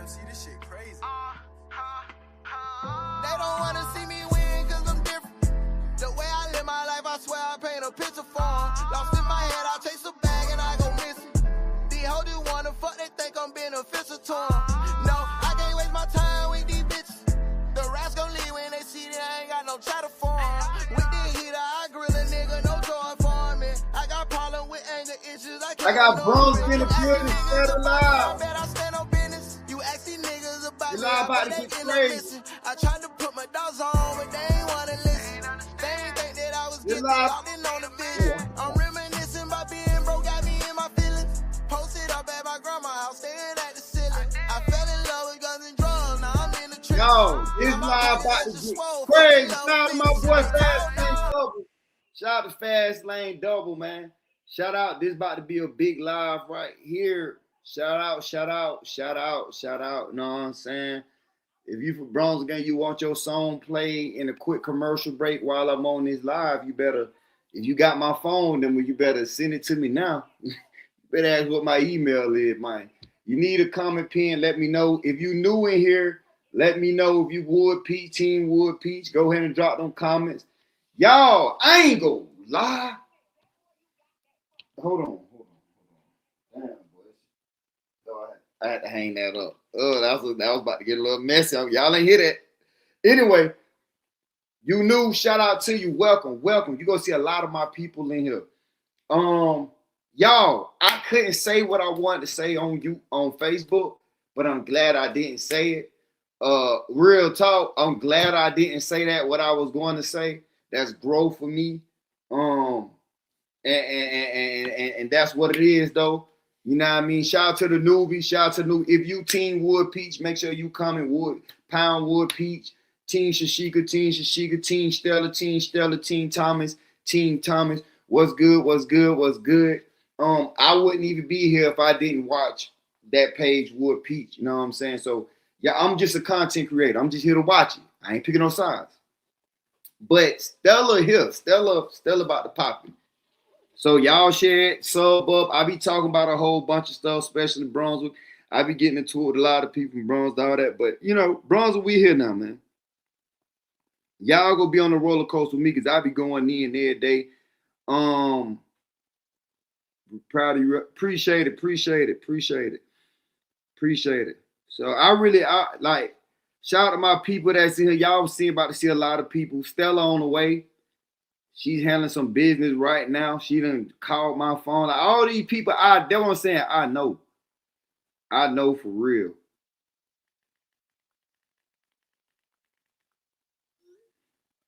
See this shit crazy. They don't wanna see me win cause I'm different. The way I live my life, I swear I paint a picture for 'em. Lost in my head, I chase a bag and I go missing. These hoes just wanna fuck, they think I'm beneficial to 'em. No, I can't waste my time with these bitches. The rats gon' leave when they see that I ain't got no chatter for 'em. With the heater, I grill a nigga, no joy for me. I got problem with anger issues. I got Brunswick in the building, Stella. You lie about to get crazy. I tried to put my dogs on, but they ain't wanna listen. They ain't think that I was getting locked in on the vision. I'm reminiscing about being broke, got me in my feelings. Posted up at my grandma's house, staring at the ceiling. I fell in love with guns and drugs, now I'm in the trenches. Yo, this lie about to get crazy. Shout out to my boy Fast Lane Double. Shout out to Fast Lane Double, man. Shout out. This about to be a big live right here. Shout out, shout out, shout out, shout out. You know what I'm saying? If you for Brunswick and you want your song played in a quick commercial break while I'm on this live, you better, if you got my phone, then you better send it to me now. You better ask what my email is, man. You need a comment pin, let me know. If you new in here, let me know if you Wood Peach, Team Wood Peach. Go ahead and drop them comments. Y'all, I ain't gonna lie. Hold on. Damn. I had to hang that up. Oh, that was about to get a little messy. Y'all ain't hear that. Anyway, you new, shout out to you. Welcome. You're gonna see a lot of my people in here. Y'all, I couldn't say what I wanted to say on Facebook, but I'm glad I didn't say it. Real talk, I'm glad I didn't say that what I was going to say. That's growth for me. And that's what it is though. You know what I mean? Shout out to the newbies. Shout out to new. If you Team Wood Peach, make sure you comment Pound Wood Peach. Team Shashicka, Team Stella, Team Thomas, Team Thomas. What's good? I wouldn't even be here if I didn't watch that page Wood Peach. You know what I'm saying? So yeah, I'm just a content creator. I'm just here to watch it. I ain't picking no sides. But Stella here. Stella about to pop it. So y'all share it, sub up. I be talking about a whole bunch of stuff, especially Brunswick. I be getting into it with a lot of people from Brunswick, all that. But, you know, Brunswick, we here now, man. Y'all gonna be on the roller coaster with me because I be going in every day. Proud of you. Appreciate it. So I like, shout out to my people that's in here. Y'all about to see a lot of people. Stella on the way. She's handling some business right now. She done called my phone. Like all these people, that's what I'm saying. I know for real.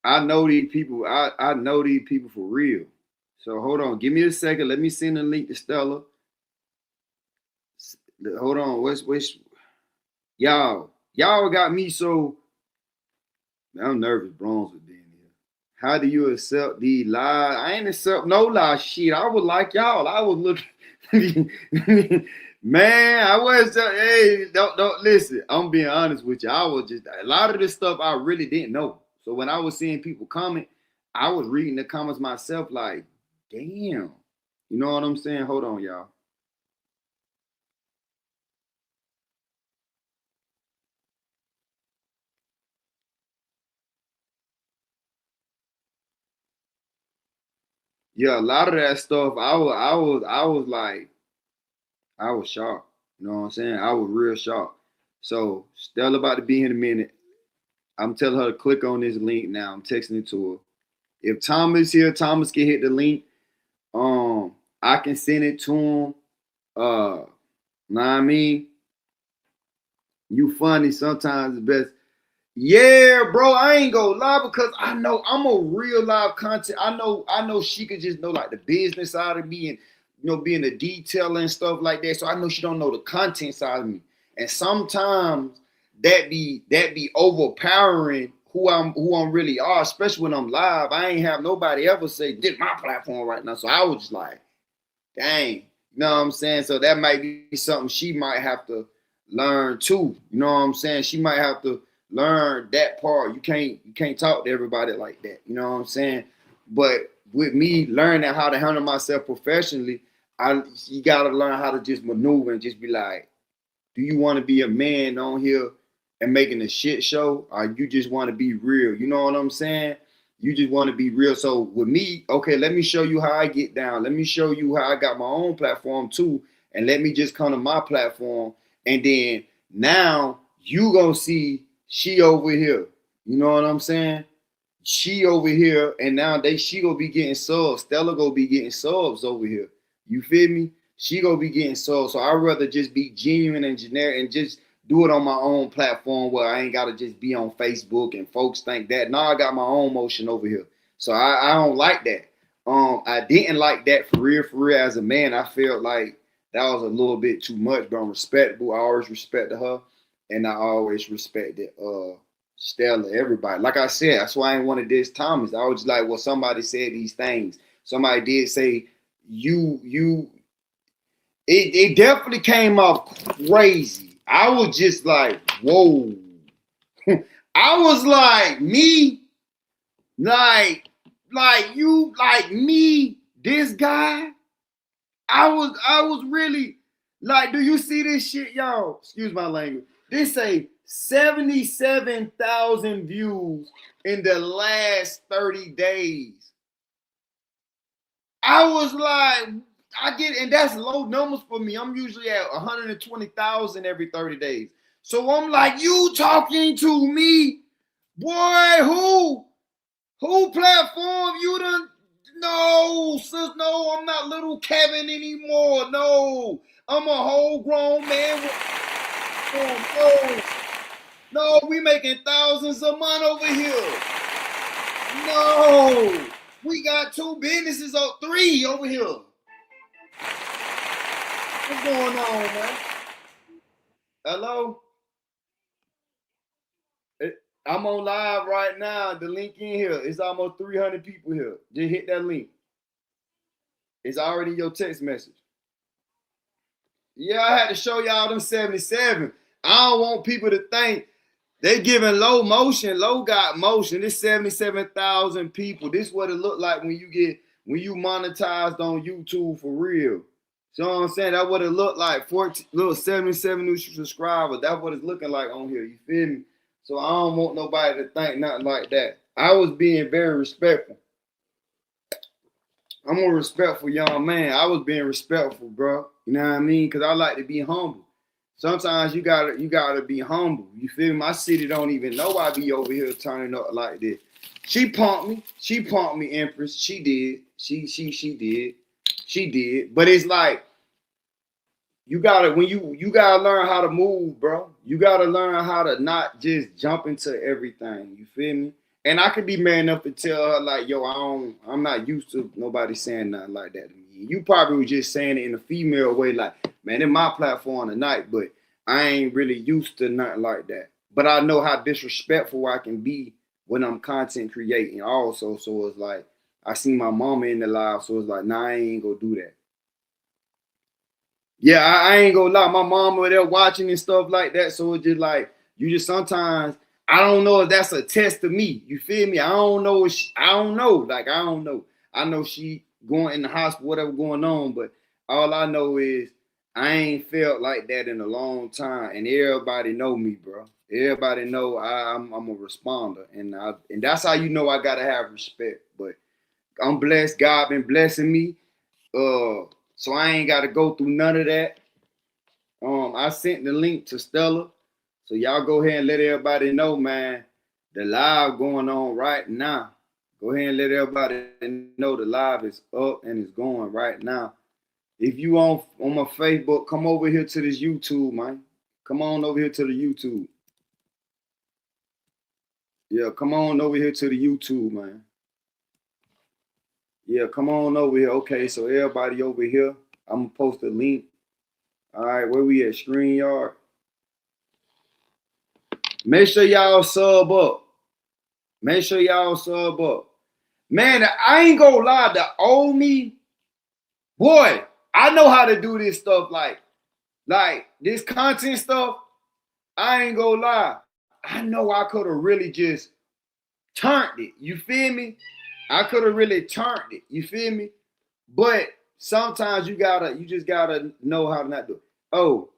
I know these people. I know these people for real. So hold on. Give me a second. Let me send a link to Stella. Hold on. What's y'all got me so. I'm nervous. Brunswick being here. How do you accept these lies? I ain't accept no lie shit. I was like y'all. I was looking. Man, I was. Hey, don't listen. I'm being honest with you. I was just a lot of this stuff I really didn't know. So when I was seeing people comment, I was reading the comments myself like, damn. You know what I'm saying? Hold on, y'all. Yeah, a lot of that stuff, I was like, I was shocked. You know what I'm saying? I was real shocked. So Stella about to be here in a minute. I'm telling her to click on this link now. I'm texting it to her. If Thomas here, Thomas can hit the link. I can send it to him. Know what I mean? You funny sometimes the best. Yeah, bro, I ain't gonna lie because I know I'm a real live content. I know she could just know like the business side of me and being a detailer and stuff like that. So I know she don't know the content side of me. And sometimes that be overpowering who I'm really are, especially when I'm live. I ain't have nobody ever say this my platform right now. So I was just like, dang, you know what I'm saying? So that might be something she might have to learn too. You know what I'm saying? She might have to learn that part. You can't talk to everybody like that. You know what I'm saying? But with me learning how to handle myself professionally, you gotta learn how to just maneuver and just be like, do you want to be a man on here and making a shit show, or you just want to be real? You know what I'm saying? You just want to be real. So with me, okay, let me show you how I get down. Let me show you how I got my own platform too, and let me just come to my platform, and then now you gonna see she over here. You know what I'm saying? She over here, and now she gonna be getting subs. Stella gonna be getting subs over here. You feel me? She gonna be getting subs. So I'd rather just be genuine and generic and just do it on my own platform where I ain't gotta just be on Facebook and folks think that. Now I got my own motion over here. So I don't like that. I didn't like that for real as a man. I felt like that was a little bit too much, but I'm respectable. I always respected her, and I always respected Stella, everybody. Like I said, that's why I ain't one of this Thomas. I was just like, well, somebody said these things. Somebody did say it definitely came off crazy. I was just like, whoa. I was like, me, like you, like me, this guy. I was really like, do you see this shit, y'all? Excuse my language. This say 77,000 views in the last 30 days. I was like, I get it, and that's low numbers for me. I'm usually at 120,000 every 30 days. So I'm like, you talking to me? Boy, who platform you done? No, sis, no, I'm not little Kevin anymore. No, I'm a whole grown man. No, we making thousands a month over here. No, we got 2 businesses or 3 over here. What's going on, man? Hello? I'm on live right now. The link in here. It's almost 300 people here. Just hit that link. It's already your text message. Yeah, I had to show y'all them 77. I don't want people to think they giving low motion. Low got motion. It's 77,000 people. This is what it look like when you monetized on YouTube for real. So you know what I'm saying? That's what it looked like. 77 new subscribers. That's what it's looking like on here. You feel me? So I don't want nobody to think nothing like that. I was being very respectful. I'm a respectful young man. I was being respectful, bro. You know what I mean? Because I like to be humble. Sometimes you gotta be humble. You feel me? My city don't even know I be over here turning up like this. She punked me. She punked me, Empress. She did. She did. She did. But it's like, you gotta learn how to move, bro. You gotta learn how to not just jump into everything. You feel me? And I could be man enough to tell her like, yo, I'm not used to nobody saying nothing like that to me. You probably was just saying it in a female way, like, man, in my platform tonight, but I ain't really used to nothing like that. But I know how disrespectful I can be when I'm content creating also. So it's like, I see my mama in the live, so it's like, nah, I ain't gonna do that. Yeah, I ain't gonna lie. My mama there watching and stuff like that. So it's just like, you just sometimes, I don't know if that's a test to me. You feel me? I don't know. I don't know. Like, I don't know. I know she going in the hospital, whatever going on. But all I know is I ain't felt like that in a long time. And everybody know me, bro. Everybody know I'm a responder. And that's how you know I got to have respect. But I'm blessed. God been blessing me. So I ain't got to go through none of that. I sent the link to Stella. So y'all go ahead and let everybody know, man, the live going on right now. Go ahead and let everybody know the live is up and it's going right now. If you on my Facebook, come over here to this YouTube, man. Come on over here to the YouTube. Yeah, come on over here to the YouTube, man. Yeah, come on over here. Okay, so everybody over here, I'm going to post a link. All right, where we at? StreamYard. Make sure y'all sub up. Make sure y'all sub up. Man, I ain't gonna lie, the old me, boy, I know how to do this stuff, like this content stuff. I ain't gonna lie. I know I could have really just turned it. You feel me? I could have really turned it. You feel me? But sometimes you just gotta know how to not do it. Oh,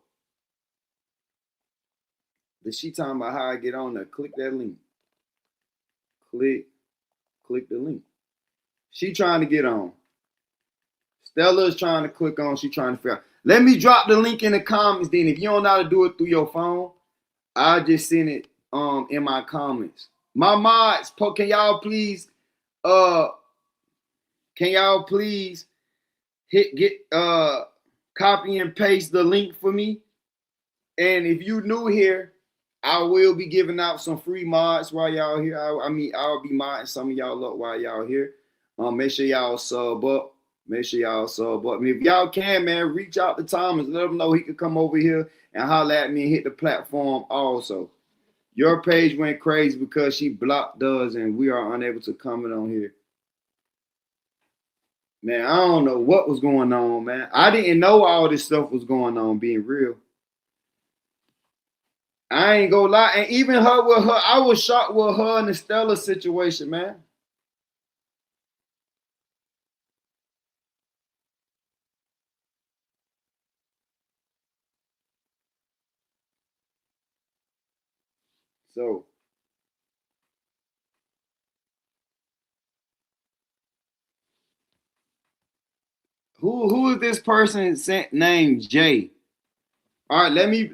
is she talking about how I get on there? Click that link. Click the link. She trying to get on. Stella is trying to click on. She trying to figure out. Let me drop the link in the comments. Then, if you don't know how to do it through your phone, I'll just send it in my comments. My mods, can y'all please copy and paste the link for me? And if you new here, I will be giving out some free mods while y'all here. I'll be modding some of y'all up while y'all here. Make sure y'all sub up. If y'all can, man, reach out to Thomas. Let him know he could come over here and holler at me and hit the platform also. Your page went crazy because she blocked us and we are unable to comment on here. Man, I don't know what was going on, man. I didn't know all this stuff was going on, being real. I ain't gonna lie. And even her with her, I was shocked with her and the Stella situation, man. So who is this person named Jay? All right, let me do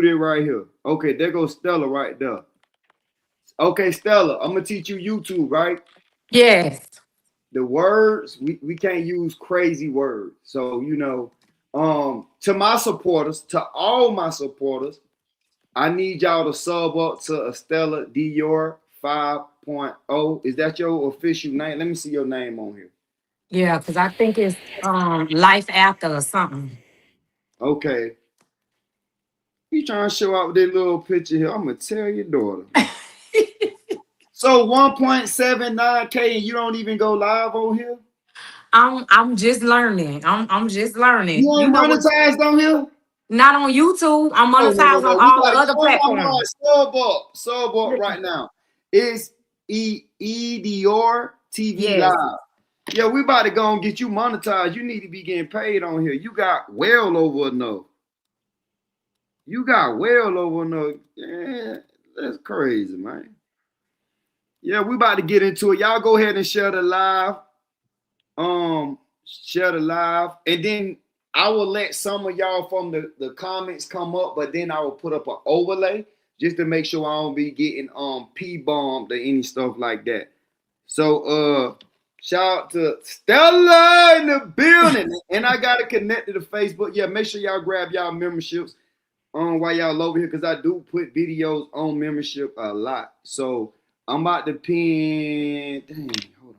this right here. Okay, there goes Stella right there. Okay, Stella, I'm gonna teach you YouTube, right? Yes. The words, we can't use crazy words. So, to my supporters, to all my supporters, I need y'all to sub up to Stella Dior 5.0. Is that your official name? Let me see your name on here. Yeah, because I think it's life after or something. Okay. You trying to show out with this little picture here. I'm gonna tell your daughter. So 1.79K and you don't even go live on here? I'm just learning. I'm just learning. You You ain't know what? monetized on here? Not on YouTube. I'm monetized on No. We all the got other platforms. sub up right now. It's Dior TV Yes. Live. Yeah, we about to go and get you monetized. You need to be getting paid on here. You got well over enough. Yeah, that's crazy, man. Yeah, we about to get into it. Y'all go ahead and share the live. And then I will let some of y'all from the comments come up, but then I will put up an overlay just to make sure I don't be getting P-bombed or any stuff like that. So shout out to Stella in the building. And I got to connect to the Facebook. Yeah, make sure y'all grab y'all memberships while y'all over here, because I do put videos on membership a lot. So I'm about to pin. Dang, hold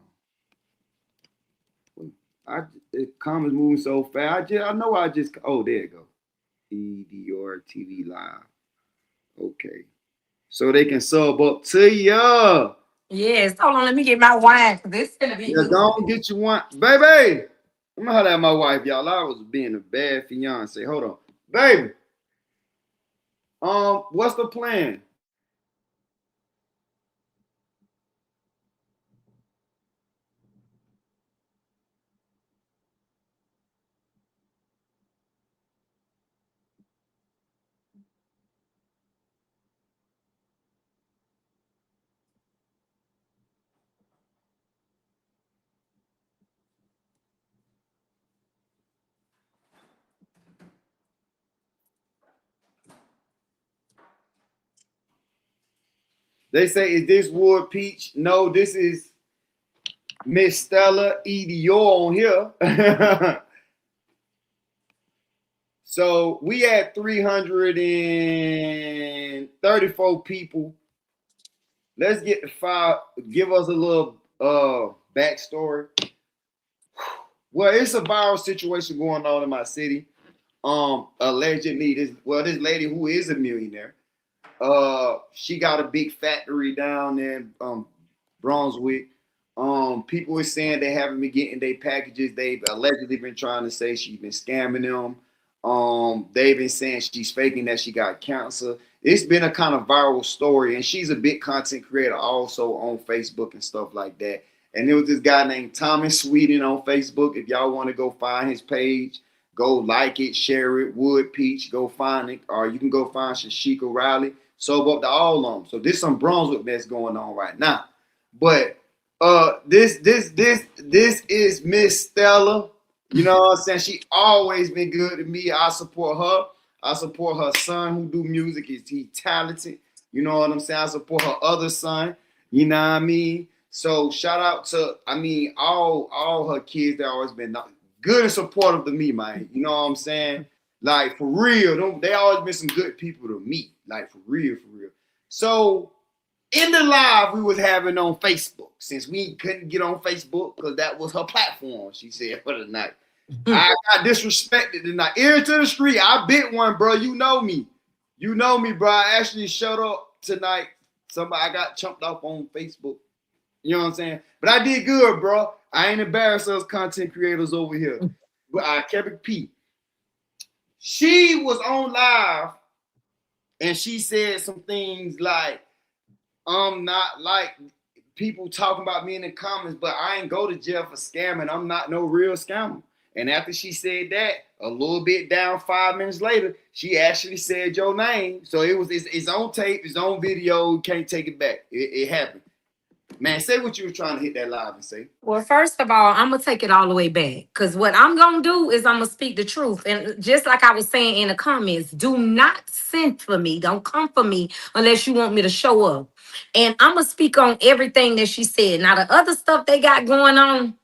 on. The comments moving so fast. Oh, there you go. Dior TV Live. Okay. So they can sub up to ya. Yes. Hold on, let me get my wine. This is gonna be Yeah, go on, get you one. Baby. I'm gonna holler at my wife, y'all. I was being a bad fiance. Hold on. Baby. What's the plan? They say, is this wood peach? No, this is Miss Stella Dior on here. So we had 334 people. Let's get to 5. Give us a little backstory. Well, it's a viral situation going on in my city. Allegedly, this lady who is a millionaire, She got a big factory down in Brunswick. People were saying they haven't been getting their packages. They've allegedly been trying to say she's been scamming them. They've been saying she's faking that she got cancer. It's been a kind of viral story, and she's a big content creator also on Facebook and stuff like that. And there was this guy named Thomas Sweden on Facebook. If y'all want to go find his page, go like it, share it. Wood Peach, go find it, or you can go find Shashicka Riley. Sober up to all of them. So this some Brunswick that's going on right now. But this is Miss Stella. You know what I'm saying? She always been good to me. I support her. I support her son who do music. He's talented. You know what I'm saying? I support her other son. You know what I mean? So shout out to, all her kids that always been good and supportive to me, man. You know what I'm saying? Like, for real. They always been some good people to me. Like, for real, for real. So, in the live we was having on Facebook, since we couldn't get on Facebook because that was her platform, she said, for the night. I got disrespected tonight. Ear to the street. I bit one, bro. You know me. You know me, bro. I actually shut up tonight. I got chumped off on Facebook. You know what I'm saying? But I did good, bro. I ain't embarrassed us content creators over here. But I kept it P. She was on live and she said some things like, I'm not like people talking about me in the comments, but I ain't go to jail for scamming. I'm not no real scammer. And after she said that, a little bit down 5 minutes later, she actually said your name. So it's on tape, it's on video. You can't take it back. It happened. Man, say what you were trying to hit that live and say. Well, first of all, I'm going to take it all the way back. Because what I'm going to do is I'm going to speak the truth. And just like I was saying in the comments, do not send for me. Don't come for me unless you want me to show up. And I'm going to speak on everything that she said. Now, the other stuff they got going on,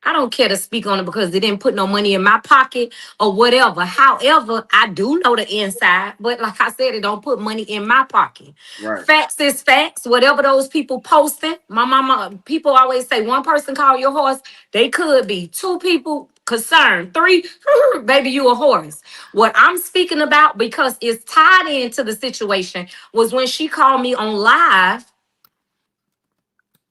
I don't care to speak on it because they didn't put no money in my pocket or whatever. However, I do know the inside, but like I said, it don't put money in my pocket. Right. Facts is facts. Whatever those people posting, my mama, people always say one person call your horse. They could be two people concerned. Three, baby, you a horse. What I'm speaking about, because it's tied into the situation, was when she called me on live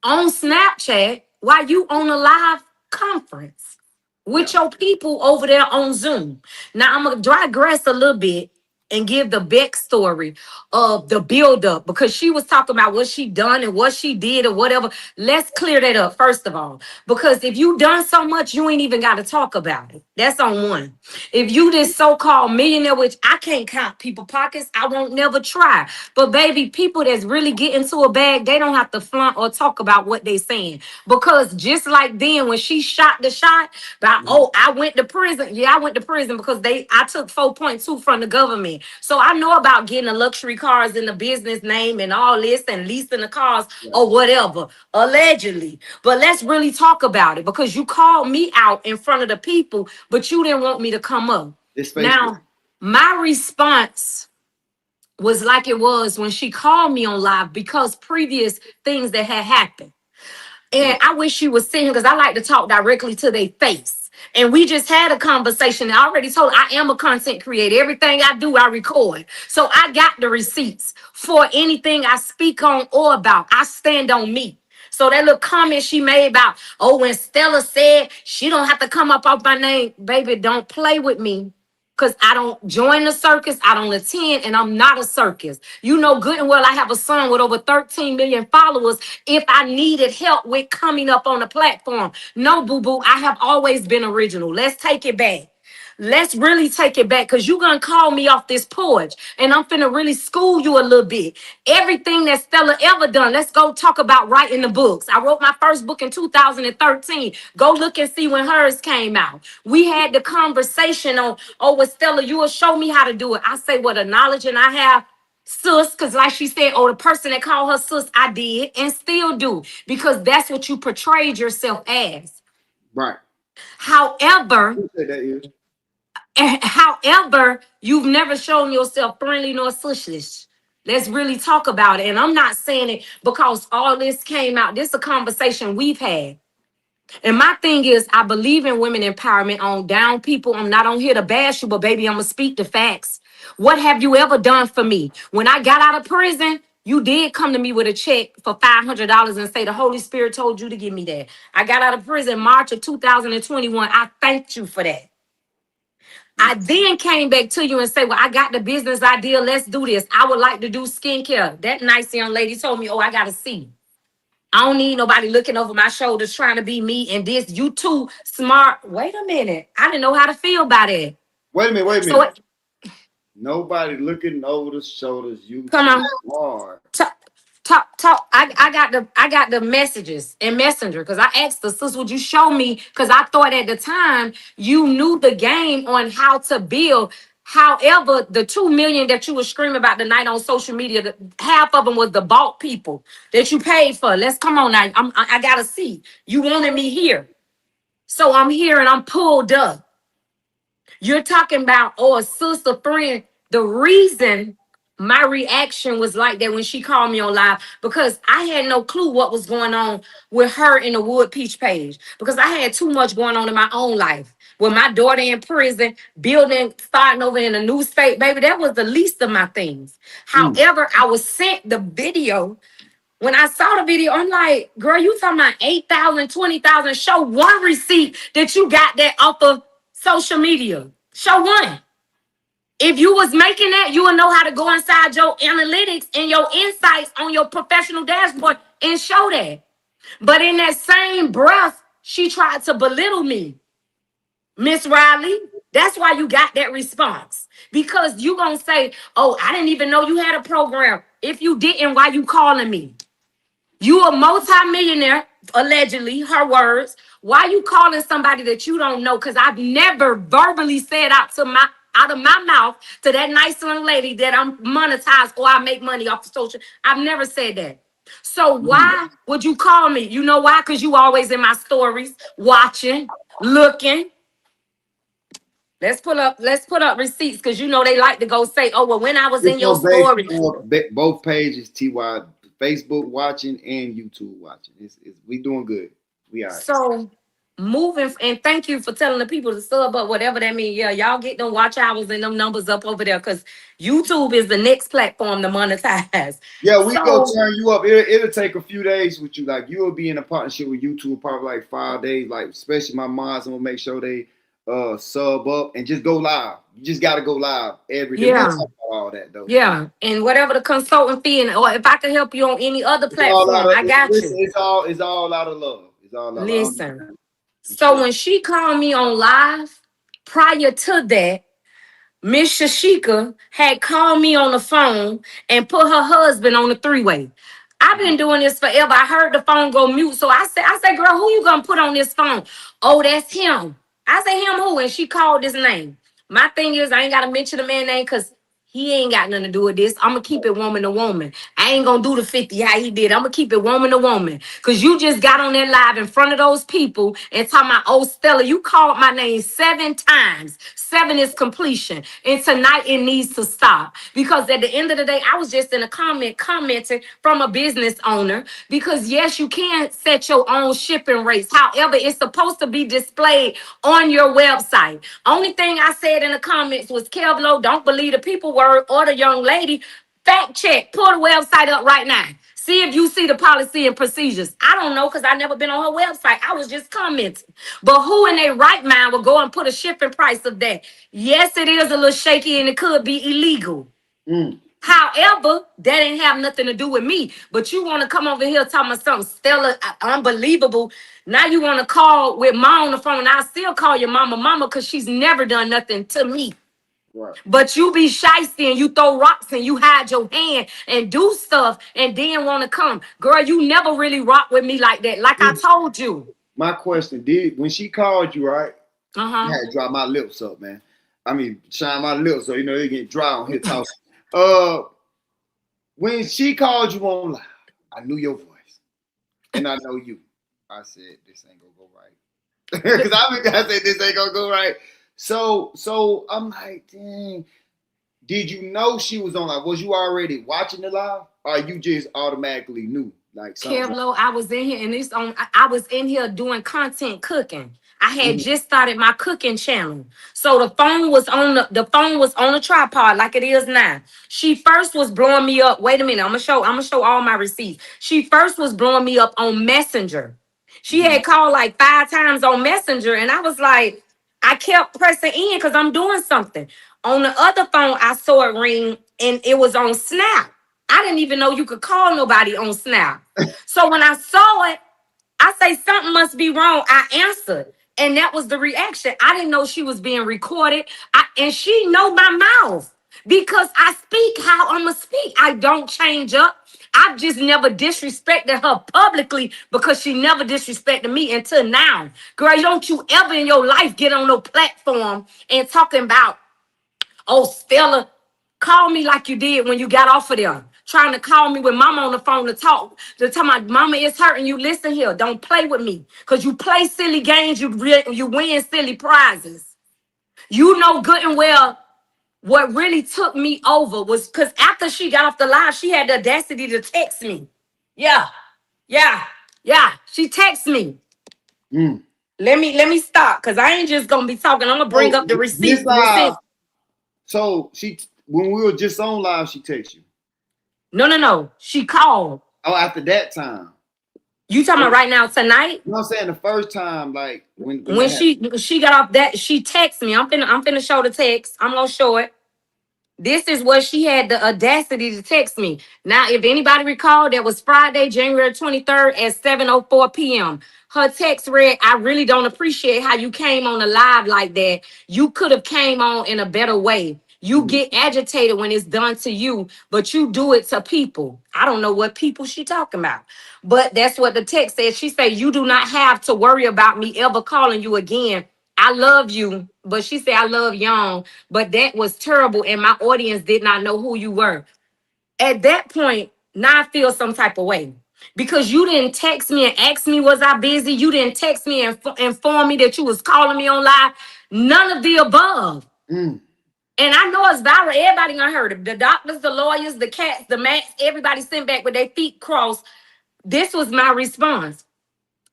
on Snapchat while you on a live conference with your people over there on Zoom. Now I'm gonna digress a little bit and give the backstory of the buildup, because she was talking about what she done and what she did or whatever. Let's clear that up first of all, because if you done so much, you ain't even got to talk about it. That's on one. If you this so-called millionaire, which I can't count people pockets, I won't never try. But baby, people that's really get into a bag, they don't have to flaunt or talk about what they saying. Because just like then when she shot the shot, about, I went to prison. Yeah, I went to prison because I took 4.2 from the government. So I know about getting the luxury cars in the business name and all this and leasing the cars or whatever, allegedly. But let's really talk about it, because you called me out in front of the people, but you didn't want me to come up. Now, my response was like it was when she called me on live, because previous things that had happened. And I wish she was sitting here because I like to talk directly to their face. And we just had a conversation. I already told her I am a content creator. Everything I do, I record. So I got the receipts for anything I speak on or about. I stand on me. So that little comment she made about, when Stella said she don't have to come up off my name, baby, don't play with me. Because I don't join the circus, I don't attend, and I'm not a circus. You know good and well I have a son with over 13 million followers if I needed help with coming up on the platform. No, boo-boo, I have always been original. Let's take it back. Let's really take it back, because you're going to call me off this porch, and I'm finna really school you a little bit. Everything that Stella ever done, let's go talk about writing the books. I wrote my first book in 2013. Go look and see when hers came out. We had the conversation on, with Stella, you will show me how to do it. I say, the knowledge and I have, sis, because like she said, the person that called her sis, I did and still do, because that's what you portrayed yourself as. Right. However, you've never shown yourself friendly nor sushish. Let's really talk about it. And I'm not saying it because all this came out. This is a conversation we've had. And my thing is, I believe in women empowerment on down people. I'm not on here to bash you, but baby, I'm going to speak the facts. What have you ever done for me? When I got out of prison, you did come to me with a check for $500 and say the Holy Spirit told you to give me that. I got out of prison March of 2021. I thanked you for that. I then came back to you and say, well, I got the business idea. Let's do this. I would like to do skincare. That nice young lady told me, oh, I got to see. I don't need nobody looking over my shoulders trying to be me and this. You too smart. Wait a minute. I didn't know how to feel about it. Wait a minute. So Nobody looking over the shoulders. You come too on. hard. Talk. I got the messages in Messenger because I asked the sis, would you show me? Because I thought at the time you knew the game on how to build. However, the 2 million that you were screaming about tonight on social media, half of them was the bought people that you paid for. Let's come on now. I gotta see. You wanted me here. So I'm here and I'm pulled up. You're talking about, oh, a sister friend. The reason my reaction was like that when she called me on live, because I had no clue what was going on with her in the Wood Peach page, because I had too much going on in my own life. With my daughter in prison, building, starting over in a new state, baby, that was the least of my things. However, I was sent the video. When I saw the video, I'm like, girl, you talking about 8,000, 20,000. Show one receipt that you got that off of social media. Show one. If you was making that, you would know how to go inside your analytics and your insights on your professional dashboard and show that. But in that same breath, she tried to belittle me. Miss Riley, that's why you got that response. Because you gonna say, oh, I didn't even know you had a program. If you didn't, why you calling me? You a multimillionaire, allegedly, her words. Why you calling somebody that you don't know? Because I've never verbally said out of my mouth to that nice young lady that I'm monetized or I make money off of social. I've never said that. So why would you call me? You know why? Because you always in my stories, watching, looking. Let's put up receipts because you know they like to go say, oh, well, when I was in your story. Both pages, TY, Facebook watching and YouTube watching. We doing good. We are. So moving, and thank you for telling the people to sub up, whatever that means. Yeah, y'all get them watch hours and them numbers up over there because YouTube is the next platform to monetize. Yeah, we go turn you up. It'll take a few days with you. Like you'll be in a partnership with YouTube probably like 5 days. Like especially my moms, I'm gonna make sure they sub up and just go live. You just gotta go live every day. Yeah. We'll talk about all that though. Yeah, and whatever the consultant fee, and or if I can help you on any other platform, I got you. It's all out of love. It's all out. Listen. So when she called me on live, prior to that, Miss Shashicka had called me on the phone and put her husband on the three-way. I've been doing this forever. I heard the phone go mute. So I said, girl, who you gonna put on this phone? Oh, that's him. I said, him who? And she called his name. My thing is, I ain't gotta mention the man's name because he ain't got nothing to do with this. I'm gonna keep it woman to woman. I ain't gonna do the 50 how he did. I'm gonna keep it woman to woman. Cause you just got on that live in front of those people and talking about, oh, Stella, you called my name 7 times. 7 is completion. And tonight it needs to stop. Because at the end of the day, I was just in a commenting from a business owner. Because yes, you can set your own shipping rates. However, it's supposed to be displayed on your website. Only thing I said in the comments was, Kevlo, don't believe the people word or the young lady. Fact check. Pull the website up right now. See if you see the policy and procedures. I don't know because I never been on her website. I was just commenting. But who in their right mind would go and put a shipping price of that? Yes, it is a little shaky and it could be illegal. However, that ain't have nothing to do with me. But you want to come over here talking about something, Stella, unbelievable. Now you want to call with mom on the phone. I still call your mama because she's never done nothing to me. Right. But you be shysty and you throw rocks and you hide your hand and do stuff and then want to come. Girl, you never really rock with me like that. Like I told you. My question, when she called you, right? I had to dry my lips up, man. I mean, shine my lips so, they get dry on here talking. When she called you on live, I knew your voice. And I know you. I said, this ain't going to go right. Because I said, this ain't going to go right. So I'm like, dang. Did you know she was on live? Was you already watching the live? Or you just automatically knew? Like Kevlo, I was in here and I was in here doing content cooking. I I had just started my cooking channel. So the phone was on a tripod like it is now. She first was blowing me up. Wait a minute, I'm gonna show all my receipts. She first was blowing me up on Messenger. She had called like 5 times on Messenger, and I was like, I kept pressing in because I'm doing something. On the other phone, I saw it ring, and it was on Snap. I didn't even know you could call nobody on Snap. So when I saw it, I say something must be wrong. I answered, and that was the reaction. I didn't know she was being recorded, and she know my mouth because I speak how I'ma speak. I don't change up. I've just never disrespected her publicly because she never disrespected me until now. Girl, don't you ever in your life get on no platform and talking about, oh, Stella, call me like you did when you got off of there. Trying to call me with mama on the phone to talk. To tell my mama is hurting you. Listen here. Don't play with me. Because you play silly games, you win silly prizes. You know good and well what really took me over was because after she got off the live, she had the audacity to text me. Yeah, yeah, yeah. She texted me. Mm. Let me stop because I ain't just gonna be talking. I'm gonna bring up the receipt. So when we were just on live, she texted you. No. She called. Oh, after that time. You talking about right now tonight? You know what I'm saying? The first time, like when she got off that, she texted me. I'm finna show the text. I'm gonna show it. This is what she had the audacity to text me. Now, if anybody recall, that was Friday, January 23rd at 7:04 p.m. Her text read, I really don't appreciate how you came on a live like that. You could have came on in a better way. You get agitated when it's done to you, but you do it to people. I don't know what people she talking about, but that's what the text said. She said, you do not have to worry about me ever calling you again. I love you, but she said, I love Young, but that was terrible. And my audience did not know who you were. At that point, now I feel some type of way because you didn't text me and ask me, was I busy? You didn't text me and inform me that you was calling me on live. None of the above. And I know it's viral. Everybody gonna heard it. The doctors, the lawyers, the cats, the mats, everybody sent back with their feet crossed. This was my response.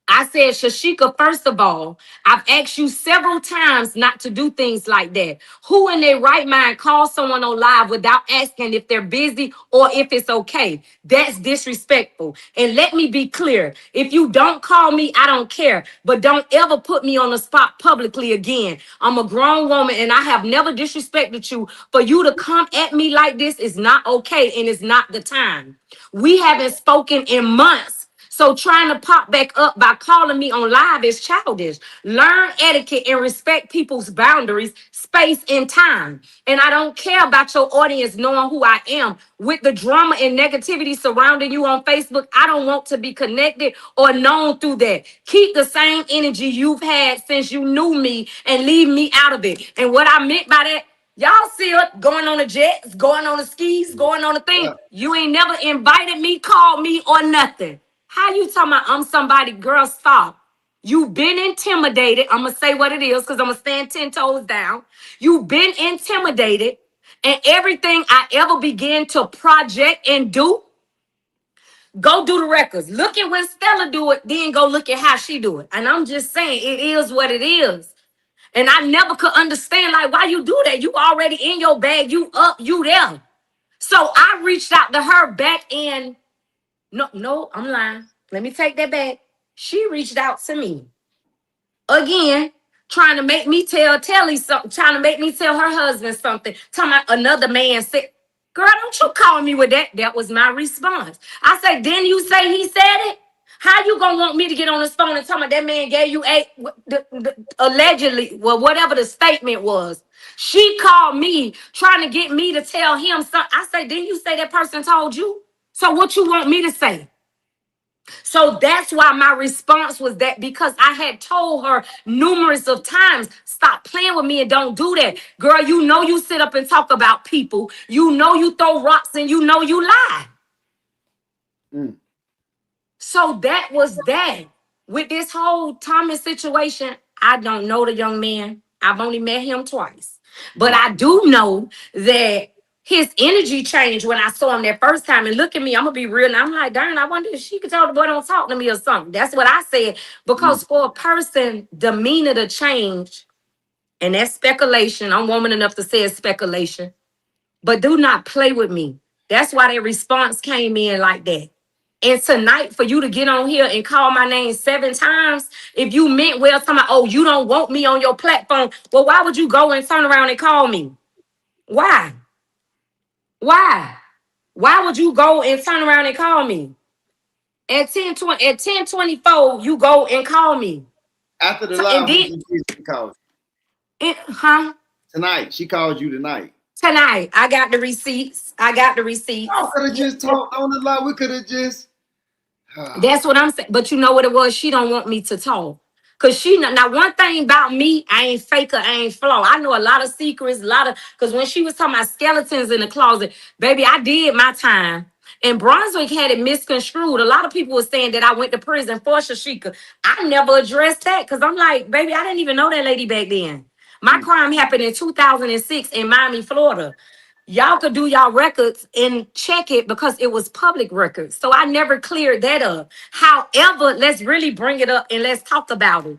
I said, Shashicka, first of all, I've asked you several times not to do things like that. Who in their right mind calls someone on live without asking if they're busy or if it's okay? That's disrespectful. And let me be clear. If you don't call me, I don't care. But don't ever put me on the spot publicly again. I'm a grown woman and I have never disrespected you. For you to come at me like this is not okay and it's not the time. We haven't spoken in months. So trying to pop back up by calling me on live is childish. Learn etiquette and respect people's boundaries, space, and time. And I don't care about your audience knowing who I am. With the drama and negativity surrounding you on Facebook, I don't want to be connected or known through that. Keep the same energy you've had since you knew me and leave me out of it. And what I meant by that, y'all see it going on the jets, going on the skis, going on the thing. Yeah. You ain't never invited me, called me, or nothing. How you talking about I'm somebody? Girl, stop. You've been intimidated. I'm going to say what it is because I'm going to stand 10 toes down. You've been intimidated. And everything I ever began to project and do, go do the records. Look at when Stella do it, then go look at how she do it. And I'm just saying, it is what it is. And I never could understand, like, why you do that? You already in your bag. You up, you there. So I reached out to her back in. No, I'm lying. Let me take that back. She reached out to me. Again, trying to make me tell Telly something, trying to make me tell her husband something. Talking about another man said, girl, don't you call me with that. That was my response. I said, didn't you say he said it? How you gonna want me to get on his phone and tell me that man gave you allegedly, well, whatever the statement was. She called me trying to get me to tell him something. I said, didn't you say that person told you? So what you want me to say? So that's why my response was that, because I had told her numerous of times, stop playing with me and don't do that. Girl, you know you sit up and talk about people. You know you throw rocks and you know you lie. So that was that. With this whole Thomas situation, I don't know the young man. I've only met him twice. But I do know that his energy changed when I saw him that first time. And look at me, I'm gonna be real. And I'm like, darn, I wonder if she could tell the boy don't talk to me or something. That's what I said. Mm. Because for a person demeanor to change, and that's speculation. I'm woman enough to say it's speculation. But do not play with me. That's why their response came in like that. And tonight, for you to get on here and call my name 7 times, if you meant well, talking about, oh, you don't want me on your platform. Well, why would you go and turn around and call me? Why? Why? Why would you go and turn around and call me? At 10:24, you go and call me. After the And live, then, she called huh? tonight. She called you tonight. Tonight, I got the receipts. I got the receipts. I could have just talked on the live. We could have just. That's what I'm saying. But you know what it was? She don't want me to talk. Cause she now one thing about me, I ain't fake or I ain't flaw. I know a lot of secrets, because when she was talking about skeletons in the closet, baby, I did my time. And Brunswick had it misconstrued. A lot of people were saying that I went to prison for Shashicka. I never addressed that because I'm like, baby, I didn't even know that lady back then. My crime happened in 2006 in Miami, Florida. Y'all could do y'all records and check it because it was public records. So I never cleared that up. However, let's really bring it up and let's talk about it.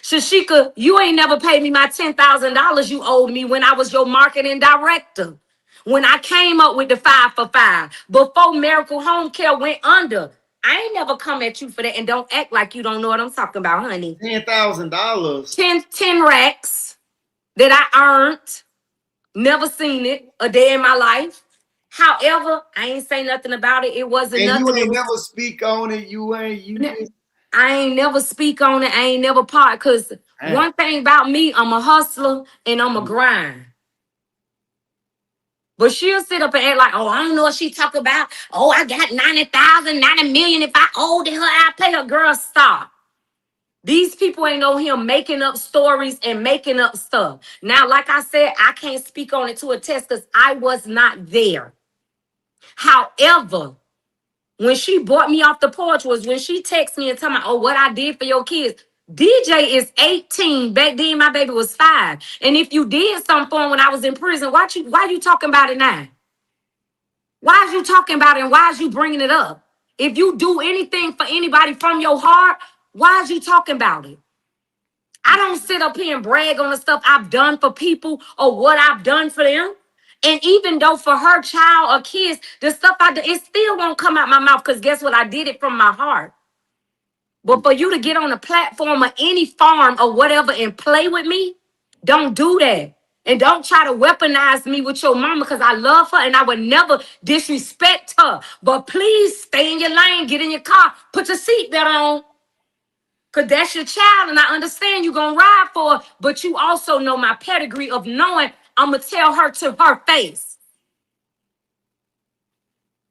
Shashicka, you ain't never paid me my $10,000 you owed me when I was your marketing director. When I came up with the 5 for 5, before Miracle Home Care went under. I ain't never come at you for that. And don't act like you don't know what I'm talking about, honey. $10,000. 10 racks that I earned. Never seen it a day in my life. However, I ain't say nothing about it. It wasn't And nothing. you ain't never speak on it. I ain't never speak on it. I ain't never part. Because one thing about me, I'm a hustler and I'm a grind. But she'll sit up and act like, oh, I don't know what she talk about. Oh, I got 90,000, 90 million. If I owed her, I'll pay her. Girl, stop. These people ain't on here making up stories and making up stuff. Now, like I said, I can't speak on it to a test because I was not there. However, when she brought me off the porch was when she texted me and told me, oh, what I did for your kids. DJ is 18. Back then, my baby was 5. And if you did something for him when I was in prison, why you talking about it now? Why is you talking about it and why is you bringing it up? If you do anything for anybody from your heart, why is you talking about it? I don't sit up here and brag on the stuff I've done for people or what I've done for them. And even though for her child or kids, the stuff I do, it still won't come out my mouth because guess what? I did it from my heart. But for you to get on a platform or any farm or whatever and play with me, don't do that. And don't try to weaponize me with your mama because I love her and I would never disrespect her. But please stay in your lane, get in your car, put your seatbelt on. Because that's your child and I understand you're going to ride for her. But you also know my pedigree of knowing I'm going to tell her to her face.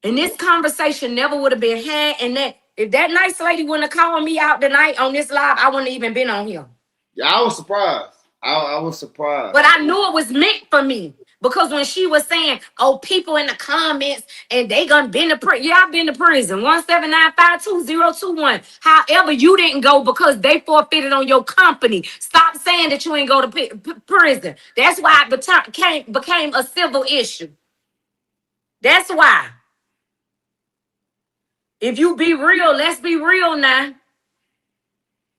And this conversation never would have been had. And that if that nice lady wouldn't have called me out tonight on this live, I wouldn't have even been on here. Yeah, I was surprised. I was surprised. But I knew it was meant for me. Because when she was saying, oh, people in the comments, and they gonna be in the prison. Yeah, I've been to prison. 179522021. However, you didn't go because they forfeited on your company. Stop saying that you ain't go to prison. That's why it became a civil issue. That's why. If you be real, let's be real now.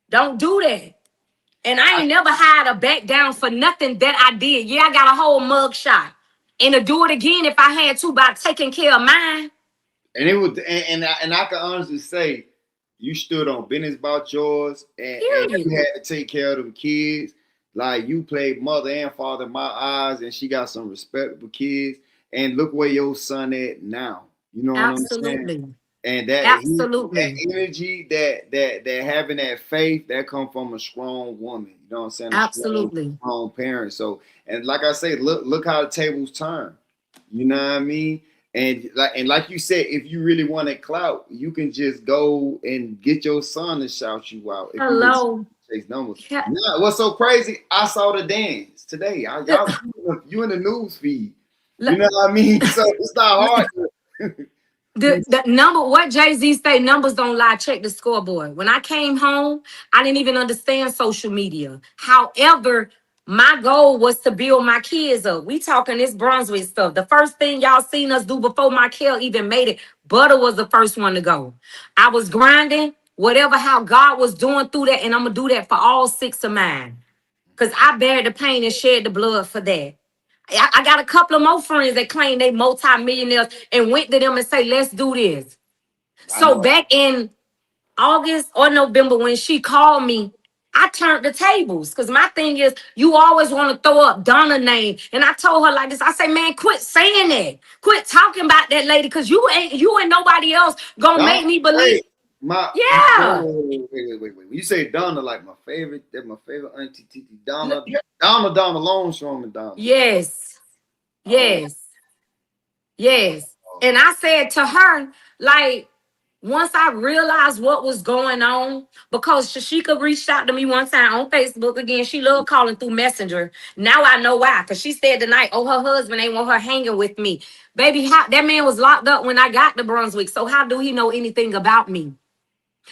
Don't do that. And I ain't never had a back down for nothing that I did. Yeah, I got a whole mug shot. And to do it again if I had to by taking care of mine. And it was, and I can honestly say, you stood on business about yours, and you had to take care of them kids. Like you played mother and father in my eyes, and she got some respectable kids. And look where your son at now. You know what I'm saying? And that energy, that having that faith, that come from a strong woman. You know what I'm saying? Absolutely. Strong parent. So, and like I say, look how the tables turn. You know what I mean? And like you said, if you really want a clout, you can just go and get your son to shout you out. Hello. Chase numbers. Yeah. Now, what's so crazy? I saw the dance today. You in the news feed. You know what I mean? So it's not hard. The number, what Jay-Z say, numbers don't lie, check the scoreboard. When I came home, I didn't even understand social media. However, My goal was to build my kids up. We talking this Brunswick stuff. The first thing y'all seen us do before Michael even made it, Butter was the first one to go. I was grinding, whatever how God was doing through that, and I'm gonna do that for all six of mine. Because I bared the pain and shed the blood for that. I got a couple of more friends that claim they multi-millionaires and went to them and say, let's do this. I So know. back in August or November when she called me, I turned the tables because my thing is you always want to throw up Donna name. And I told her like this, I say, man, quit saying that. Quit talking about that lady because you and nobody else gonna Donna, make me believe. hey, my Yeah. wait. When you say Donna, like my favorite, that's my favorite auntie Titi Donna Longshoreman Donna. Yes. Oh, Yes. Yes. oh, And I said to her, like, once I realized what was going on, because Shashicka reached out to me one time on Facebook again. She loved calling through Messenger. Now I know why. Because she said tonight, oh, her husband ain't want her hanging with me. Baby, how, that man was locked up when I got to Brunswick. So how do he know anything about me?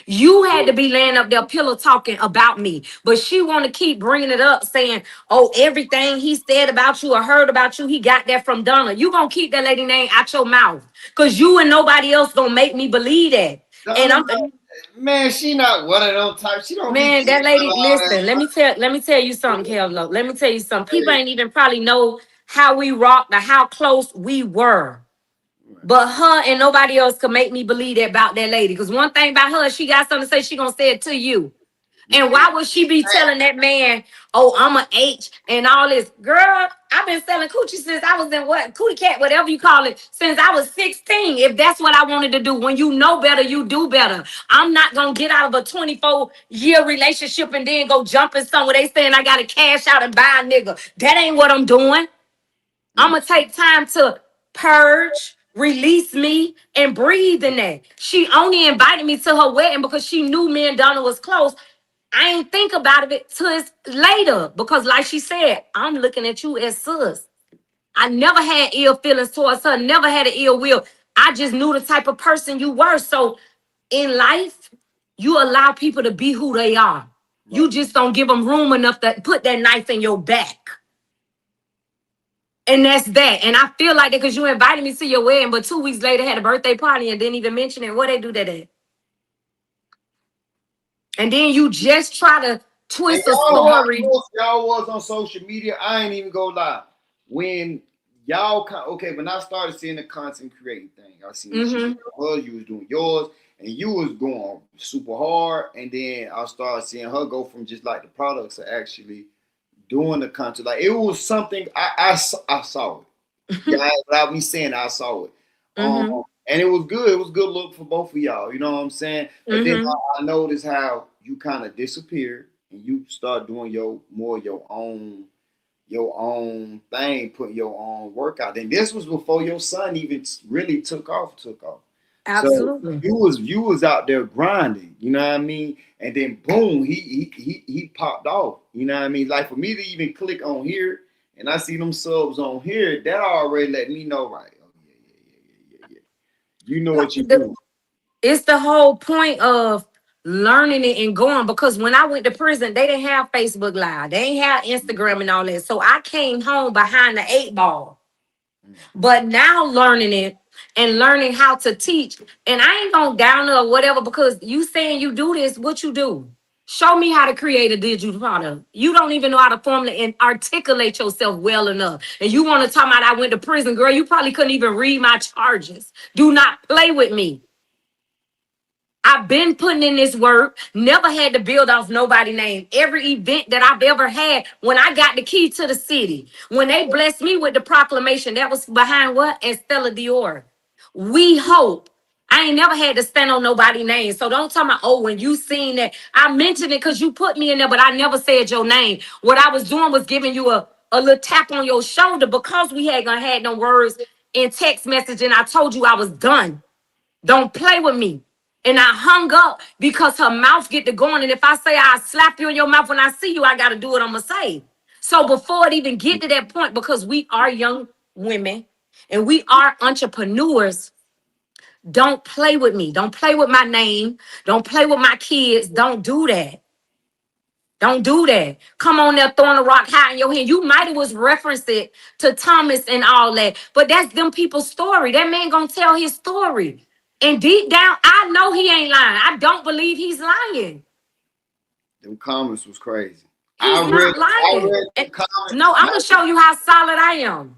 You had to be laying up there pillow talking about me. But she want to keep bringing it up saying, oh, everything he said about you or heard about you, he got that from Donna. You going to keep that lady name out your mouth. Because you and nobody else going to make me believe that. And Donna, I'm man, she not one of them types. She don't be man, caring that lady, about all that listen, let me tell you something, stuff. Kello. Let me tell you something. People Hey, ain't even probably know how we rocked or how close we were. But her and nobody else could make me believe that about that lady. Because one thing about her, she got something to say, she gonna say it to you. And why would she be telling that man, oh, I'm a H and all this? Girl, I've been selling coochie since I was in what? Cootie cat, whatever you call it, since I was 16. If that's what I wanted to do. When you know better, you do better. I'm not going to get out of a 24-year relationship and then go jumping somewhere. They saying I got to cash out and buy a nigga. That ain't what I'm doing. I'm going to take time to purge, release me, and breathe in that. She only invited me to her wedding because she knew me and Donna was close. I ain't think about it till it's later because, like she said, I'm looking at you as sis. I never had ill feelings towards her, never had an ill will. I just knew the type of person you were. So in life, you allow people to be who they are. You right. just don't give them room enough to put that knife in your back. And that's that. And I feel like that because you invited me to your wedding, but 2 weeks later had a birthday party and didn't even mention it. What they do that at? And then you just try to And twist a y'all, how story. close y'all was on social media, I ain't even gonna lie. When y'all, when I started seeing the content creating thing, I seen what she was Mm-hmm. doing hers, you was doing yours, and you was going super hard. And then I started seeing her go from just like the products to actually doing the content. Like it was something I saw it. Yeah, without me saying I saw it. Mm-hmm. And it was good. It was good look for both of y'all. You know what I'm saying? But then Mm-hmm. I noticed how you kind of disappeared and you start doing your own thing, putting your own workout. And this was before your son even really took off. So Absolutely. you was out there grinding, you know what I mean? And then boom, he popped off. You know what I mean? Like for me to even click on here and I see them subs on here, that already let me know, right? Oh yeah. You know Like, what you do. it's the whole point of learning it and going because when I went to prison, they didn't have Facebook Live. They ain't have Instagram and all that. So I came home behind the 8 ball. But now learning it and learning how to teach, and I ain't gonna down her or whatever because you saying you do this, what you do? Show me how to create a digital product. You don't even know how to formulate and articulate yourself well enough. And you want to talk about I went to prison, girl. You probably couldn't even read my charges. Do not play with me. I've been putting in this work, never had to build off nobody's name. Every event that I've ever had, when I got the key to the city, when they blessed me with the proclamation, that was behind what? And Stella Dior. We hope. I ain't never had to stand on nobody's name. So don't tell me, oh, when you seen that. I mentioned it because you put me in there, but I never said your name. What I was doing was giving you a little tap on your shoulder because we had no words in text message and I told you I was done. Don't play with me. And I hung up because her mouth get to going. And if I say I slap you in your mouth when I see you, I got to do what I'm going to say. So before it even get to that point, because we are young women and we are entrepreneurs, don't play with me. Don't play with my name. Don't play with my kids. Don't do that. Don't do that. Come on there throwing a rock high in your hand. You might have was referenced it to Thomas and all that. But that's them people's story. That man gonna tell his story. And deep down, I know he ain't lying. I don't believe he's lying. Them comments was crazy. He's I not lying. read the comments. No, I'm gonna show you how solid I am.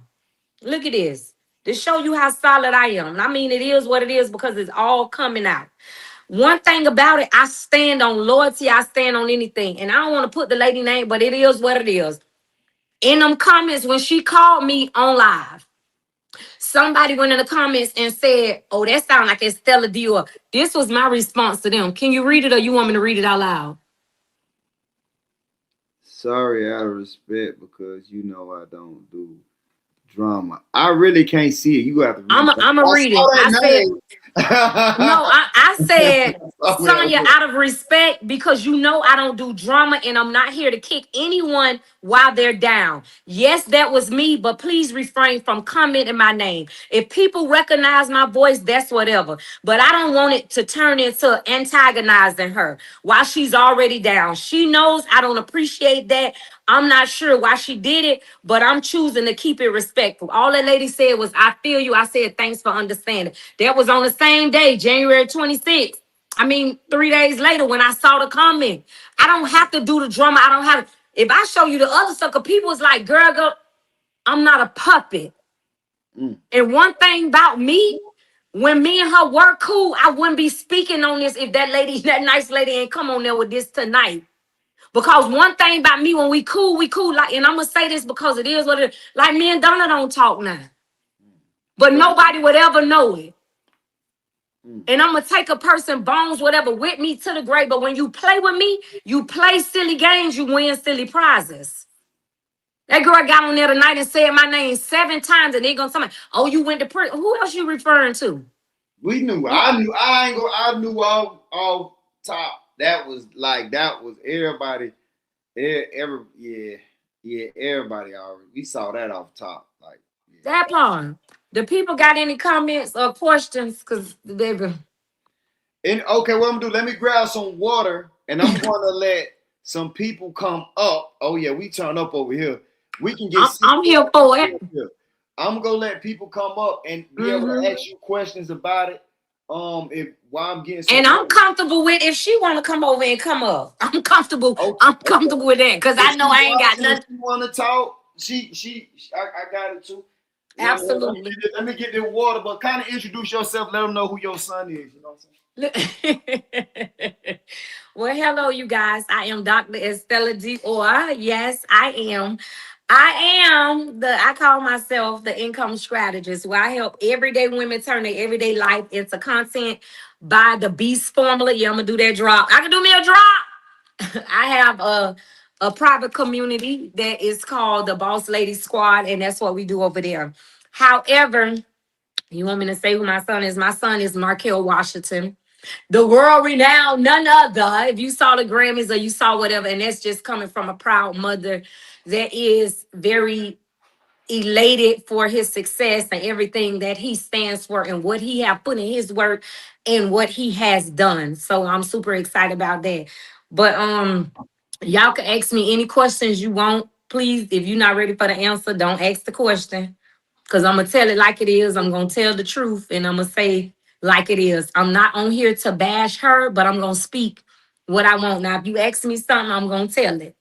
Look at this. To show you how solid I am. And I mean, it is what it is because it's all coming out. One thing about it, I stand on loyalty. I stand on anything. And I don't want to put the lady name, but it is what it is. In them comments, when she called me on live, somebody went in the comments and said, oh, that sounds like it's Stella Dior. This was my response to them. Can you read it or you want me to read it out loud? Sorry, out of respect, because you know I don't do drama. I really can't see it. You have to read I'm gonna read it. I said, Sonya, out of respect, because you know I don't do drama and I'm not here to kick anyone while they're down. Yes, that was me, but please refrain from commenting my name. If people recognize my voice, that's whatever. But I don't want it to turn into antagonizing her while she's already down. She knows I don't appreciate that. I'm not sure why she did it, but I'm choosing to keep it respectful. All that lady said was, I feel you. I said, thanks for understanding. That was on the same day, January 26th. 3 days later when I saw the comment. I don't have to do the drama. I don't have to. If I show you the other sucker, people was like, girl, I'm not a puppet. And one thing about me, when me and her were cool, I wouldn't be speaking on this if that nice lady ain't come on there with this tonight. Because one thing about me, when we cool. Like, and I'm gonna say this because it is what it is. Like, me and Donna don't talk now. But nobody would ever know it. And I'm gonna take a person, bones, whatever, with me to the grave. But when you play with me, you play silly games, you win silly prizes. That girl got on there tonight and said my name 7 times, and they gonna tell me, oh, you went to prison. Who else you referring to? We knew. I knew. I knew all top. That was everybody. Everybody already. We saw that off top. Like that part. The people got any comments or questions? Because they been. And okay, what I'm gonna do? Let me grab some water, and I'm gonna let some people come up. Oh yeah, we turn up over here. We can get. I'm here for it. I'm gonna let people come up and be able to ask you questions about it. If while I'm getting. And I'm comfortable with if she want to come over and come up. I'm comfortable. Okay. I'm comfortable with that because I know I ain't got nothing. If you want to talk? I got it too. Absolutely. Let me get the water, but kind of introduce yourself. Let them know who your son is. You know what I'm saying? Well, hello, you guys. I am Dr. Stella Dior. Yes, I am. I call myself the income strategist, where I help everyday women turn their everyday life into content by the Beast formula. Yeah, I'm gonna do that drop. I can do me a drop. I have a private community that is called the Boss Lady Squad, and that's what we do over there. However, you want me to say who my son is? My son is Markel Washington, the world renowned, none other. If you saw the Grammys or you saw whatever, and that's just coming from a proud mother that is very elated for his success and everything that he stands for and what he have put in his work and what he has done. So I'm super excited about that. But y'all can ask me any questions you want. Please, if you're not ready for the answer, don't ask the question. Because I'm going to tell it like it is. I'm going to tell the truth and I'm going to say like it is. I'm not on here to bash her, but I'm going to speak what I want. Now, if you ask me something, I'm going to tell it.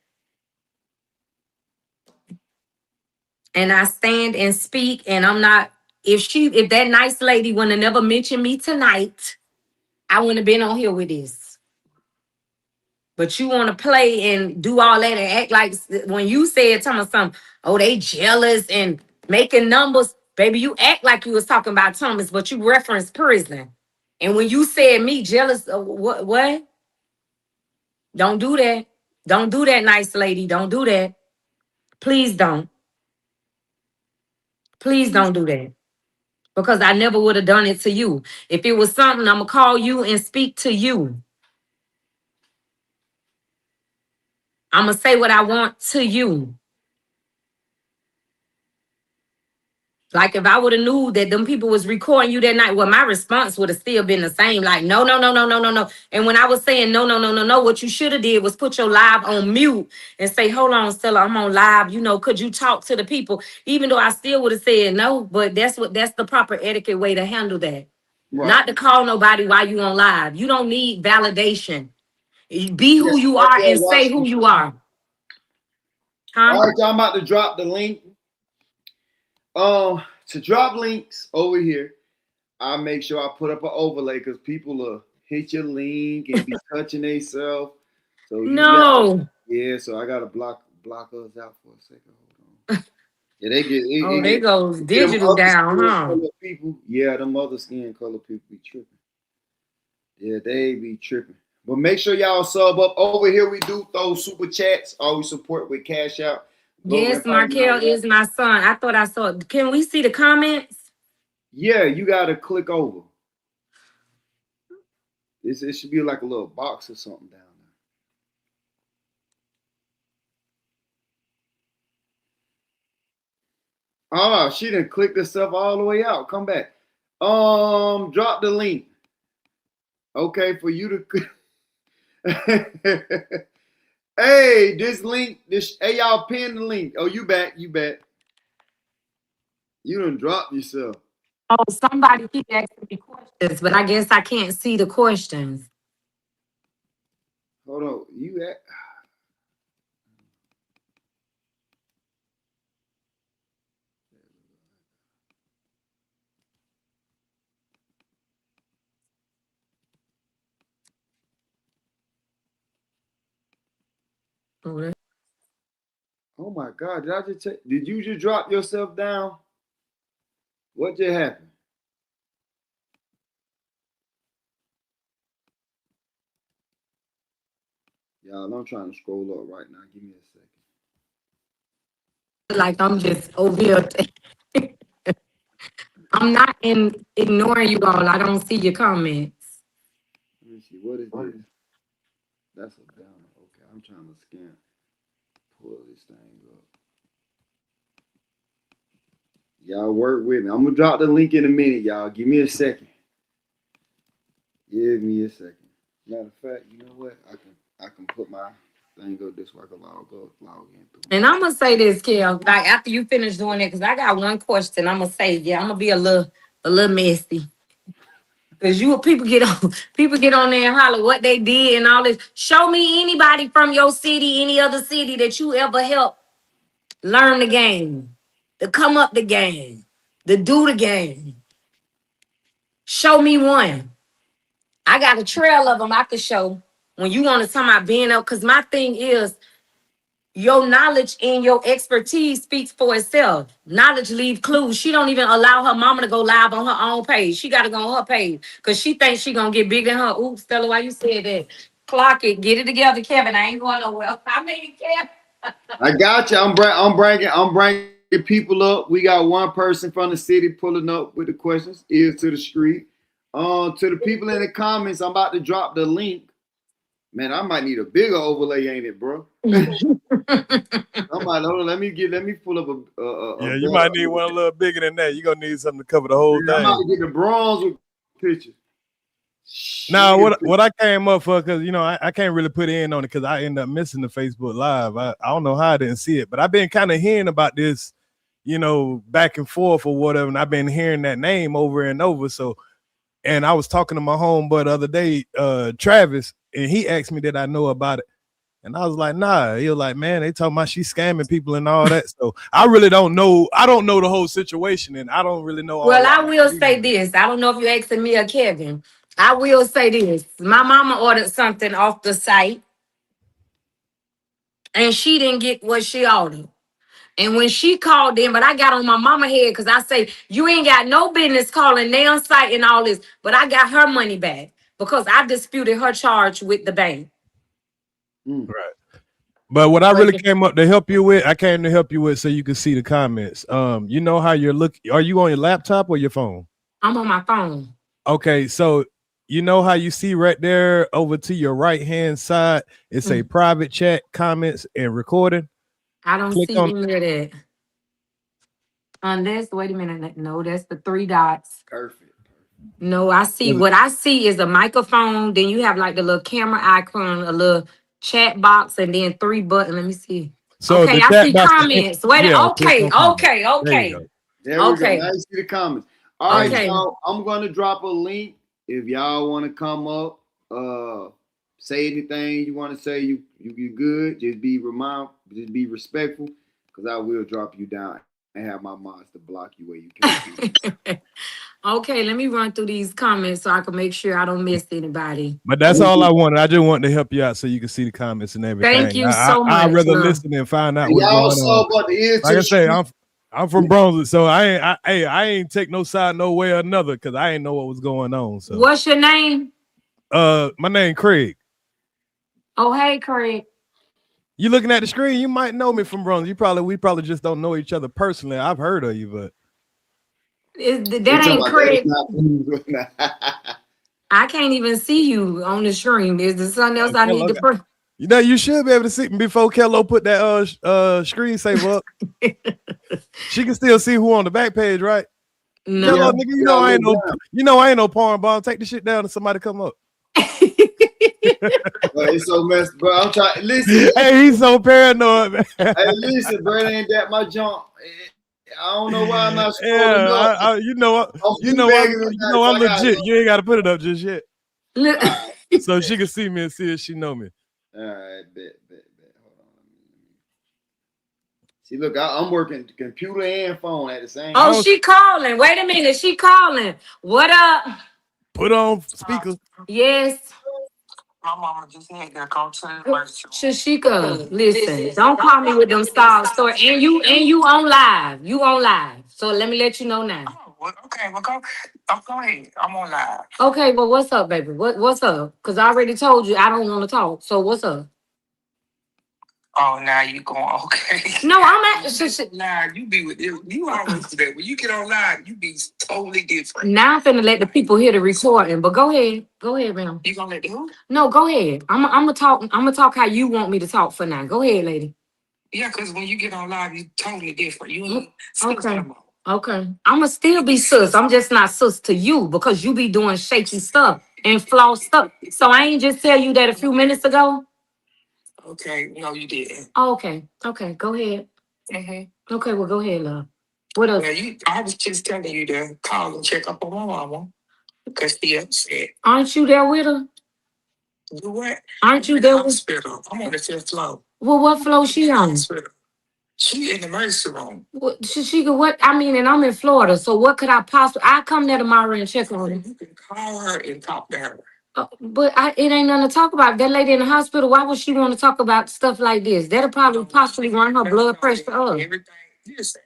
And I stand and speak, and I'm not, if that nice lady would have never mentioned me tonight, I wouldn't have been on here with this. But you want to play and do all that and act like when you said something, oh, they jealous and making numbers. Baby, you act like you was talking about Thomas, but you referenced prison. And when you said me jealous, what? Don't do that. Don't do that, nice lady. Don't do that. Please don't. Please don't do that. Because I never would have done it to you. If it was something, I'm going to call you and speak to you. I'm going to say what I want to you. Like if I would have knew that them people was recording you that night, well, my response would have still been the same. Like, no, no, no, no, no, no, no. And when I was saying no, no, no, no, no, what you should have did was put your live on mute and say, hold on, Stella, I'm on live. You know, could you talk to the people? Even though I still would have said no, but that's the proper etiquette way to handle that. Right. Not to call nobody while you on live. You don't need validation. Be who you are and say who you are. All right, y'all, I'm about to drop the link. To drop links over here, I make sure I put up an overlay because people will hit your link and be touching themselves. So no. So I gotta block us out for a second. Hold on. Yeah, they get. They goes digital down, huh? People, yeah, them other skin color people be tripping. Yeah, they be tripping. But make sure y'all sub up. Over here we do throw super chats. Always support with Cash Out. Yes, Markel is my son. I thought I saw it. Can we see the comments? Yeah, you gotta click over. It should be like a little box or something down there. Oh, she didn't click herself all the way out. Come back. Drop the link. Okay, for you to hey, this link, hey, y'all pin the link. Oh, you back. You done dropped yourself. Oh, somebody keep asking me questions, but I guess I can't see the questions. Hold on. You at oh my God, did you just drop yourself down? What just happened? Y'all, I'm trying to scroll up right now. Give me a second. Like I'm just over here. I'm not ignoring you all. I don't see your comments. Let me see. What is this? That's a banner. Okay, I'm trying to scan. Pull this thing up. Y'all work with me. I'm gonna drop the link in a minute, y'all. Give me a second. Give me a second. Matter of fact, you know what? I can put my thing up this way. I can log in through. And I'm gonna say this, Kel. Like after you finish doing it, because I got one question. I'm gonna say, yeah, I'm gonna be a little messy. Cause people get on there and holler what they did and all this. Show me anybody from your city, any other city that you ever helped learn the game, to come up the game, to do the game. Show me one. I got a trail of them I could show when you want to talk about being up. Because my thing is, your knowledge and your expertise speaks for itself. Knowledge leave clues. She don't even allow her mama to go live on her own page. She got to go on her page because she thinks she going to get bigger than her. Oops, Stella, why you said that? Clock it. Get it together, Kevin. I ain't going nowhere. I mean, Kevin. I got you. I'm bringing people up. We got one person from the city pulling up with the questions. Ears to the street. To the people in the comments, I'm about to drop the link. Man, I might need a bigger overlay, ain't it, bro? I'm like, hold on, let me pull up yeah, you might need one a little bigger than that. You're gonna need something to cover the whole thing. I'm about to get the bronze with picture. Now, what I came up for, because I can't really put in on it because I end up missing the Facebook Live. I don't know how I didn't see it, but I've been kind of hearing about this, back and forth or whatever, and I've been hearing that name over and over. So, and I was talking to my homeboy the other day, Travis, and he asked me that I know about it. And I was like, nah. He was like, man, they talking about she's scamming people and all that. So I really don't know. I don't know the whole situation, and I don't really know. Well, I will say this. I don't know if you're asking me or Kevin. I will say this. My mama ordered something off the site, and she didn't get what she ordered. And when she called in, but I got on my mama head because I say, you ain't got no business calling their site and all this. But I got her money back because I disputed her charge with the bank. Right. But what I really came up to help you with, I came to help you with so you can see the comments. You know how you're looking. Are you on your laptop or your phone? I'm on my phone. Okay, so you know how you see right there over to your right-hand side, it's a private chat, comments, and recording. I don't see any of that. Unless, wait a minute. No, that's the 3 dots. Perfect. No, I see. What I see is a microphone. Then you have like the little camera icon, a little chat box, and then 3 buttons. Let me see. So Okay, the I chat see box. comments. Wait. Yeah, Okay. there you go. There we go. Okay. Now you see the comments. All right, Okay. y'all. I'm gonna drop a link if y'all want to come up, say anything you want to say. You good. Just be respectful, because I will drop you down and have my mods to block you where you can't. Okay, let me run through these comments so I can make sure I don't miss anybody. But that's all I wanted. I just wanted to help you out so you can see the comments and everything. Thank you so much. I'd rather listen and find out what's Y'all going saw on. about the ears Like I to say, I'm from Brunswick, so I ain't take no side no way or another because I ain't know what was going on. So what's your name? My name Craig. Oh, hey, Craig. You looking at the screen? You might know me from Brunswick. We probably just don't know each other personally. I've heard of you, but that ain't Craig. I can't even see you on the screen. Is there something else I need to put? You know, you should be able to see me before Kello put that screensaver up. She can still see who on the back page, right? No, Kello, nigga, you know I ain't no porn bomb. Take the shit down and somebody come up. Bro, it's so messed, bro. I'm trying. Listen. Hey, he's so paranoid, man. Hey, listen, bro. Ain't that my junk? I don't know why I'm not scrolling up. I'm legit. You ain't got to put it up just yet. So she can see me and see if she know me. All right, bet. Hold on. See, look, I'm working computer and phone at the same time. Oh, she calling. Wait a minute. She calling. What up? Put on speaker. Yes. My mama just had that go to the emergency. Shashicka, listen, don't call me with them style stories. And you on live. You on live. So let me let you know now. Oh, well, okay, well go ahead. I'm on live. Okay, well, what's up, baby? What's up? Because I already told you I don't want to talk. So what's up? Oh, now you going okay? No, I'm at live. You be with you always do that. When you get on live, you be totally different. Now I'm finna let the people hear the recording. But go ahead, ma'am. You gonna let the who? No, go ahead. I'm gonna talk how you want me to talk for now. Go ahead, lady. Yeah, because when you get on live, you totally different. You ain't okay. Okay. I'ma still be sus. I'm just not sus to you because you be doing shaky stuff and flaw stuff. So I ain't just tell you that a few minutes ago. Okay, no, you didn't. Oh, okay. Okay, go ahead. Mm-hmm. Okay, well, go ahead, love. What else? Well, I was just telling you to call and check up on my mama because she upset. Aren't you there with her? You what? Aren't you there with hospital? I'm on the 5th floor. Well, what floor she on? Hospital. She in the emergency room. What, Shashicka, what? I mean, and I'm in Florida, so what could I possibly? I come there tomorrow and check on her. You can call her and talk to her. But it ain't nothing to talk about. That lady in the hospital, why would she want to talk about stuff like this? That'll probably possibly run her blood pressure up. Everything. Listen,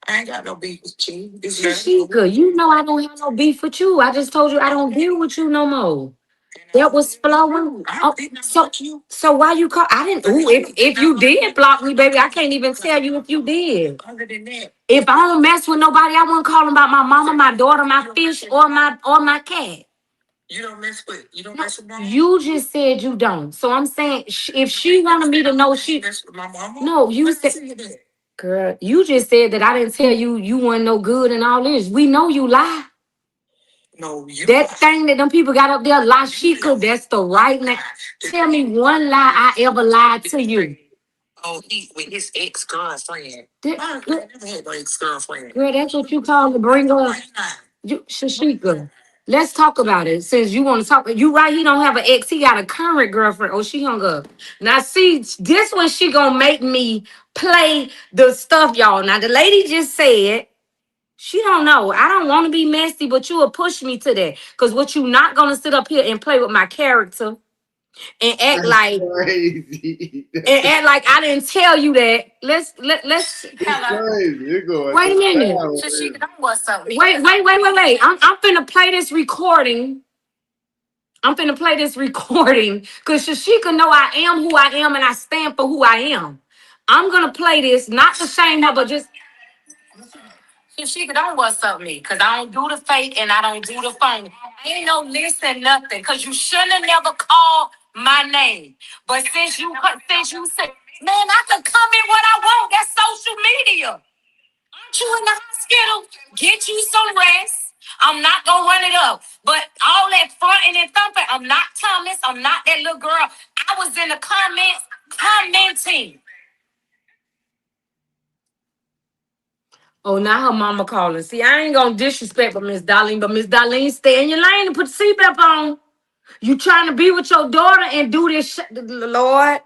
I ain't got no beef with you. Shashicka, you know I don't have no beef with you. I just told you I don't deal with you no more. That was flowing. So why you call? I didn't. Ooh, if you did block me, baby, I can't even tell you if you did. Other than that, if I don't mess with nobody, I wouldn't call about my mama, my daughter, my fish, or my cat. You don't mess with mama? You just said you don't. So I'm saying if she wanted me to know she mess with my mama? No, you said girl, you just said that I didn't tell you you weren't no good and all this. We know you lie. No, that thing that them people got up there, Shashicka, that's the right name. Tell me one lie I ever lied to you. Oh, he with his ex-girlfriend. I never had no ex-girlfriend. Girl, that's what you call to bring up. Shashicka, let's talk about it. Since you want to talk, you right, he don't have an ex, he got a current girlfriend. Oh, she hung up. Now, see, this one she gonna make me play the stuff, y'all. Now, the lady just said, she don't know. I don't want to be messy, but you will push me to that. Because what you not going to sit up here and play with my character and act like crazy. And act like I didn't tell you that. Let's crazy. Wait a minute. Shashicka, don't what's up. Wait. I'm finna play this recording. Because Shashicka know I am who I am and I stand for who I am. I'm gonna play this, not to shame her, but just Shashicka, don't what's up me, because I don't do the fake and I don't do the phone. Ain't no listen, nothing, because you shouldn't have never called my name. But since you said, man, I can comment what I want. That's social media. you in the hospital, get you some rest. I'm not gonna run it up. But all that fronting and thumping, I'm not Thomas. I'm not that little girl. I was in the comments commenting. Oh, now her mama calling. See, I ain't gonna disrespect Miss Darlene, but Miss Darlene, stay in your lane and put the seatbelt on. You trying to be with your daughter and do this shit, Lord.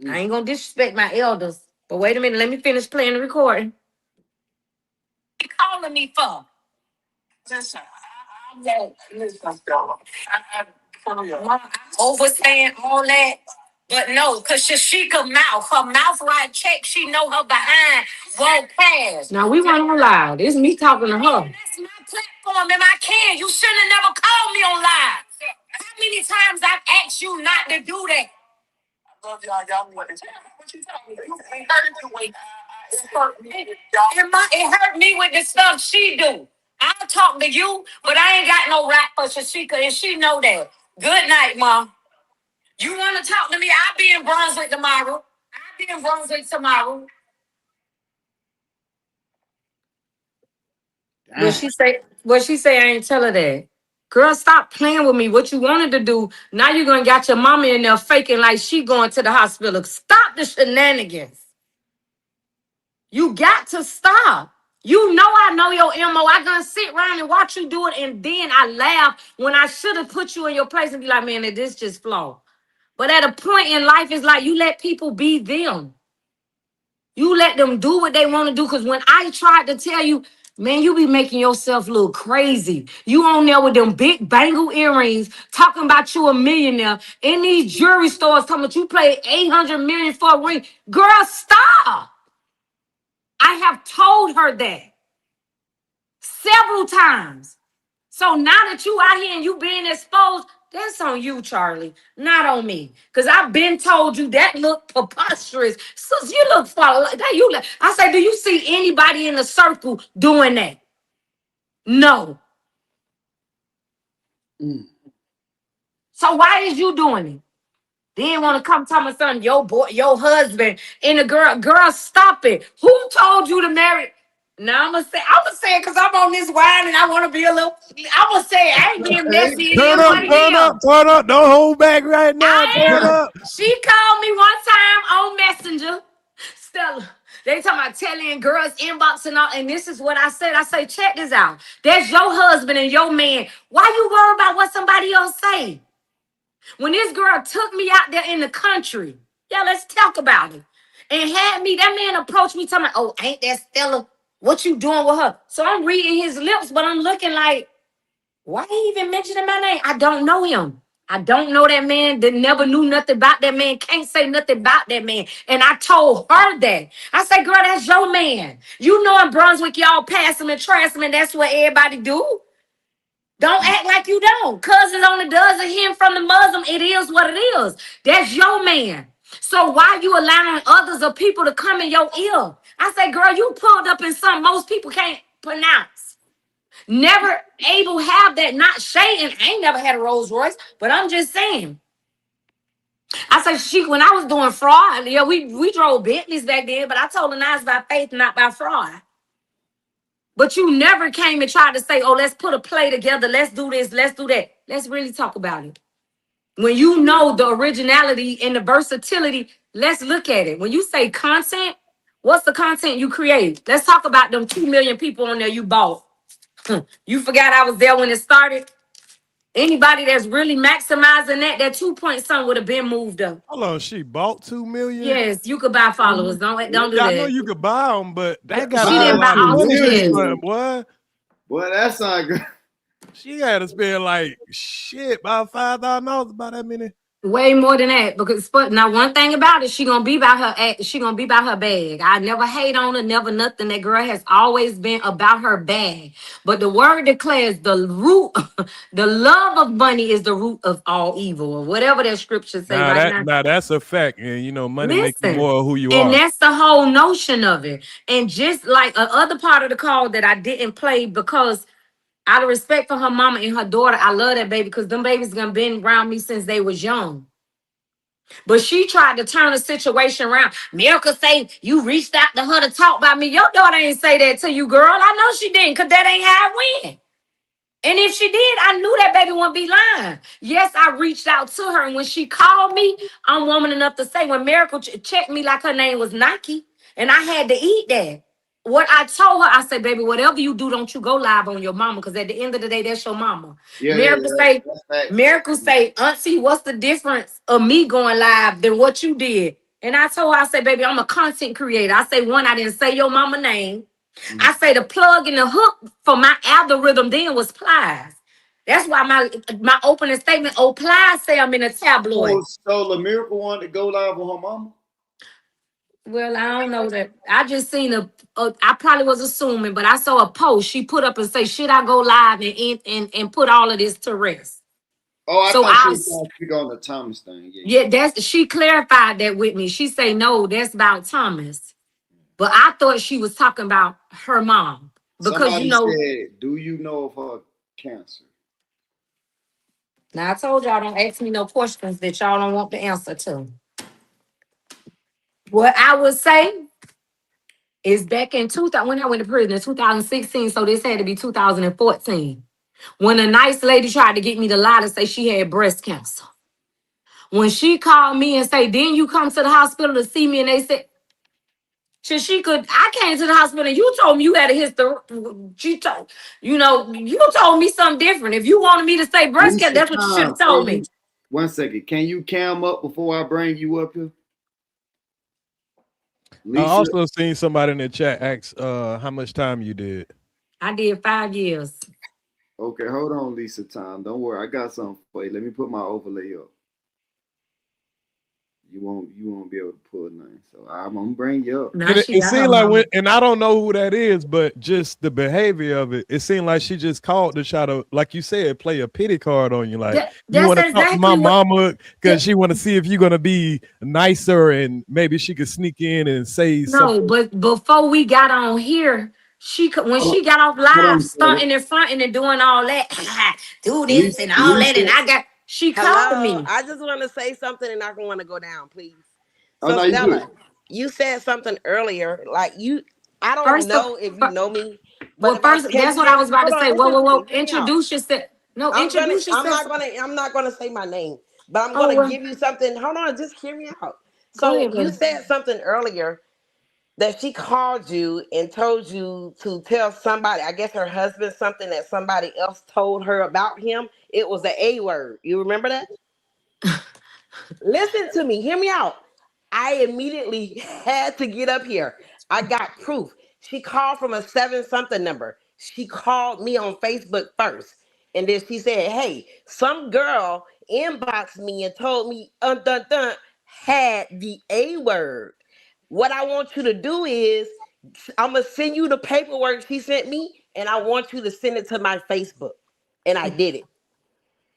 I ain't gonna disrespect my elders. But wait a minute, let me finish playing the recording. What you calling me for? Listen, I won't listen, Stella. For real. Mom, I'm overstaying all that. But no, because Shashicka mouth, her mouth right check, she know her behind won't pass. Now we weren't on live. It's me talking to her. That's my platform and I can. You shouldn't have never called me on live. How many times I've asked you not to do that? I love y'all. Y'all know what to tell me. What you telling me? It hurt you when it hurt me. It hurt me with the stuff she do. I'll talk to you, but I ain't got no rap for Shashicka, and she know that. Good night, Mom. You want to talk to me? I'll be in Brunswick tomorrow. What she say, I ain't tell her that. Girl, stop playing with me. What you wanted to do, now you're going to got your mama in there faking like she going to the hospital. Stop the shenanigans. You got to stop. You know I know your MO. I gonna sit around and watch you do it, and then I laugh when I should have put you in your place and be like, man, this just flawed. But at a point in life, it's like you let people be them. You let them do what they want to do. Because when I tried to tell you, man, you be making yourself look crazy. You on there with them big bangle earrings, talking about you a millionaire. In these jewelry stores, talking about you paid $800 million for a ring. Girl, stop. I have told her that several times. So now that you out here and you being exposed, that's on you, Charlie, not on me. Because I've been told you that look preposterous. So you look follow like that. I say, do you see anybody in the circle doing that? No. So why is you doing it? Then want to come tell my son, your boy, your husband, and the girl, stop it. Who told you to marry? Now I'm gonna say it because I'm on this wine and I want to be a little. I'm gonna say I ain't being messy. Turn up. Don't hold back right now. Turn up. She called me one time on Messenger. Stella, they talking about telling girls inbox and all, and this is what I said. I say, check this out. That's your husband and your man. Why you worry about what somebody else say? When this girl took me out there in the country, yeah, let's talk about it. And had me, that man approached me, telling me, oh, ain't that Stella? What you doing with her? So I'm reading his lips, but I'm looking like, why he even mentioning my name? I don't know him. I don't know that man. That never knew nothing about that man. Can't say nothing about that man. And I told her that. I said, girl, that's your man. You know in Brunswick, y'all pass him and trash him, and that's what everybody do. Don't act like you don't. Cousins on the dozen him from the Muslim. It is what it is. That's your man. So why you allowing others or people to come in your ear? I say, girl, you pulled up in something most people can't pronounce. Never able to have that, not shading. I ain't never had a Rolls Royce, but I'm just saying. I say, when I was doing fraud, yeah, we drove Bentleys back then, but I told her now it's by faith, not by fraud. But you never came and tried to say, oh, let's put a play together. Let's do this. Let's do that. Let's really talk about it. When you know the originality and the versatility, let's look at it. When you say content, what's the content you create? Let's talk about them 2 million people on there you bought. You forgot I was there when it started? Anybody that's really maximizing that 2 point something would have been moved up. Hold on, she bought 2 million? Yes, you could buy followers. Don't do that. I know you could buy them, but that got She didn't buy oxygen. Boy, that's not good. She had to spend like about $5,000 about that many. Way more than that, because now one thing about it, she gonna be about her bag. I never hate on her, never nothing. That girl has always been about her bag. But the word declares the root, the love of money is the root of all evil, or whatever that scripture says. Now that's a fact, and money makes you more of who you are. And that's the whole notion of it. And just like other part of the call that I didn't play because out of respect for her mama and her daughter, I love that baby because them babies gonna been around me since they was young. But she tried to turn the situation around. Miracle say you reached out to her to talk about me. Your daughter ain't say that to you, girl. I know she didn't, because that ain't how it went. And if she did, I knew that baby wouldn't be lying. Yes, I reached out to her. And when she called me, I'm woman enough to say, when Miracle checked me like her name was Nike, and I had to eat that. What I told her, I said, baby, whatever you do, don't you go live on your mama, because at the end of the day, that's your mama. Yeah, Miracle say, Miracle say, Auntie, what's the difference of me going live than what you did? And I told her, I said, baby, I'm a content creator. I say, one, I didn't say your mama name. I say the plug and the hook for my algorithm then was Plies. That's why my opening statement, oh, Plies say I'm in a tabloid. So the Miracle wanted to go live with her mama? Well, I don't know that. I just seen I probably was assuming, but I saw a post she put up and say, should I go live and put all of this to rest? Oh, I So thought she was going to speak on the Thomas thing. Yeah, she clarified that with me. She say, no, that's about Thomas. But I thought she was talking about her mom. Because somebody said, do you know of her cancer? Now I told y'all don't ask me no questions that y'all don't want the answer to. What I would say is back in 2000, when I went to prison in 2016, so this had to be 2014. When a nice lady tried to get me to lie to say she had breast cancer. When she called me and say, then you come to the hospital to see me, and they said, Shashicka, I came to the hospital and you told me you had a history. You told me something different. If you wanted me to say breast cancer, that's what you should have told me. 1 second. Can you cam up before I bring you up here? Lisa? I also seen somebody in the chat ask how much time you did. I did 5 years. Okay, hold on, Lisa. Time. Don't worry. I got something for you. Let me put my overlay up. You won't be able to pull nothing. So I'm gonna bring you up. It seemed like and I don't know who that is, but just the behavior of it, it seemed like she just called to try to, like you said, play a pity card on you. Like, you want to talk to my mama because she want to see if you're gonna be nicer and maybe she could sneak in and say something. No, but before we got on here, she got off live, stunting in front and doing all that, do this and all that, and she called me. I just want to say something, and I don't want to go down, please. So, no, Stella, you said something earlier, like I don't know if you know me. But first, that's what I was about to say. Whoa. Introduce yourself. No, introduce yourself. I'm not gonna say my name, but I'm gonna give you something. Hold on, just hear me out. So you said something earlier that she called you and told you to tell somebody, I guess her husband, something that somebody else told her about him. It was the A word. You remember that? Listen to me. Hear me out. I immediately had to get up here. I got proof. She called from a 7-something number. She called me on Facebook first. And then she said, hey, some girl inboxed me and told me had the A word. What I want you to do is I'm going to send you the paperwork she sent me, and I want you to send it to my Facebook. And I did it.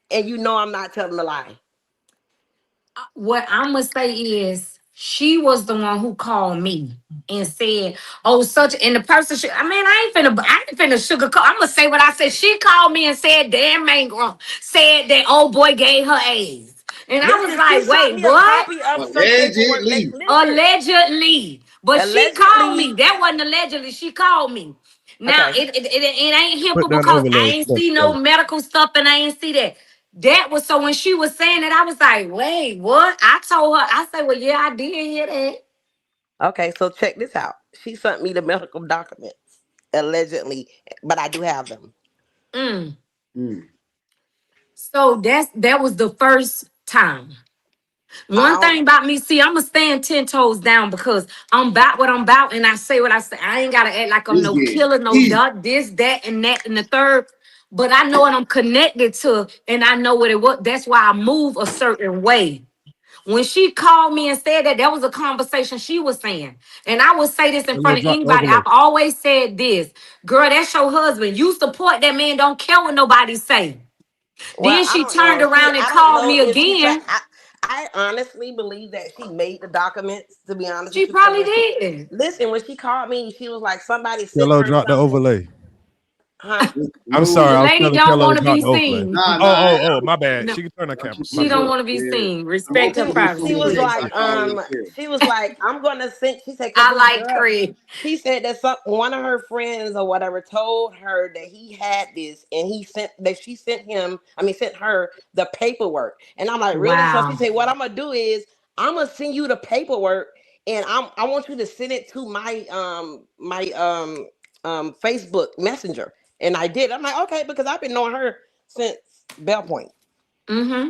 And you know I'm not telling a lie. What I'm going to say is she was the one who called me and said, oh, and the person, I ain't finna sugarcoat. I'm going to say what I said. She called me and said, damn, said that old boy gave her AIDS. And I was like, wait, what? Allegedly. But she called me. That wasn't allegedly. She called me. Now, it ain't him because I ain't see no medical stuff and I ain't see that. That was so when she was saying it, I was like, wait, what? I told her, I said, well, yeah, I did hear that. Okay, so check this out. She sent me the medical documents, allegedly, but I do have them. So that was the first time. One thing about me, see, I'm going to stand 10 toes down because I'm about what I'm about and I say what I say. I ain't got to act like I'm no killer, no this, that, and the third. But I know what I'm connected to and I know what it was. That's why I move a certain way. When she called me and said that was a conversation she was saying. And I would say this in front of anybody. I've always said this. Girl, that's your husband. You support that man. Don't care what nobody say. Well, then she turned around and called me again. I honestly believe that she made the documents, to be honest. She probably did. Listen, when she called me, she was like, somebody Hello, drop the overlay. Huh? I'm Move. sorry. The I was lady telling don't Keller want to about be the Oakland. seen. Nah, nah. My bad. No, She can turn her I'm camera. just My she bad. don't look, want to be yeah. seen. I'm Respect just her gonna be She privacy, was cool. please. like, Like all this here. she was like, I'm gonna send. She said, cause I this like girl, Craig. she said that one of her friends or whatever told her that he had this, and she sent him. I mean, sent her the paperwork. And I'm like, really? So she Wow. said, what I'm gonna do is I'm gonna send you the paperwork, and I want you to send it to my Facebook Messenger. And I did. I'm like, okay, because I've been knowing her since Bell Point. Mm-hmm.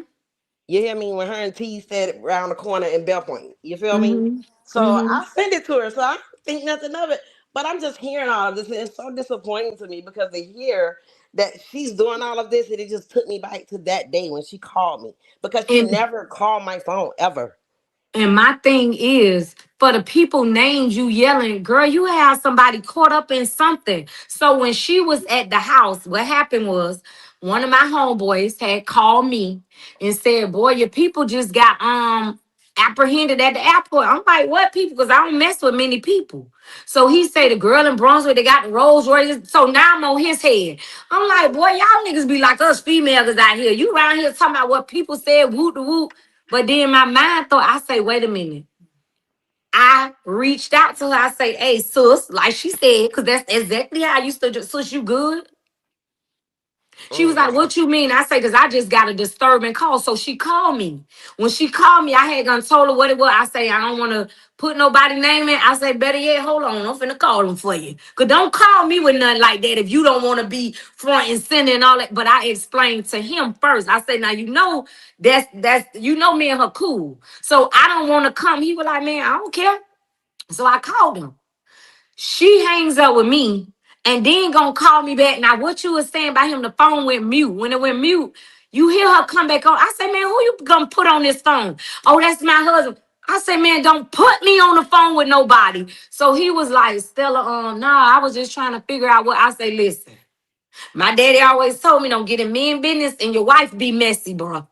You hear me? When her and T sat around the corner in Bell Point. You feel me? Mm-hmm. So Mm-hmm. I sent it to her. So I don't think nothing of it. But I'm just hearing all of this. And it's so disappointing to me because to hear that she's doing all of this, and it just took me back to that day when she called me. Because she And never called my phone ever. And my thing is, for the people names you yelling, girl, you have somebody caught up in something. So when she was at the house, what happened was one of my homeboys had called me and said, boy, your people just got apprehended at the airport. I'm like, what people? Because I don't mess with many people. So he say the girl in Brunswick, they got the Rolls Royces. So now I'm on his head. I'm like, boy, y'all niggas be like us females out here. You around here talking about what people said, whoop the whoop. But then my mind thought, I say, wait a minute. I reached out to her. I say, hey, sis, like she said, because that's exactly how I used to do. Sis, you good? She was like, Mm-mm. what you mean? I say, because I just got a disturbing call. So she called me. When she called me, I had gone told her what it was. I say, I don't want to put nobody name in. I say, better yet, hold on. I'm finna call them for you. Because don't call me with nothing like that if you don't want to be front and center and all that. But I explained to him first. I said, now, that's me and her cool. So I don't want to come. He was like, man, I don't care. So I called him. She hangs up with me and then gonna call me back. Now, what you was saying about him, the phone went mute. When it went mute, you hear her come back on. I say, man, who you gonna put on this phone? Oh, that's my husband. I say, man, don't put me on the phone with nobody. So he was like, Stella, I was just trying to figure out what. I say, listen, my daddy always told me don't get in men business and your wife be messy, bro.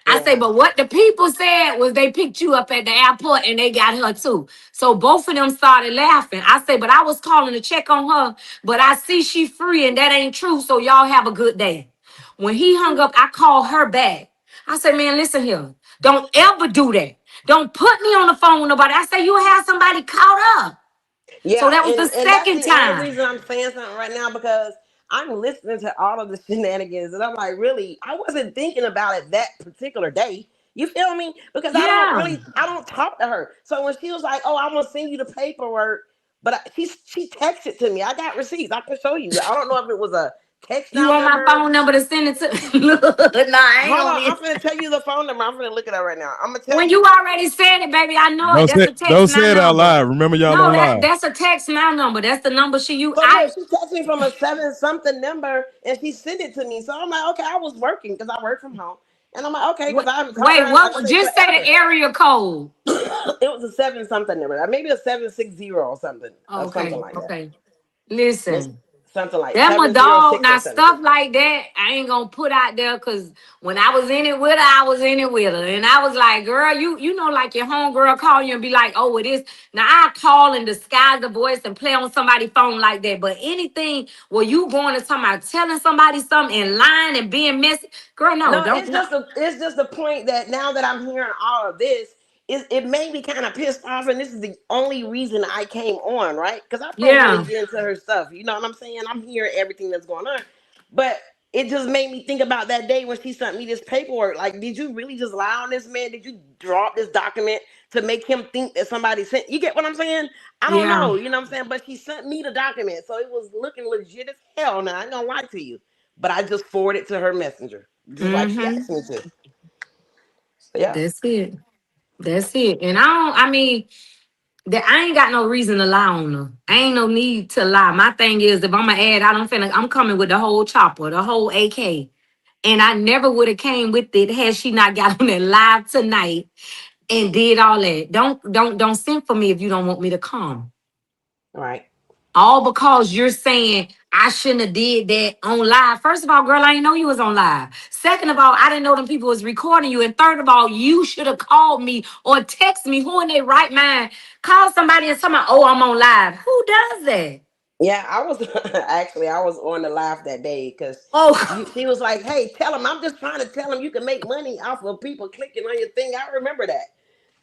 I say, Yeah. but what the people said was they picked you up at the airport and they got her too. So both of them started laughing. I say, but I was calling to check on her, but I see she free and that ain't true. So y'all have a good day. When he hung up, I called her back. I said, man, listen here. Don't ever do that. Don't put me on the phone with nobody. I say, you have somebody caught up. So Yeah, that was the and that's second the only time. reason I'm saying something right now because I'm listening to all of the shenanigans and I'm like, really, I wasn't thinking about it that particular day. You feel me? Because Yeah. I don't talk to her. So when she was like, "Oh, I'm gonna send you the paperwork," but she texted to me. I got receipts. I can show you. I don't know if it was a text You now want my number. phone number to send it to? Look, nah, I ain't Hold on on, I'm it. gonna tell you the phone number. I'm gonna look it up right now. I'm gonna tell When you. you already said it, baby, I know it. That's a text Don't now say it out number. loud. Remember, y'all No, on live. that's a text now number. That's the number she you. So yeah, she texted me from a seven something number and she sent it to me. So I'm like, okay, I was working because I work from home. And I'm like, okay, because I haven't talked to Wait, her in, like I what? say, Just say forever. the area code. It was a seven something number. Maybe a 760 or something Okay, like that. okay. It's Listen. something like That my dog. 706 or Now stuff 760. like that, I ain't gonna put out there because when I was in it with her, I was in it with her, and I was like, "Girl, you know, like your homegirl call you and be like, oh, it is." Now I call and disguise the voice and play on somebody's phone like that, but anything where you going to talking about telling somebody something in line and being messy, girl, no, No, don't. No. it's just the point that now that I'm hearing all of this, it made me kind of pissed off, and this is the only reason I came on, right? Because I don't really Yeah, get into her stuff. You know what I'm saying? I'm hearing everything that's going on, but it just made me think about that day when she sent me this paperwork. Like, did you really just lie on this man? Did you draw up this document to make him think that somebody sent? You get what I'm saying? I don't yeah. know. You know what I'm saying? But she sent me the document, so it was looking legit as hell. Now I ain't gonna lie to you, but I just forwarded to her messenger just like she Mm-hmm. asked me to. So yeah. That's it. That's it. And I don't. I mean. That I ain't got no reason to lie on her. I ain't no need to lie. My thing is, if I'm gonna add, I'm coming with the whole chopper, the whole AK. And I never would have came with it had she not got on that live tonight and did all that. Don't send for me if you don't want me to come. All right. All because you're saying I shouldn't have did that on live. First of all, girl, I didn't know you was on live. Second of all, I didn't know them people was recording you. And third of all, you should have called me or text me. Who in their right mind call somebody and tell me, oh, I'm on live? Who does that? Yeah, I was actually I was on the live that day because Oh, she was like, "Hey, tell him I'm just trying to tell him you can make money off of people clicking on your thing." I remember that.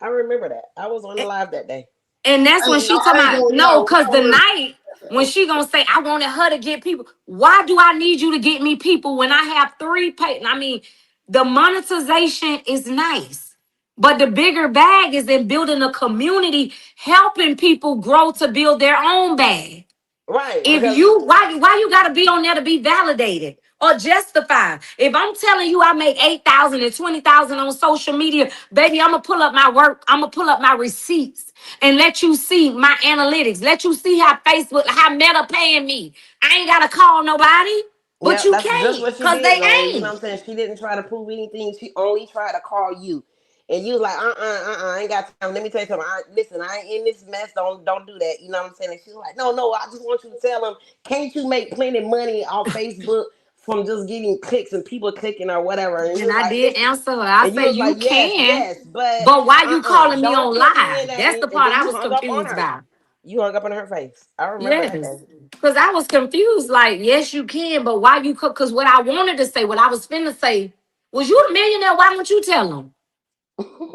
I remember that. I was on the live that day. and that's when she talking I ain't about gonna no, lie. When because I the heard, night when she gonna say I wanted her to get people. Why do I need you to get me people when I have 3 pay? I mean, the monetization is nice, but the bigger bag is in building a community, helping people grow to build their own bag. Right, If because you why you gotta be on there to be validated or justified? If I'm telling you I make 8,000 and 20,000 on social media, baby, I'm gonna pull up my work, I'm gonna pull up my receipts and let you see my analytics. Let you see how Facebook, how Meta paying me. I ain't gotta call nobody, but yeah, you that's just can't, what she because did they though. You know ain't. what I'm saying? She didn't try to prove anything. She only tried to call you. And you was like, I ain't got time. Let me tell you something. Listen, I ain't in this mess. Don't do that. You know what I'm saying? And she's like, no, I just want you to tell them, can't you make plenty money off Facebook from just getting clicks and people clicking or whatever? And you And was I like, did listen. answer her. I And you say was you like, can, yes, but but why you calling me don't on put me in live? there. That's the And part then I you was hung up on confused her. about. You hung up on her face. I remember that Yes. day. Because I was confused. Like, yes, you can, but why you cook? Because what I wanted to say, what I was finna say, was you the millionaire? Why don't you tell them?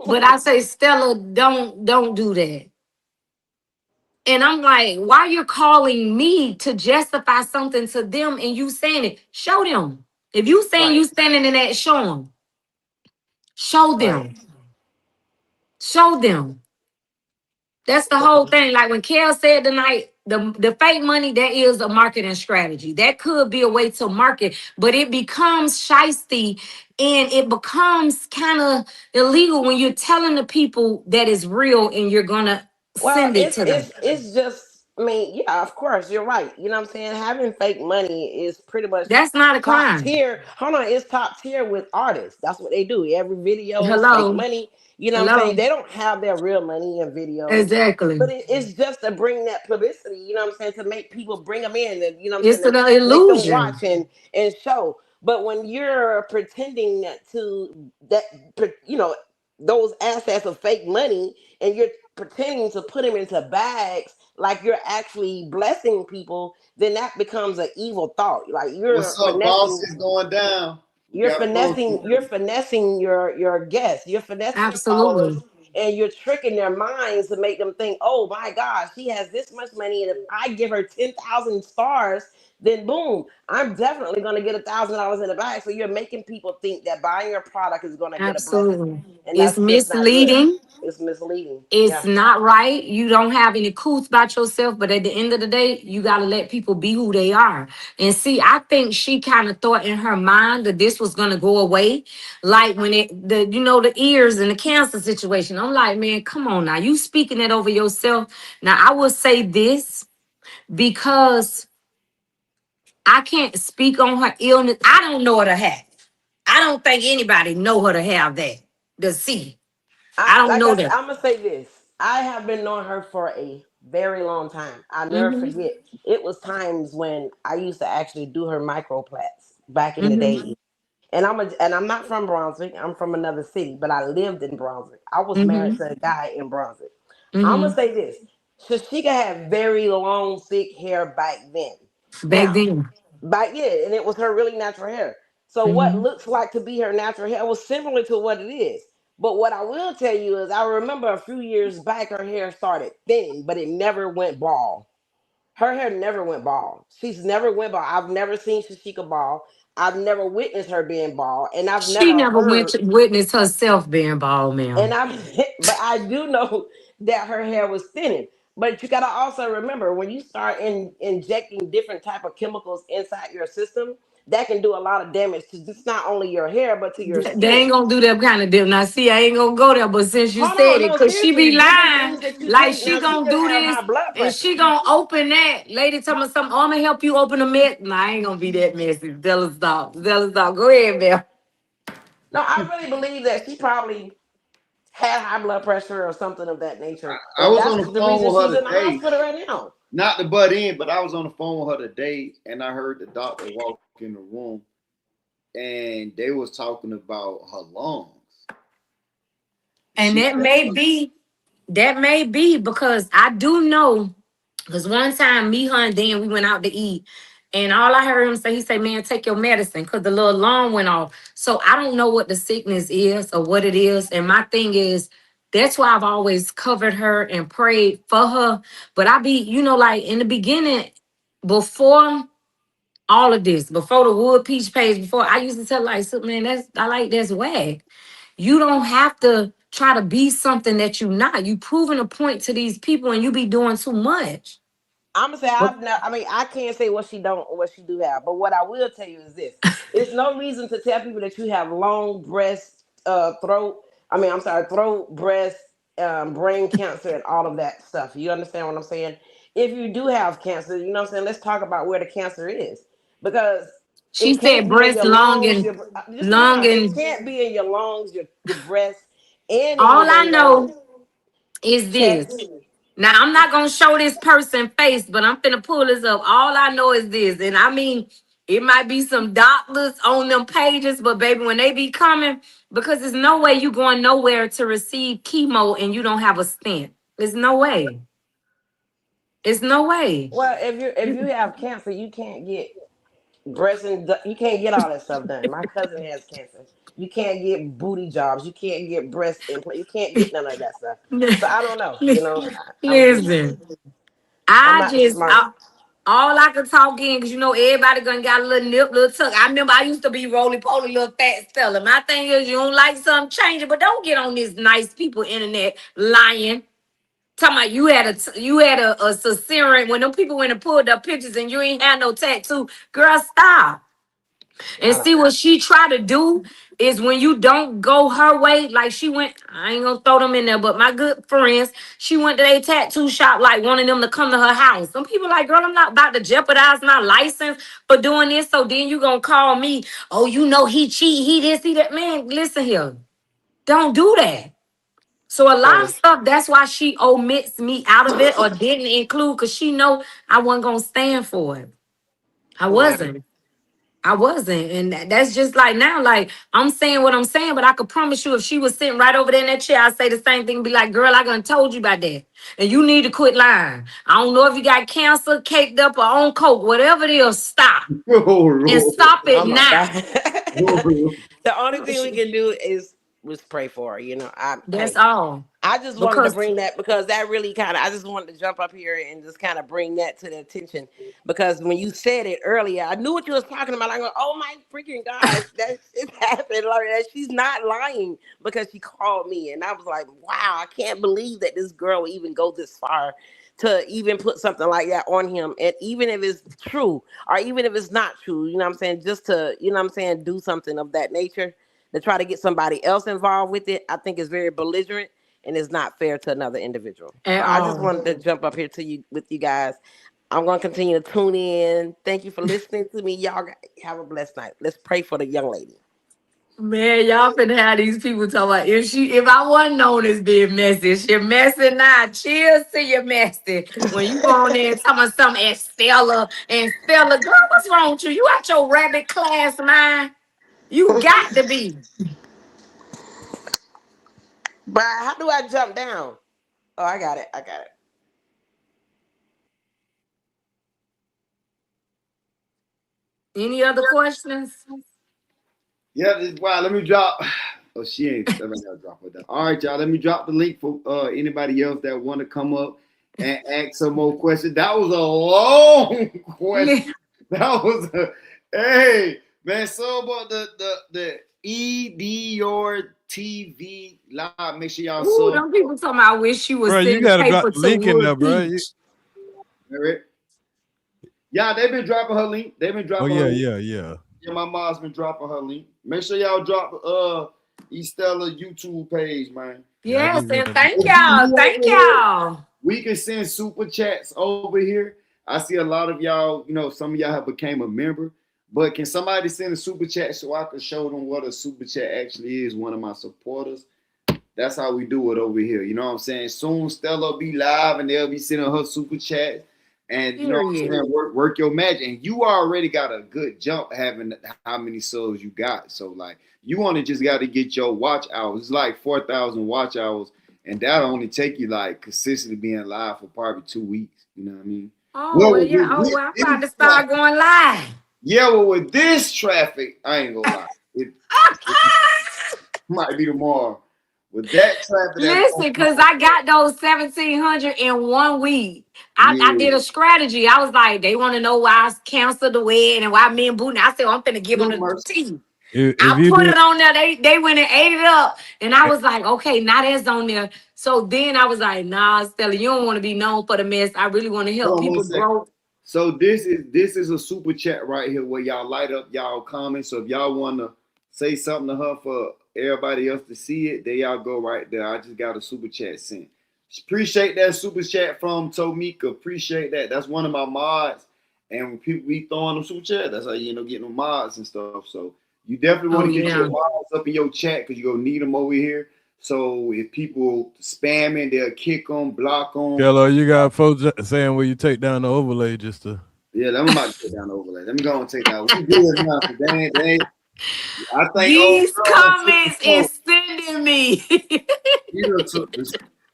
But I say, Stella, don't do that. And I'm like, why you're calling me to justify something to them and you saying it? Show them. If you saying you Right, standing in that, show them. Show right. them. Show them. That's the whole thing. Like when Kel said tonight, the fake money, that is a marketing strategy. That could be a way to market, but it becomes shisty and it becomes kind of illegal when you're telling the people that it's real and you're gonna Well, send it to them. it's just. I mean, yeah, of course, you're right. You know what I'm saying? Having fake money is pretty much That's not a top crime. tier. Hold on, it's top tier with artists. That's what they do. Every video is fake Hello. money. You know what I'm saying? Hello. They don't have their real money in videos, but Exactly. it's just to bring that publicity. You know what I'm saying? To make people bring them in, and you know what I'm It's saying? an To make them illusion. watch and show. But when you're pretending to that, you know, those assets of fake money, and you're pretending to put them into bags like you're actually blessing people, then that becomes an evil thought. Like what's up, boss? Is going down. We got a post. you're finessing your guests, you're finessing your followers, Absolutely. and you're tricking their minds to make them think, oh my gosh, she has this much money, and if I give her 10,000 stars, then boom, I'm definitely going to get $1,000 in the bag. So you're making people think that buying your product is going to get a blessing, Absolutely. and It's that's just not good. misleading. It's misleading. It's Yeah. not right. You don't have any couth about yourself, but at the end of the day, you got to let people be who they are. And see, I think she kind of thought in her mind that this was going to go away. Like when the ears and the cancer situation. I'm like, man, come on now. You speaking it over yourself. Now, I will say this because I can't speak on her illness. I don't know her to have. I don't think anybody know her to have that. To see. I don't know that. I'm gonna say this. I have been knowing her for a very long time. I never Mm-hmm. forget. It was times when I used to actually do her microplats back in the Mm-hmm. day. And I'm not from Brunswick. I'm from another city, but I lived in Brunswick. I was married Mm-hmm. to a guy in Brunswick. I'm gonna Mm-hmm. say this. Shashicka had very long, thick hair back then. Back Now, then. back yeah, and it was her really natural hair. So what Mm-hmm. looks like to be her natural hair was similar to what it is. But what I will tell you is I remember a few years back her hair started thinning, but it never went bald. Her hair never went bald. She's never went bald. I've never seen Shashicka bald. I've never witnessed her being bald, and I've She never never went heard to witness herself being bald, and ma'am. I but I do know that her hair was thinning. But you gotta also remember when you start injecting different type of chemicals inside your system, that can do a lot of damage to just not only your hair but to your They ain't skin. gonna do that kind of dip. Now, see, I ain't gonna go there, but since you Hold said on, it, no, cause she be seriously, different lying, things that you like take. she Now she gonna could do have this high blood and pressure. she gonna open that. Lady tell me something. Oh, I'm gonna help you open a mess. Nah, I ain't gonna be that messy. Stella, stop. Stella, stop. Go ahead, ma'am. No, I really believe that she probably had high blood pressure or something of that nature, I and was that's on the the phone reason with she's her in the today. hospital right now. Not to butt in, but I was on the phone with her today, and I heard the doctor walk in the room, and they was talking about her lungs. And She said, that may be because I do know Because one time, me, her, and Dan, we went out to eat. And all I heard him say, he said, man, take your medicine because the little alarm went off. So I don't know what the sickness is or what it is. And my thing is, that's why I've always covered her and prayed for her. But I be, like in the beginning, before all of this, before the Wood Peach page, before I used to tell like, so, man, that's whack. You don't have to try to be something that you're not. You proving a point to these people and you be doing too much. I'm gonna say I can't say what she don't or what she do have, but what I will tell you is this: it's no reason to tell people that you have long breast, throat. I'm sorry, throat, breast, brain cancer, and all of that stuff. You understand what I'm saying? If you do have cancer, you know what I'm saying. Let's talk about where the cancer is, because She it said can't be in breast, your lung, lungs. and Just hear me lung, out. It and can't be in your lungs, your breast, and it all ain't I in your know is this. chest. Now I'm not gonna show this person face, but I'm finna pull this up. All I know is this, and I mean, it might be some doctors on them pages, but baby, when they be coming, because there's no way you going nowhere to receive chemo and you don't have a stent. There's no way. It's no way. Well, if you have cancer, you can't get breast and you can't get all that stuff done. My cousin has cancer. You can't get booty jobs. You can't get breast implant. You can't get none of that stuff. So I don't know. Listen, I'm I not the just smart. all I could talk in because everybody gonna got a little nip, little tuck. I remember I used to be roly poly, little fat Stella. My thing is you don't like something, change it, but don't get on this nice people internet lying. Talking about you had a cesarean when them people went and pulled up pictures and you ain't had no tattoo. Girl, stop. And I see don't. what she try to do is when you don't go her way, like she went, I ain't gonna throw them in there, but my good friends, she went to a tattoo shop, like wanting them to come to her house. Some people like, girl, I'm not about to jeopardize my license for doing this. So then you gonna call me, oh, he cheat, he this, he that. Man, listen here. Don't do that. So a lot of Mm. stuff, that's why she omits me out of it or didn't include, because she know I wasn't gonna stand for it. I Yeah. wasn't. I wasn't. And that's just like now, like I'm saying what I'm saying, but I could promise you if she was sitting right over there in that chair, I'd say the same thing, be like, girl, I done told you about that. And you need to quit lying. I don't know if you got cancer, caked up, or on coke, whatever it is, stop. And stop it Oh my now. God. The only thing we can do is pray for her. That's all. I just wanted to Because bring that because that really I just wanted to jump up here and just kind of bring that to the attention because when you said it earlier, I knew what you was talking about. I go, oh my freaking gosh, that shit happened like that. She's not lying because she called me and I was like, wow, I can't believe that this girl would even go this far to even put something like that on him. And even if it's true or even if it's not true, you know what I'm saying, just to, you know what I'm saying, do something of that nature to try to get somebody else involved with it, I think is very belligerent and is not fair to another individual. So at I just all. wanted to jump up here to you with you guys. I'm going to continue to tune in. Thank you for listening to me. Y'all have a blessed night. Let's pray for the young lady. Man, y'all finna have these people talking about if I wasn't known as being messy, she messy now. Cheers to your messy. When you go on there and talking about something as Stella, girl, what's wrong with you? You out your rabbit class mind? You got to be. But how do I jump down? Oh, I got it. I got it. Any other questions? Yeah, wow, let me drop. Oh, she ain't. I gotta drop her down. All right, y'all. Let me drop the link for anybody else that want to come up and ask some more questions. That was a long question. That was a hey man. So about the Dior TV live. Make sure y'all Ooh, sub. them people talking about I wish you was Bro, you sending gotta drop paper the to link in there, Wood bro. Peach. All right. Yeah, they've been dropping her link. They've been Oh dropping her yeah, link. yeah. Yeah, my mom's been dropping her link. Make sure y'all drop Stella YouTube page, man. Yeah, I Yes, just and ended up. thank y'all. Thank y'all. We can send super chats over here. I see a lot of y'all, some of y'all have became a member. But can somebody send a super chat so I can show them what a super chat actually is? One of my supporters. That's how we do it over here. You know what I'm saying? Soon Stella will be live and they'll be sending her super chat. And you know what I'm Period. saying? Work your magic. And you already got a good jump having how many subs you got. So like you only just got to get your watch hours. It's like 4,000 watch hours. and that'll only take you like consistently being live for probably 2 weeks. You know what I mean? Oh, well, yeah. Oh, well, I'm about to start going live. Yeah, well, with this traffic, I ain't gonna lie. It might be tomorrow. With that traffic, listen, because I got those 1,700 in 1 week. I did a strategy. I was like, they want to know why I canceled the wedding and why me and Booty. I said, well, I'm finna give them the tea. I put it on there. They went and ate it up. And I was like, okay, now that's on there. So then I was like, nah, Stella, you don't want to be known for the mess. I really want to help people grow. So this is a super chat right here where y'all light up y'all comments. So if y'all want to say something to her for everybody else to see it, there y'all go right there. I just got a super chat sent. Appreciate that super chat from Tomika. Appreciate that. That's one of my mods. And when people be throwing them super chat, that's how you end up getting them mods and stuff. So you definitely want to get your mods up in your chat because you're going to need them over here. So if people spamming, they'll kick them, block them. Hello, you got folks saying will you take down the overlay just to... Yeah, I'm about to take down the overlay. Let me go and take that. We good now. They I think these comments is sending me.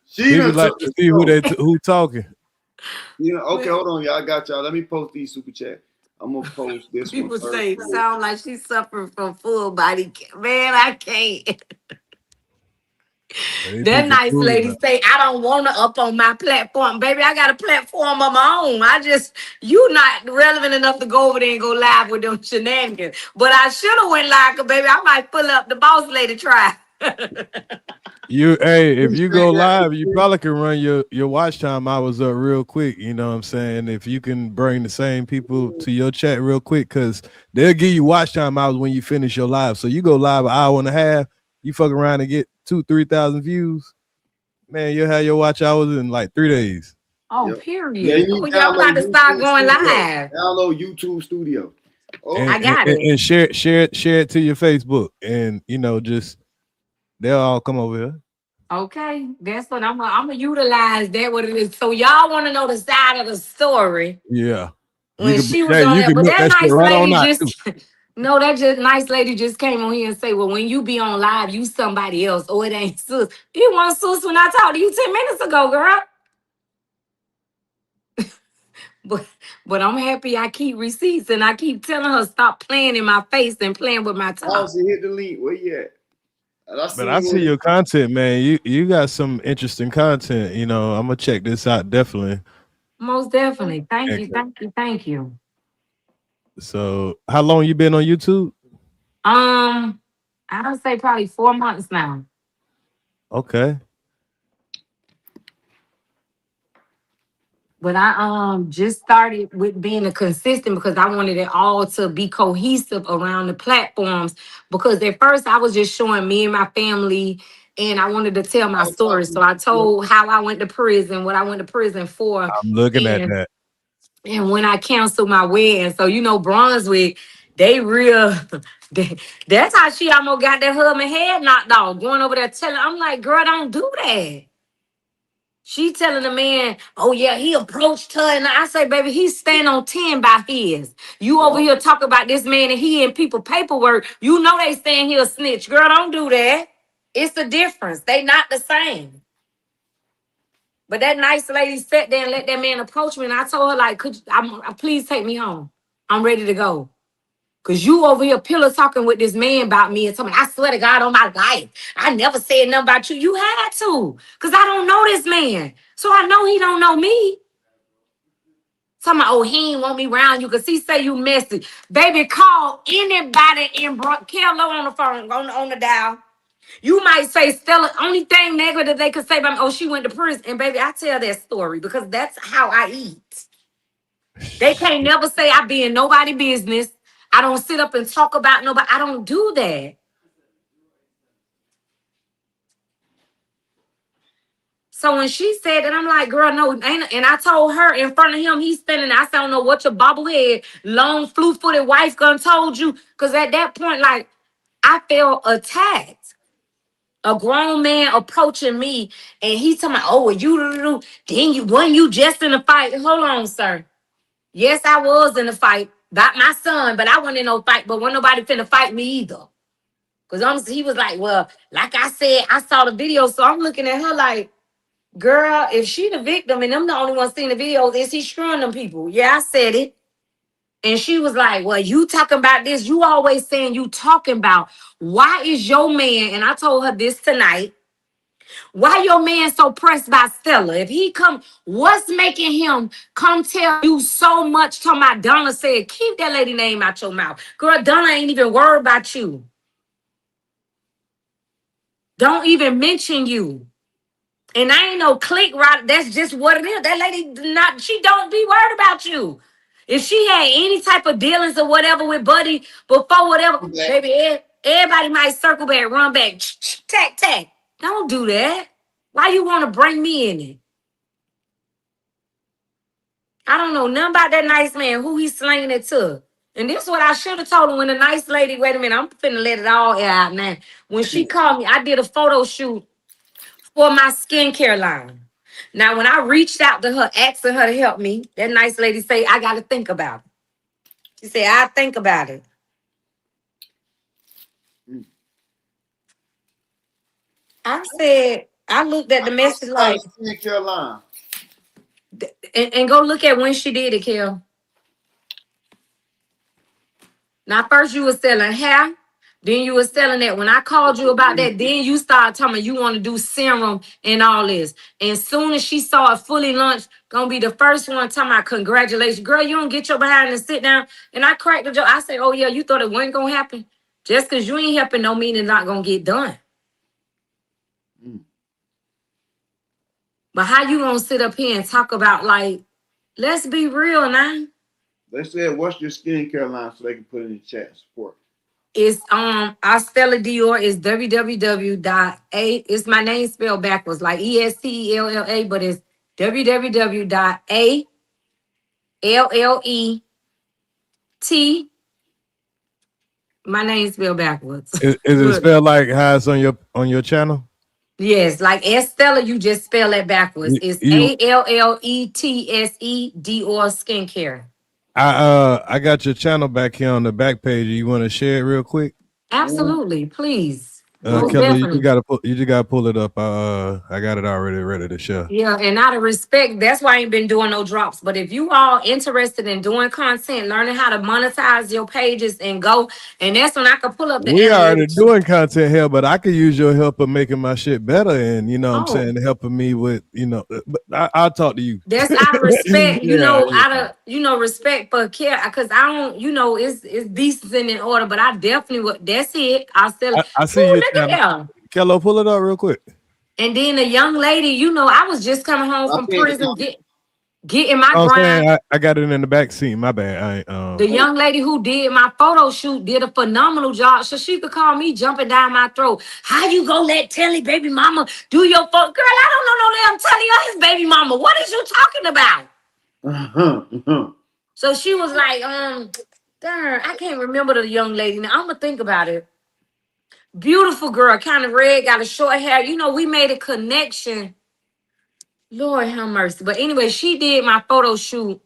She would like to see who talking. You know, okay, hold on, y'all. I got y'all. Let me post these super chat. I'm gonna post this People one. People say sound like she's suffering from full body. Man, I can't. That nice lady say, I don't want to up on my platform. Baby, I got a platform of my own. You not relevant enough to go over there and go live with them shenanigans. But I should have went live, because baby, I might pull up the boss lady try. If you go live, you probably can run your watch time hours up real quick. You know what I'm saying? If you can bring the same people to your chat real quick, because they'll give you watch time hours when you finish your live. So you go live an hour and a half, you fuck around and get 2,000-3,000 views, man, you'll have your watch hours in like 3 days. Oh, period. Y'all about to start going live. Download YouTube Studio. I got it. And share it to your Facebook, and just they'll all come over here. Okay, that's what I'm gonna utilize. That what it is. So y'all want to know the side of the story? Yeah. When she was on there, but that nice lady just. No, that nice lady just came on here and say, well, when you be on live, you somebody else. Oh, it ain't sis. It wasn't sis when I talked to you 10 minutes ago, girl. but I'm happy I keep receipts, and I keep telling her stop playing in my face and playing with my tongue. Oh, so hit the link. Where you at? I see your content, man. You got some interesting content. I'm gonna check this out definitely. Most definitely. Thank you. So, how long you been on YouTube? I would say probably 4 months now. Okay. But I just started with being a consistent because I wanted it all to be cohesive around the platforms. Because at first I was just showing me and my family, and I wanted to tell my story. So I told how I went to prison, what I went to prison for. I'm looking at that. And when I canceled my wedding, so Brunswick, they real. That's how she almost got that husband head knocked off. Going over there telling, I'm like, girl, don't do that. She telling the man, oh yeah, he approached her, and I say, baby, he's staying on 10 by his. You over here talk about this man and he and people paperwork. You know they saying he a snitch. Girl, don't do that. It's the difference. They not the same. But that nice lady sat there and let that man approach me, and I told her, like, please take me home. I'm ready to go. Because you over here pillow talking with this man about me and telling me, I swear to God on my life, I never said nothing about you. You had to. Because I don't know this man. So I know he don't know me. Talking about, oh, he ain't want me around you because he say you messy. Baby, call anybody in Kello on the phone, on the dial. You might say, Stella, only thing negative they could say about me, oh, she went to prison. And baby, I tell that story because that's how I eat. They can't never say I be in nobody's business. I don't sit up and talk about nobody. I don't do that. So when she said that, I'm like, girl, no, ain't. And I told her in front of him, he's standing there. I said, I don't know what your bobblehead, long, flu-footed wife gonna told you. Because at that point, like, I felt attacked. A grown man approaching me, and he talking about, oh, you then you just in a fight. Hold on, sir. Yes, I was in a fight about my son, but I wasn't in no fight. But wasn't nobody finna fight me either. He was like, well, like I said, I saw the video. So I'm looking at her like, girl, if she the victim and I'm the only one seeing the videos, is he screwing them people? Yeah, I said it. And she was like, well, you talking about this. You always saying you talking about. Why is your man, and I told her this tonight, why your man so pressed by Stella? If he come, what's making him come tell you so much? Talking about Donna said, keep that lady name out your mouth. Girl, Donna ain't even worried about you. Don't even mention you. And I ain't no click right. That's just what it is. That lady she don't be worried about you. If she had any type of dealings or whatever with Buddy before whatever, baby, everybody might circle back, run back, tack, tack. Don't do that. Why you want to bring me in it? I don't know nothing about that nice man, who he's slinging it to. And this is what I should have told him when the nice lady, wait a minute, I'm finna let it all air out now. When she called me, I did a photo shoot for my skincare line. Now, when I reached out to her, asking her to help me, that nice lady say, I got to think about it. She said, I'll think about it. I said, I looked at the message like, skincare line. and go look at when she did it, Kel. Now, first you were selling hair. Then you were selling that. When I called you about that, then you started telling me you want to do serum and all this. And soon as she saw it fully launched, gonna be the first one talking about congratulations. Girl, you don't get your behind and sit down. And I cracked the joke. I said, oh yeah, you thought it wasn't gonna happen? Just because you ain't helping don't mean it's not gonna get done. But how you gonna sit up here and talk about, like, let's be real now. They said, what's your skincare line so they can put it in the chat support? It's our Stella Dior is www.a. It's my name spelled backwards, like ESTELLA, but it's www.ALLET. My name spelled backwards. Is it spelled like how it's on your channel? Yes, like Stella, you just spell it backwards. It's ALLETSE Dior Skincare. I got your channel back here on the back page. You want to share it real quick? Absolutely, please. Kelly, you just gotta pull it up. I got it already ready to share. Yeah, and out of respect, that's why I ain't been doing no drops. But if you all interested in doing content, learning how to monetize your pages and go, and that's when I could pull up the We already analytics. doing content here, but I could use your help in making my shit better, and what I'm saying, helping me with, but I'll talk to you. That's out of respect, Yeah. Respect for care, because I don't, it's decent and in order, but I definitely would. That's it. I'll still. I see you. Look at that. Kello, pull it up real quick. And then a young lady, I was just coming home from prison, getting my grind. I got it in the back seat. My bad. The young lady who did my photo shoot did a phenomenal job. Shashicka called me jumping down my throat. How you gonna let Telly baby mama do your photo? Girl, I don't know no damn Telly or his baby mama. What is you talking about? So she was like, darn, I can't remember the young lady. Now I'm gonna think about it. Beautiful girl, kind of red, got a short hair. We made a connection. Lord have mercy. But anyway, she did my photo shoot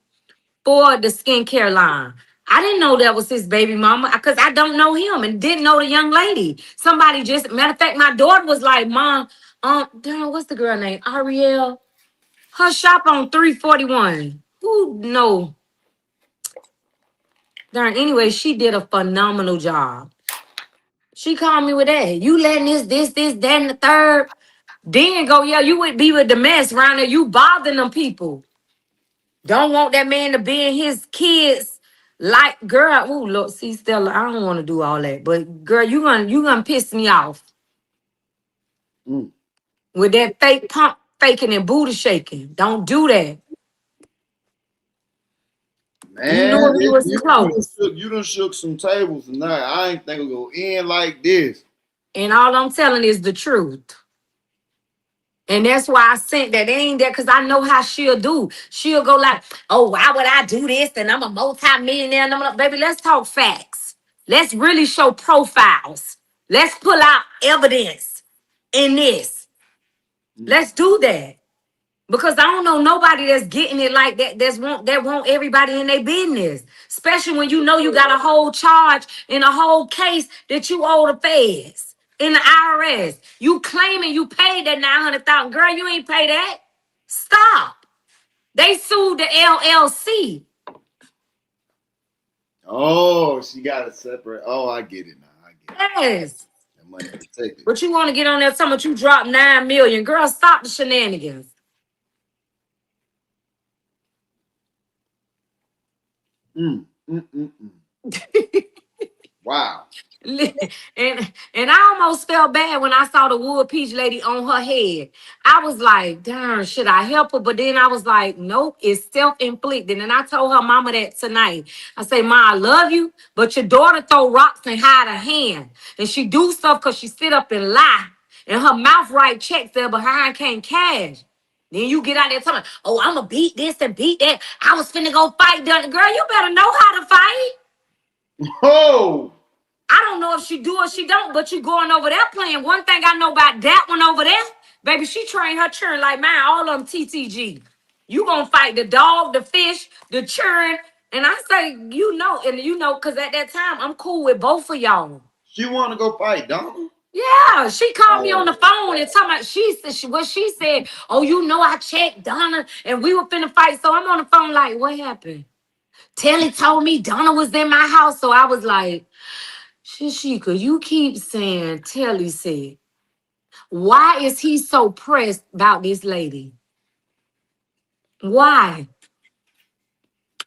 for the skincare line. I didn't know that was his baby mama because I don't know him and didn't know the young lady. Somebody just, matter of fact, my daughter was like, Mom, darn, what's the girl name? Ariel. Her shop on 341. Who know? Darn, anyway, she did a phenomenal job. She called me with that. You letting this, that, and the third. Then go, yeah, you would be with the mess around there. You bothering them people. Don't want that man to be in his kids. Like, girl, oh, look, see, Stella, I don't want to do all that. But, girl, you gonna piss me off. With that fake pump faking and booty shaking. Don't do that. Man, you done shook some tables tonight. I ain't think it'll go in like this. And all I'm telling is the truth. And that's why I sent that. It ain't that because I know how she'll do. She'll go like, oh, why would I do this? And I'm a multi-millionaire. And I'm like, baby, let's talk facts. Let's really show profiles. Let's pull out evidence in this. Let's do that. Because I don't know nobody that's getting it like that. That want everybody in their business. Especially when you know you got a whole charge in a whole case that you owe the feds in the IRS. You claiming you paid that 900,000. Girl, you ain't pay that. Stop. They sued the LLC. Oh, she got it separate. Oh, I get it now. I get it. Yes. That money protected. But you want to get on there talking about you dropped 9 million. Girl, stop the shenanigans. Wow. and I almost felt bad when I saw the wood peach lady on her head. I was like, darn, should I help her? But then I was like, nope, it's self-inflicted. And I told her mama that tonight. I say, Ma, I love you, but your daughter throw rocks and hide her hand. And she do stuff because she sit up and lie. And her mouth write checks there behind can't cash. Then you get out there telling, oh, I'm going to beat this and beat that. I was finna go fight. Girl, you better know how to fight. Oh. I don't know if she do or she don't, but you going over there playing. One thing I know about that one over there, baby, she trained her children like mine, all of them TTG. You gonna fight the dog, the fish, the children. And I say, because at that time, I'm cool with both of y'all. She want to go fight, Donna? Yeah, she called me on the phone and talking about, what she said, oh, I checked Donna and we were finna fight. So I'm on the phone like, what happened? Telly told me Donna was in my house. So I was like, Shashicka, you keep saying Telly said. Why is he so pressed about this lady? Why?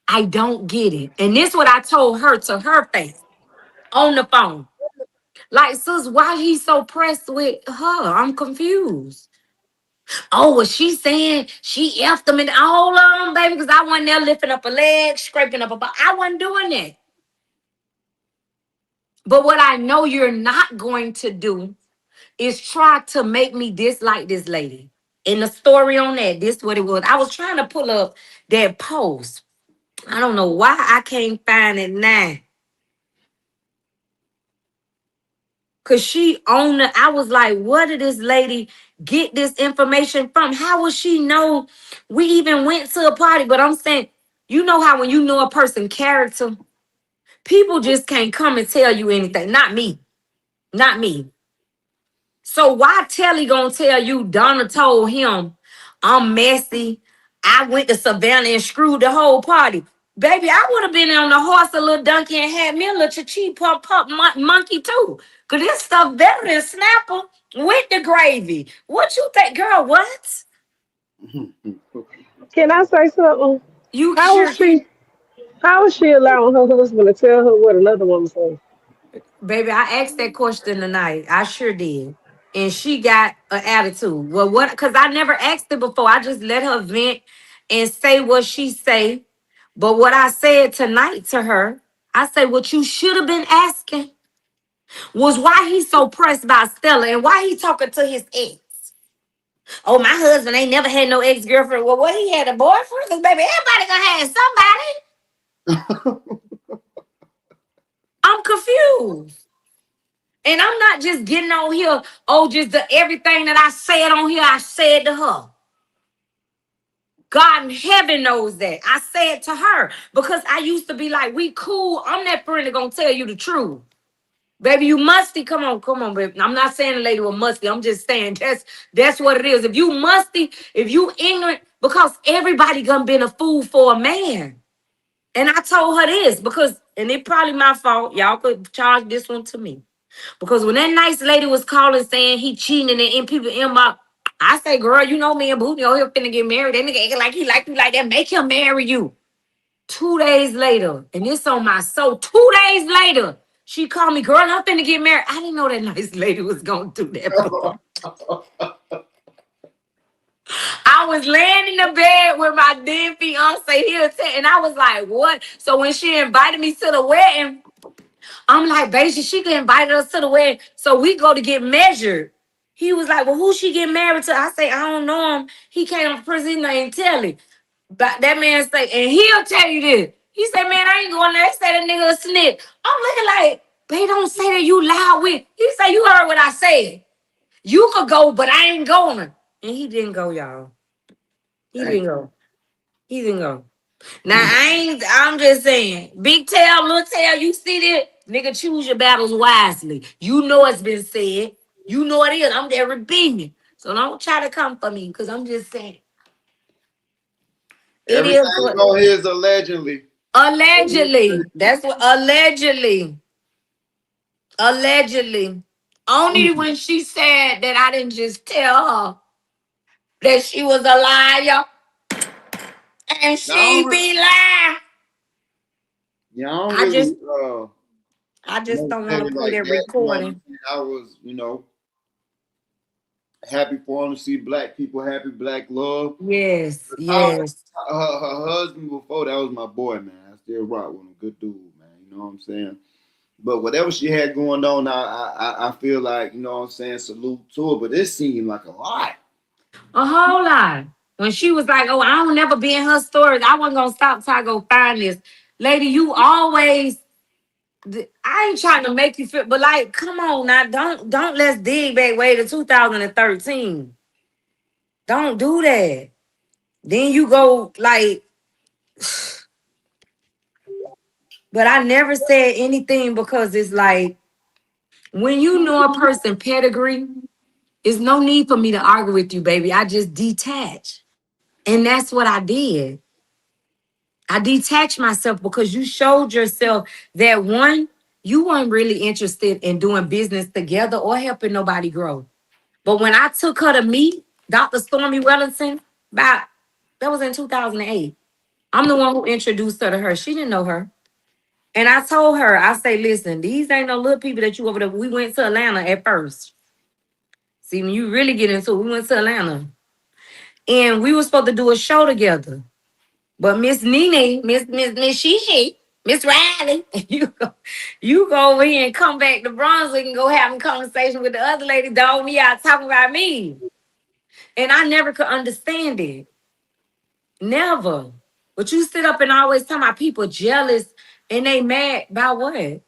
I don't get it. And this what I told her to her face on the phone. Like, sis, why he so pressed with her? I'm confused. Oh, was she saying she effed him and hold on, baby, because I wasn't there lifting up a leg, scraping up a butt. I wasn't doing that. But what I know you're not going to do is try to make me dislike this lady. In the story on that, this what it was. I was trying to pull up that post. I don't know why I can't find it now. Cause she owned it. I was like, where did this lady get this information from? How would she know we even went to a party? But I'm saying, you know how when you know a person's character, people just can't come and tell you anything. Not me. Not me. So why Telly gonna tell you Donna told him I'm messy? I went to Savannah and screwed the whole party. Baby, I would have been on the horse a little donkey and had me a little chi pump monkey too. Cause this stuff better than Snapper with the gravy. What you think, girl? What? Can I say something? You How sure? was she allowing her husband to tell her what another woman said? Baby, I asked that question tonight. I sure did. And she got an attitude. Well, what? Because I never asked it before. I just let her vent and say what she say. But what I said tonight to her, I say what you should have been asking was why he's so pressed by Stella and why he talking to his ex. Oh, my husband ain't never had no ex-girlfriend. Well, what, he had a boyfriend? Because, baby, everybody gonna have somebody. I'm confused. And I'm not just getting on here, just everything that I said on here, I said to her. God in heaven knows that. I said to her because I used to be like, we cool. I'm that friend that gonna tell you the truth. Baby, you musty. Come on, baby. I'm not saying the lady was musty. I'm just saying that's what it is. If you musty, if you ignorant, because everybody gonna be a fool for a man. And I told her this because, and it probably my fault. Y'all could charge this one to me. Because when that nice lady was calling saying he cheating and people in my, I say, girl, you know me and Booty over here finna get married. That nigga acting like he like you like that. Make him marry you. 2 days later, and it's on my soul. 2 days later, she called me, girl, I'm finna get married. I didn't know that nice lady was gonna do that. I was laying in the bed with my then fiance here, and I was like, what? So when she invited me to the wedding, I'm like, baby, she invited us to the wedding. So we go to get measured. He was like, well, who she get married to? I say, I don't know him. He came from prison, his name Telly. But that man say, and he'll tell you this. He said, man, I ain't going there. They say that nigga a snitch. I'm looking like, babe, don't say that you loud with. He said, you heard what I said. You could go, but I ain't going. And he didn't go, y'all. He didn't go. He didn't go. Now I'm just saying, big tail, little tail, you see that? Nigga, choose your battles wisely. You know it's been said. You know it is. I'm there repeating. So don't try to come for me, because I'm just saying. It Everything is what on here is allegedly. allegedly. That's what allegedly. Allegedly. Only when she said that I didn't just tell her that she was a liar and Now, I she don't, be lying. yeah, I don't I just really I just know don't want Sammy to play like that that. You know what I'm recording. saying? I was, happy for him to see black people happy, black love. Yes, But yes. her husband before that was my boy, man. I still rock with him, good dude, man. You know what I'm saying? But whatever she had going on, I feel like, you know what I'm saying, salute to her. But it seemed like a lot. A whole lot. When she was like, "Oh, I don't never be in her stories," I wasn't gonna stop till I go find this lady. You always. I ain't trying to make you feel, but like, come on now, don't let's dig back way to 2013. Don't do that. Then you go like, but I never said anything because it's like when you know a person pedigree, it's no need for me to argue with you, baby. I just detach. And that's what I did. I detached myself because you showed yourself that one, you weren't really interested in doing business together or helping nobody grow. But when I took her to meet Dr. Stormy Wellington, about that was in 2008. I'm the one who introduced her to her. She didn't know her. And I told her, I say, listen, these ain't no little people that you over there. We went to Atlanta at first. See, when you really get into it, we went to Atlanta. And we were supposed to do a show together. But Miss Nene, Miss Shishi, Miss Riley, you go over here and come back to Brunswick and go have a conversation with the other lady, dog me out talking about me. And I never could understand it. Never. But you sit up and always tell my people jealous and they mad about what?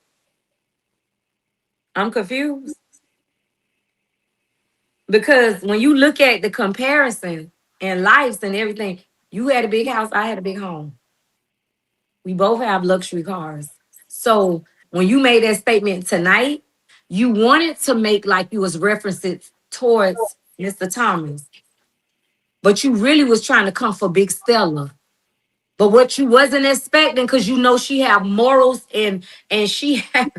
I'm confused. Because when you look at the comparison and lives and everything, you had a big house, I had a big home. We both have luxury cars. So when you made that statement tonight, you wanted to make like you was referencing towards Mr. Thomas, but you really was trying to come for Big Stella. But what you wasn't expecting, because you know she have morals and she have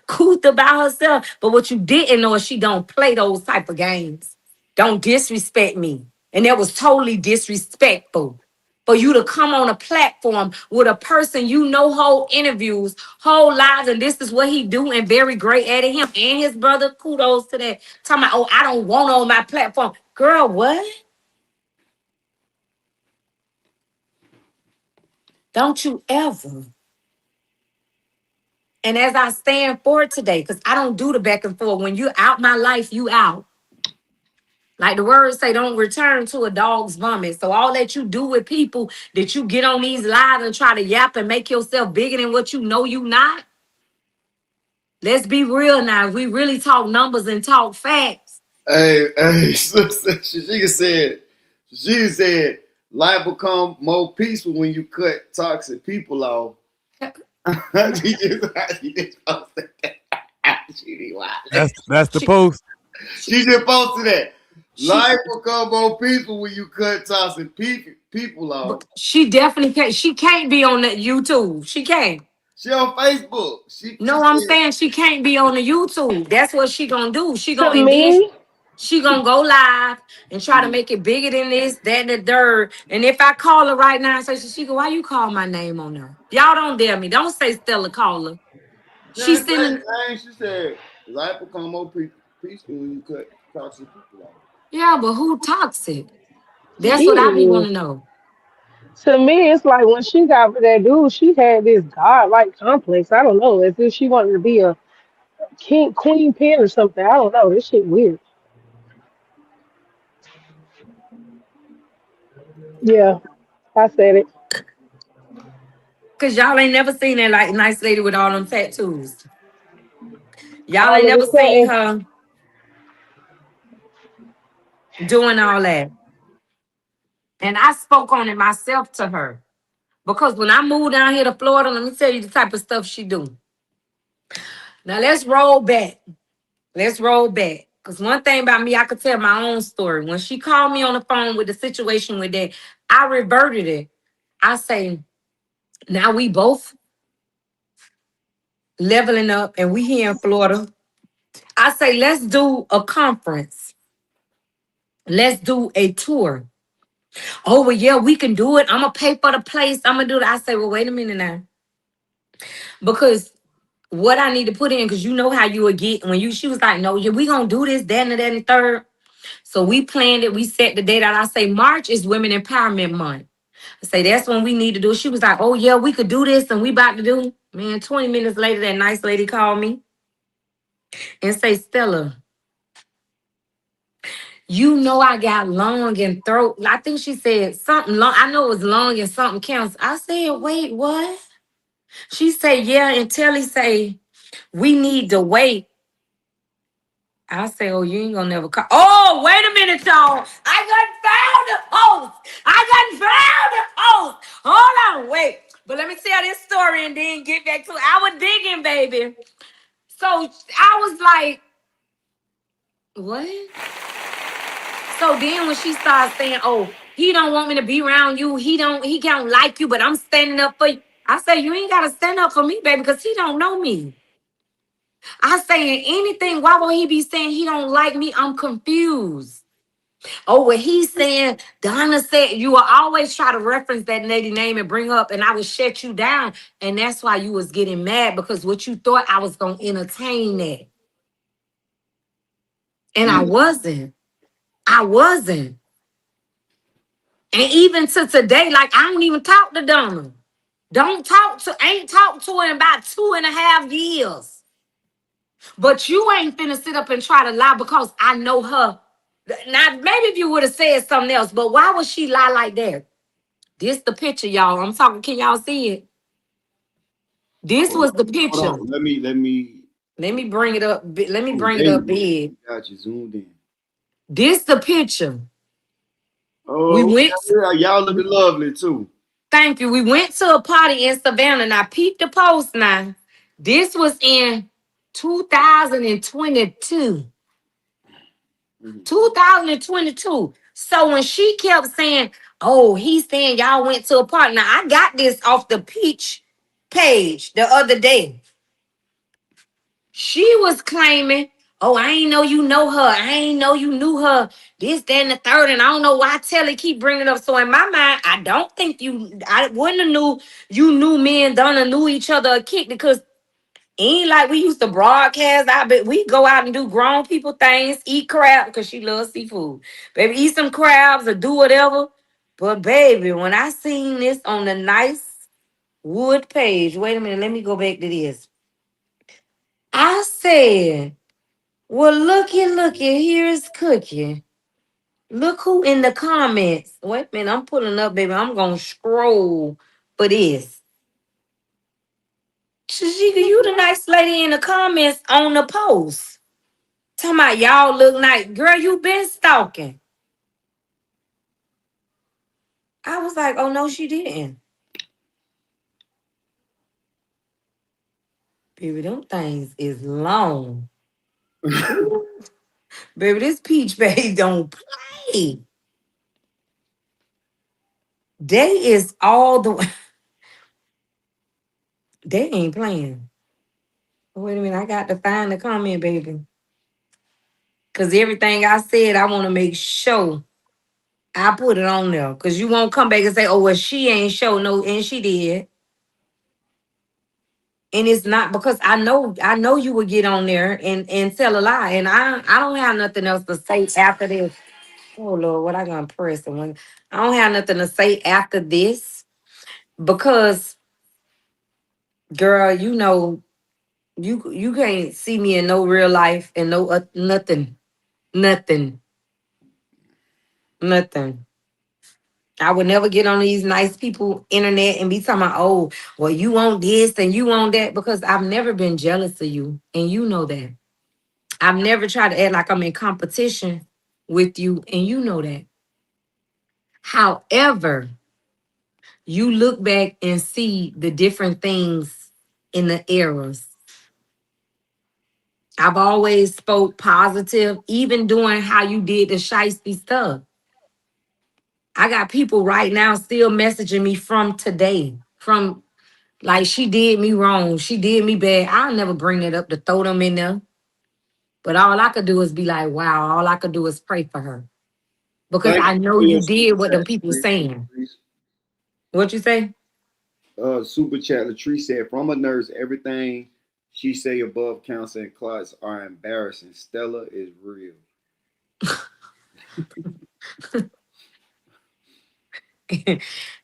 cool about herself. But what you didn't know is she don't play those type of games. Don't disrespect me. And that was totally disrespectful. For you to come on a platform with a person you know whole interviews, whole lives, and this is what he do and very great at it. Him and his brother, kudos to that. Talking about, oh, I don't want on my platform. Girl, what? Don't you ever. And as I stand for it today, because I don't do the back and forth. When you're out my life, you out. Like the words say, don't return to a dog's vomit. So all that you do with people that you get on these lives and try to yap and make yourself bigger than what you know you not. Let's be real now. If we really talk numbers and talk facts. Hey, she said, life become more peaceful when you cut toxic people off. she just posted that. She wild. That's the She, post. She just posted that. she, Life become more peaceful when you cut toxic people off. but she definitely can't. She can't be on that YouTube. She can't. She on Facebook. She No, I'm said, saying she can't be on the YouTube. That's what she gonna do. She To gonna, and then me, she gonna go live and try to make it bigger than this, that, and the third. And if I call her right now and say, Shashicka, why you call my name on there? Y'all don't dare me. Don't say Stella call her. she She's ain't say sending, the name. She said, life become more peaceful when you cut toxic people off. yeah, but who toxic? That's what I be shit. want to know. To me, it's like when she got with that dude, she had this godlike complex. I don't know, as if she wanted to be a king, queen pin or something. I don't know. This shit weird. Yeah, I said it. Cause y'all ain't never seen that like nice lady with all them tattoos. Y'all ain't All of a never seen sudden, her doing all that. And I spoke on it myself to her. Because when I moved down here to Florida, let me tell you the type of stuff she do. Now let's roll back. Let's roll back. Because one thing about me, I could tell my own story. When she called me on the phone with the situation with that, I reverted it. I say, now we both leveling up and we here in Florida. I say, let's do a conference. Let's do a tour. Oh, well, yeah, we can do it. I'm going to pay for the place. I'm going to do that. I say, well, wait a minute now. Because what I need to put in, because you know how you would get when she was like, no, yeah, we going to do this, that, and that, and third. So we planned it. We set the date out. I say, March is Women Empowerment Month. I say, that's when we need to do it. She was like, oh, yeah, we could do this, and we about to do. Man, 20 minutes later, that nice lady called me and say, Stella, you know I got lung and throat. I think she said something long. I know it was lung and something cancer. I said, wait, what? She said, yeah, and Telly say, we need to wait. I say, oh, you ain't gonna never call. Oh, wait a minute, y'all. I got found the host. I got found the host. Hold on, wait. But let me tell this story and then get back to it. I was digging, baby. So I was like, what? So then when she started saying, oh, he don't want me to be around you. He don't like you, but I'm standing up for you. I say, you ain't gotta stand up for me, baby, because he don't know me. I say anything, why would he be saying he don't like me? I'm confused. Oh, what he's saying, Donna said, you will always try to reference that lady name and bring up, and I would shut you down. And that's why you was getting mad, because what you thought I was going to entertain that. And I wasn't. I wasn't. And even to today, like, I don't even talk to Donna. Ain't talked to her in about 2.5 years. But you ain't finna sit up and try to lie because I know her. Now, maybe if you would have said something else, but why would she lie like that? This the picture, y'all. I'm talking, can y'all see it? This was the picture. Let me bring it up. Let me bring it up big. Got you zoomed in. This the picture. Oh, we went. Y'all looking lovely too. Thank you. We went to a party in Savannah, and I peeped the post now. This was in 2022. 2022. So when she kept saying, oh, he's saying y'all went to a party. Now, I got this off the Peach page the other day. She was claiming, oh, I ain't know you know her. I ain't know you knew her. This, that, and the third. And I don't know why Telly keep bringing it up. So in my mind, I don't think I wouldn't have knew you knew me and Donna knew each other a kick, because ain't like we used to broadcast. I bet we go out and do grown people things, eat crab, because she loves seafood. Baby, eat some crabs or do whatever. But baby, when I seen this on the nice wood page, wait a minute, let me go back to this. I said, well, looky, here's Cookie. Look who in the comments. Wait a minute, I'm pulling up, baby. I'm going to scroll for this. Shashicka, you the nice lady in the comments on the post. Talking about y'all look nice. Girl, you been stalking. I was like, oh, no, she didn't. Baby, them things is long. Baby, this peach page don't play. They is all the way. They ain't playing. Wait a minute, I got to find the comment, baby. Because everything I said, I want to make sure I put it on there. Because you won't come back and say, oh, well, she ain't show no, and she did. And it's not, because I know you would get on there and tell a lie. And I don't have nothing else to say after this. Oh, Lord, what I gonna press? And when I don't have nothing to say after this, because, girl, you know, you can't see me in no real life and no nothing. I would never get on these nice people internet and be talking about, oh, well, you want this and you want that, because I've never been jealous of you. And you know that. I've never tried to act like I'm in competition with you, and you know that. However, you look back and see the different things in the eras. I've always spoke positive, even doing how you did the shiesty stuff. I got people right now still messaging me from today, from like she did me wrong, she did me bad. I'll never bring it up to throw them in there. But all I could do is be like, wow, all I could do is pray for her. Because Thank I you know for your you super did what chat, them people Latrice. saying. What you say? Super chat. Latrice said, from a nurse, everything she say above cancer and clots are embarrassing. Stella is real.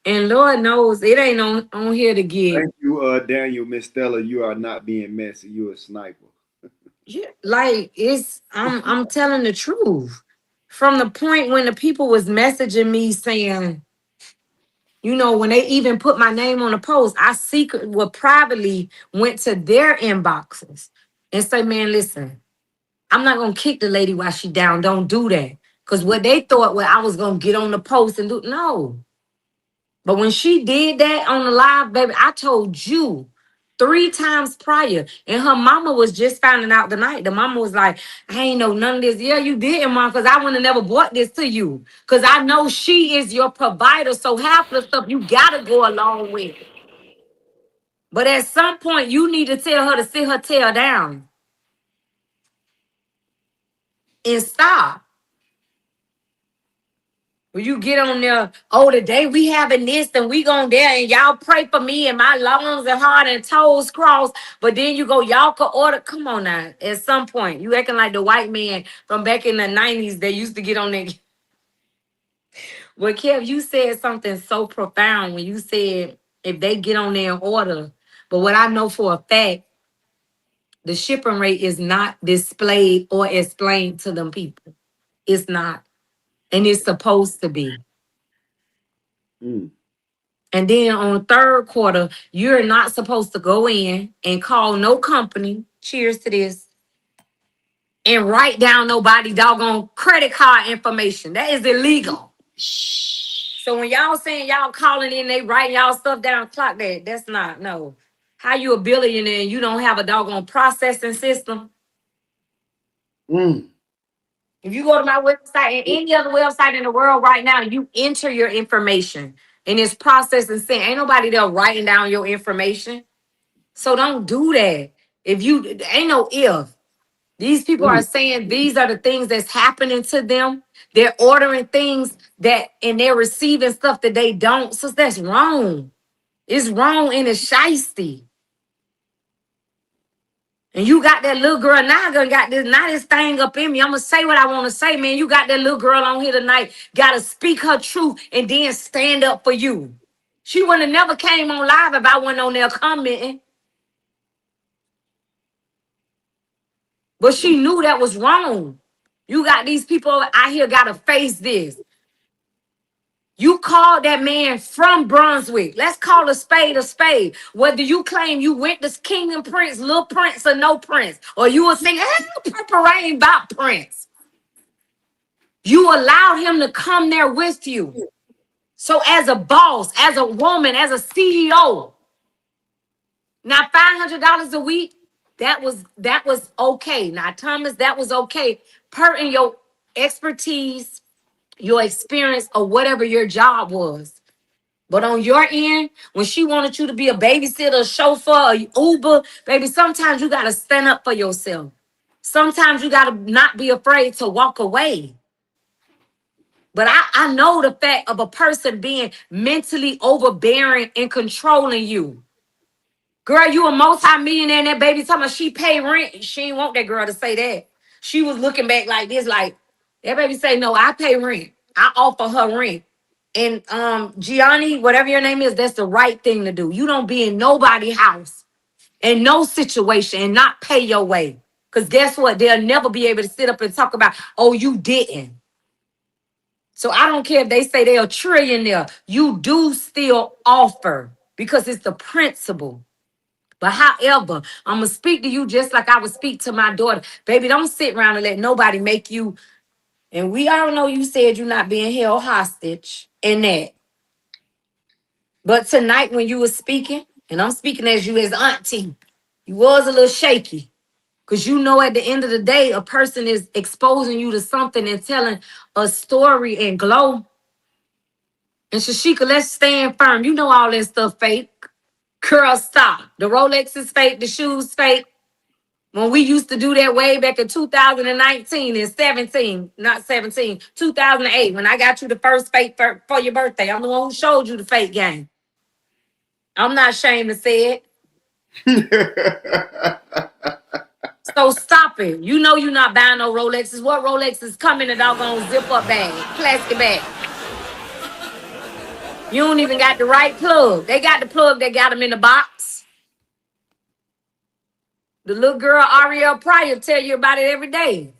And Lord knows it ain't on here to get. Thank you, Daniel. Miss Stella, you are not being messy. You a sniper. Yeah, like it's I'm telling the truth. From the point when the people was messaging me saying, you know, when they even put my name on the post, I privately went to their inboxes and say, man, listen, I'm not gonna kick the lady while she down. Don't do that. Cause what they thought, well, I was gonna get on the post and do no. But when she did that on the live, baby, I told you 3 times prior. And her mama was just finding out tonight. The mama was like, I ain't know none of this. Yeah, you didn't, mom, because I would have never bought this to you. Because I know she is your provider. So half the stuff you gotta go along with. But at some point, you need to tell her to sit her tail down and stop. When you get on there, oh, today we having this and we going there and y'all pray for me and my lungs and heart and toes crossed. But then you go, y'all could order. Come on now. At some point, you acting like the white man from back in the 90s that used to get on there. Well, Kev, you said something so profound when you said if they get on there and order. But what I know for a fact, the shipping rate is not displayed or explained to them people. It's not. And it's supposed to be. Mm. And then on third quarter, you're not supposed to go in and call no company. Cheers to this. And write down nobody doggone credit card information. That is illegal. So when y'all saying y'all calling in, they writing y'all stuff down, clock that. That's not, no. How you a billionaire and you don't have a doggone processing system? Mm. If you go to my website and any other website in the world right now, you enter your information and it's processing. Ain't nobody there writing down your information. So don't do that. If you ain't no if. These people are Mm. saying these are the things that's happening to them. They're ordering things that and they're receiving stuff that they don't. So that's wrong. It's wrong and it's shiesty. And you got that little girl now got this thing up in me. I'm gonna say what I want to say, man. You got that little girl on here tonight, gotta speak her truth and then stand up for you. She would have never came on live if I wasn't on there commenting. But she knew that was wrong. You got these people out here got to face this. You called that man from Brunswick. Let's call a spade a spade. Whether you claim you went to King and Prince, Little Prince, or no Prince, or you were saying, Purple Rain about Prince. You allowed him to come there with you. So as a boss, as a woman, as a CEO, now $500 a week, that was okay. Now, Thomas, that was okay. Per in your expertise, your experience, or whatever your job was. But on your end, when she wanted you to be a babysitter, a chauffeur, a Uber, baby, sometimes you gotta stand up for yourself. Sometimes you gotta not be afraid to walk away. But I know the fact of a person being mentally overbearing and controlling you. Girl, you a multi-millionaire and that baby talking about she pay rent. She ain't want that girl to say that. She was looking back like this, like, that baby say, no, I pay rent. I offer her rent. And Gianni, whatever your name is, that's the right thing to do. You don't be in nobody's house, in no situation, and not pay your way. Because guess what? They'll never be able to sit up and talk about, oh, you didn't. So I don't care if they say they're a trillionaire. You do still offer because it's the principle. But however, I'm going to speak to you just like I would speak to my daughter. Baby, don't sit around and let nobody make you. And we all know you said you're not being held hostage. in that. But tonight when you were speaking, and I'm speaking as you as auntie, you was a little shaky. Because you know at the end of the day, a person is exposing you to something and telling a story and glow. And Shashicka, let's stand firm. You know all that stuff fake. Girl, stop. The Rolex is fake. The shoes fake. When we used to do that way back in 2019 and 17, not 17, 2008, when I got you the first fake for your birthday. I'm the one who showed you the fake game. I'm not ashamed to say it. So stop it. You know you're not buying no Rolexes. What Rolexes come in a doggone zip-up bag, plastic bag? You don't even got the right plug. They got the plug. They got them in the box. The little girl Ariel Pryor tell you about it every day.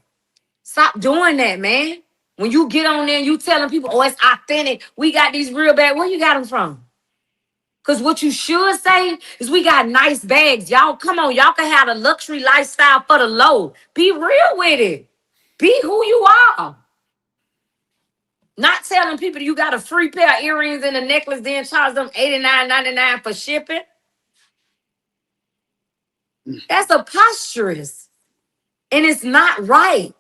Stop doing that, man. When you get on there and you telling people, oh, it's authentic. We got these real bags. Where you got them from? Because what you should say is we got nice bags. Y'all, come on. Y'all can have a luxury lifestyle for the low. Be real with it. Be who you are. Not telling people you got a free pair of earrings and a necklace, then charge them $89.99 for shipping. That's preposterous. And it's not right.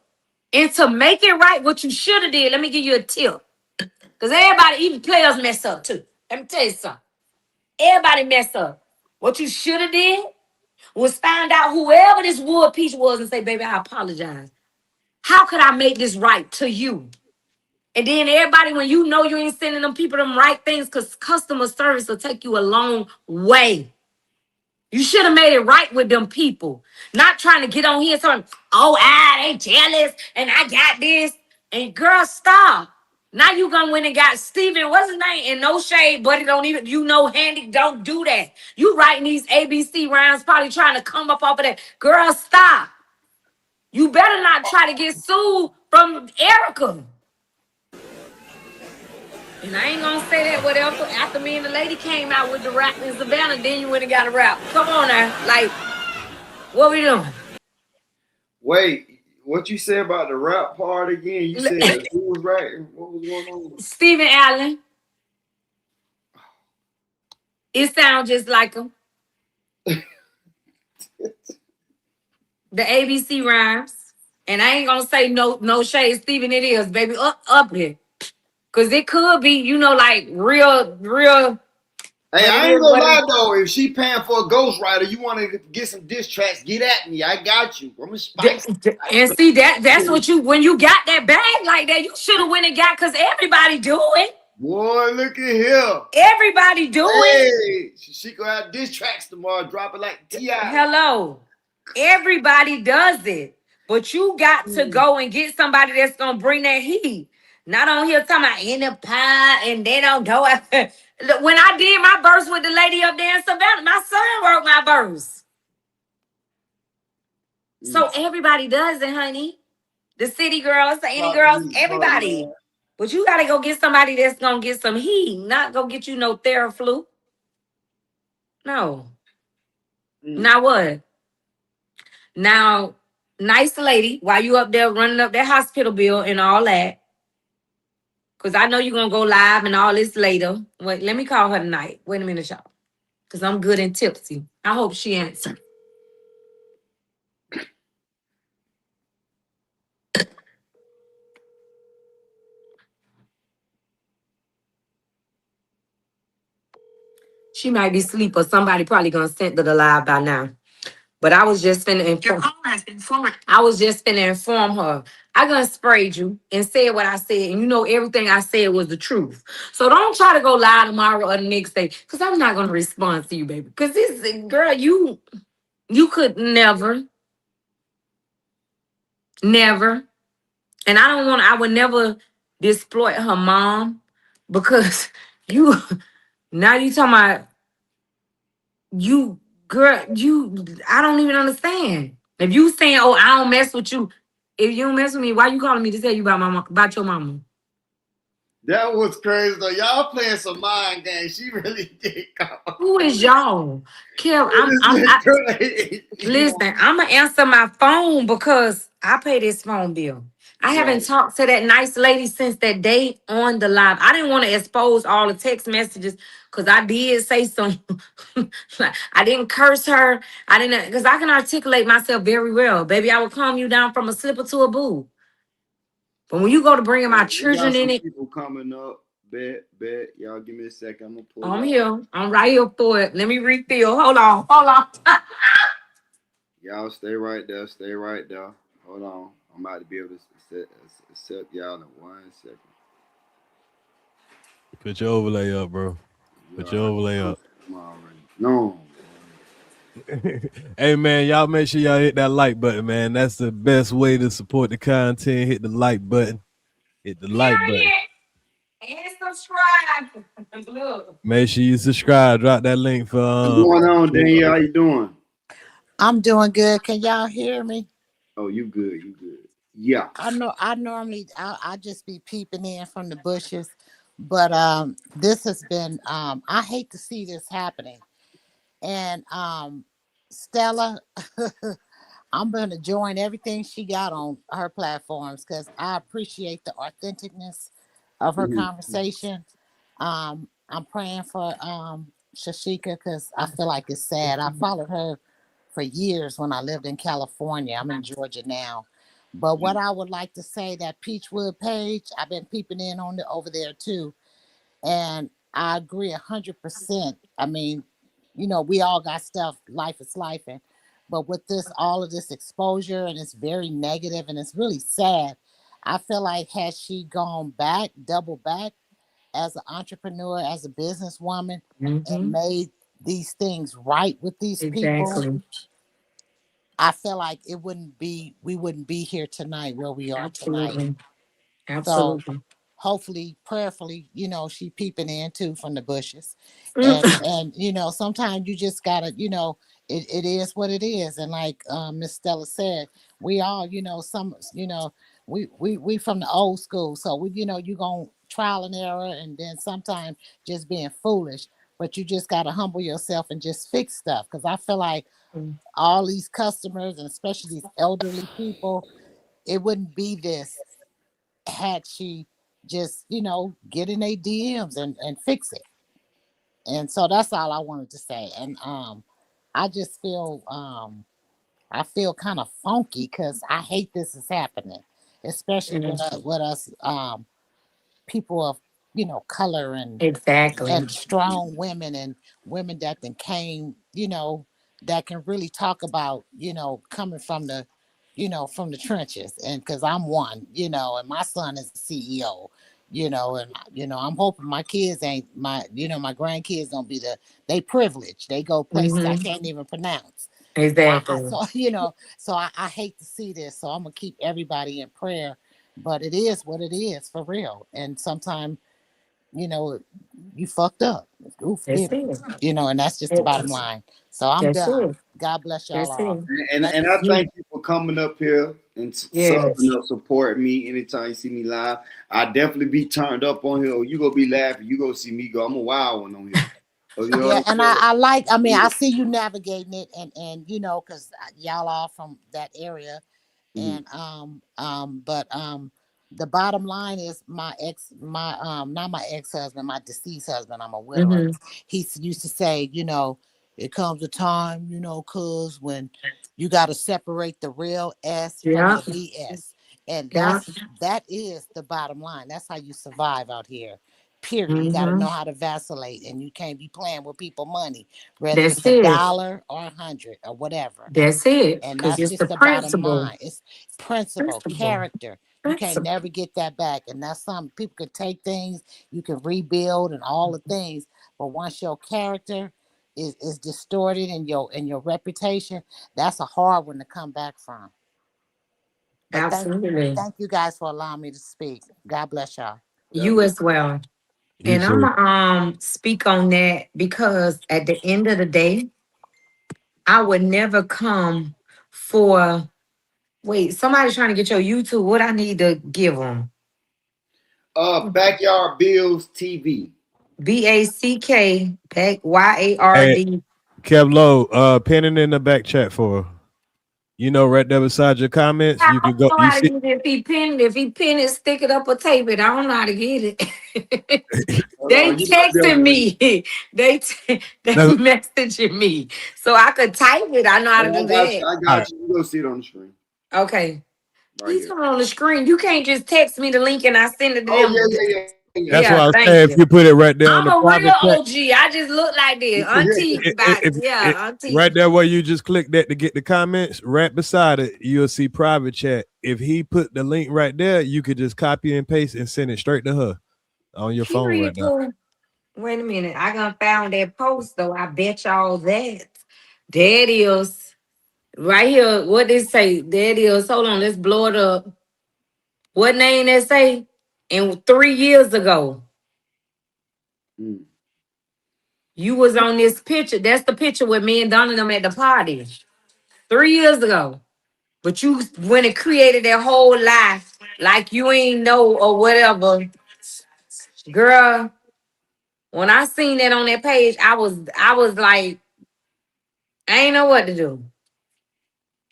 And to make it right, what you should have did, let me give you a tip. Because everybody, even players mess up too. Let me tell you something. Everybody mess up. What you should have did was find out whoever this wood piece was and say, baby, I apologize. How could I make this right to you? And then everybody, when you know you ain't sending them people them right things, because customer service will take you a long way. You should have made it right with them people. Not trying to get on here and saying, oh, they jealous and I got this. And girl, stop. Now you gonna win and got Steven, what's his name? And no shade, but it don't even, handy, don't do that. You writing these ABC rounds, probably trying to come up off of that. Girl, stop. You better not try to get sued from Erica. And I ain't gonna say that whatever. After me and the lady came out with the rap in Savannah, then you went and got a rap. Come on now. Like, what we doing? Wait. What you say about the rap part again? You said who was rapping? What was going on? Stephen Allen. It sounds just like him. The ABC rhymes. And I ain't gonna say no shade, Stephen, it is, baby. Up here. Cause it could be, like real. Hey, I ain't gonna lie though. If she paying for a ghostwriter, you want to get some diss tracks, get at me. I got you. I'm a spice. And see that's what when you got that bag like that, you should have went and got, cause everybody do it. Boy, look at here. Everybody do it. She gonna have diss tracks tomorrow, drop it like T.I. Hello. Everybody does it. But you got to go and get somebody that's gonna bring that heat. Not on here talking about in the pot and they don't know. When I did my verse with the lady up there in Savannah, my son wrote my verse. So everybody does it, honey. The city girls, the any girls, everybody. But you got to go get somebody that's going to get some heat, not go get you no Theraflu. No. Now what? Now, nice lady, while you up there running up that hospital bill and all that, because I know you're going to go live and all this later. Wait, let me call her tonight. Wait a minute, y'all. Because I'm good and tipsy. I hope she answers. She might be asleep or somebody probably going to send her the live by now. But I was just finna inform. Your call has been forwarded. I was just finna inform her. I gonna sprayed you and said what I said, and everything I said was the truth. So don't try to go lie tomorrow or the next day, because I'm not gonna respond to you, baby. Because this girl, you could never, and I would never exploit her mom, because now you talking about girl, I don't even understand. If you saying, oh, I don't mess with you. If you don't mess with me, why you calling me to tell you about your mama? That was crazy though. Y'all playing some mind games. She really did call. Who is y'all? Kim, listen, I'm going to answer my phone because I pay this phone bill. I Right. haven't talked to that nice lady since that day on the live. I didn't want to expose all the text messages because I did say some. Like, I didn't curse her. I didn't because I can articulate myself very well. Baby, I will calm you down from a slipper to a boo. But when you go to bringing my We got children in some it, people coming up. Bet. Y'all give me a second. I'm gonna pull I'm y'all. here. I'm right here for it. Let me refill. Hold on. Hold on. Y'all stay right there. Stay right there. Hold on. I'm about to be able to accept y'all in 1 second. Put your overlay up, bro. You Put your overlay up. I'm already known. Hey man, y'all make sure y'all hit that like button, man. That's the best way to support the content. Hit the like button. Hit the like button. And subscribe. Look. Make sure you subscribe. Drop that link for What's going on, Danielle? How you doing? I'm doing good. Can y'all hear me? Oh, you good. You good. Yeah. I normally I just be peeping in from the bushes, but this has been I hate to see this happening. And Stella, I'm gonna join everything she got on her platforms because I appreciate the authenticness of her Mhm. conversation. I'm praying for Shashicka because I feel like it's sad. I followed her for years when I lived in California. I'm in Georgia now. But what I would like to say, that Peachwood page, I've been peeping in on it over there too. And I agree 100%. I mean, we all got stuff, life is life. But with this, all of this exposure, and it's very negative and it's really sad. I feel like had she gone back, double back as an entrepreneur, as a businesswoman, and Mm-hmm. made these things right with these people, Exactly. I feel like we wouldn't be here tonight where we are tonight. Absolutely. So Absolutely. hopefully, prayerfully, she peeping in too from the bushes. And Mm. sometimes you just gotta, it is what it is. And like Miss Stella said, we all, we from the old school. So you gonna trial and error and then sometimes just being foolish. But you just gotta humble yourself and just fix stuff. Cause I feel like all these customers and especially these elderly people, it wouldn't be this had she just, get in their DMs and fix it. And so that's all I wanted to say. And I just feel I feel kind of funky because I hate this is happening, especially with us people of color Exactly. and strong women and women that then came, that can really talk about, coming from the, from the trenches. And because I'm one, and my son is a CEO, and I'm hoping my kids ain't my grandkids don't be they privileged. They go places I Mm-hmm. can't even pronounce. So Exactly. I hate to see this. So I'm gonna keep everybody in prayer. But it is what it is for real. And sometimes you know, you fucked up. Ooh, That's forget it. it. And that's just the bottom line. So I'm That's done. it. God bless y'all That's all. it. And I thank you for coming up here and Yes. subbing up, supporting me anytime you see me live. I definitely be turned up on here. You gonna be laughing. You gonna see me go. I'm a wild one on here. Oh, you know what Yeah, I'm and saying? I see you navigating it and because y'all are from that area. Mhm. And but the bottom line is not my ex-husband, my deceased husband, I'm a widower. Mm-hmm. He used to say, it comes a time, cuz when you got to separate the real S from Yeah. the BS. And Yeah. that is the bottom line. That's how you survive out here. Period. You got to Mm-hmm. know how to vacillate, and you can't be playing with people money, whether That's it's a it. dollar or 100 or whatever. That's it. And Because that's it's the just the bottom principle. line. It's principle, Principle. character. You can't Principle. never get that back. And that's something people can take things, you can rebuild and all the things. But once your character is distorted in your reputation, that's a hard one to come back from. But Absolutely. thank you guys for allowing me to speak. God bless y'all. You as well. You And I'm too. gonna speak on that because at the end of the day, I would never come for wait, somebody's trying to get your YouTube. What I need to give them? Backyard Bills TV. BACK back Hey, YARD. Kev Low, pin it in the back chat for her. You know, right there beside your comments, I you could don't go. know You how to see, get it if he pin it, stick it up or tape it. I don't know how to get it. Hold They on, you might be able texting to. me. They that's, messaging me. So I could type it. I know how to Oh, do that. I all got right. you. You go see it on the screen Okay. right He's here. coming on the screen. You can't just text me the link and I send it to Oh them. yeah. That's Yeah, why I was thank saying if you. you put it right there on I'm the a real private chat, OG. I just look like this. Auntie, but yeah, right auntie. there where you just click that to get the comments, right beside it, you'll see private chat. If he put the link right there, you could just copy and paste and send it straight to her on your phone right Period. now. Pooh. Wait a minute. I done found that post though. I bet y'all that. There it is. Right here. What they say? There it is. Hold on. Let's blow it up. What name they say? And 3 years ago, Mm. you was on this picture. That's the picture with me and Donna and them at the party. 3 years ago. But you went and created that whole life like you ain't know or whatever. Girl, when I seen that on that page, I was like, I ain't know what to do.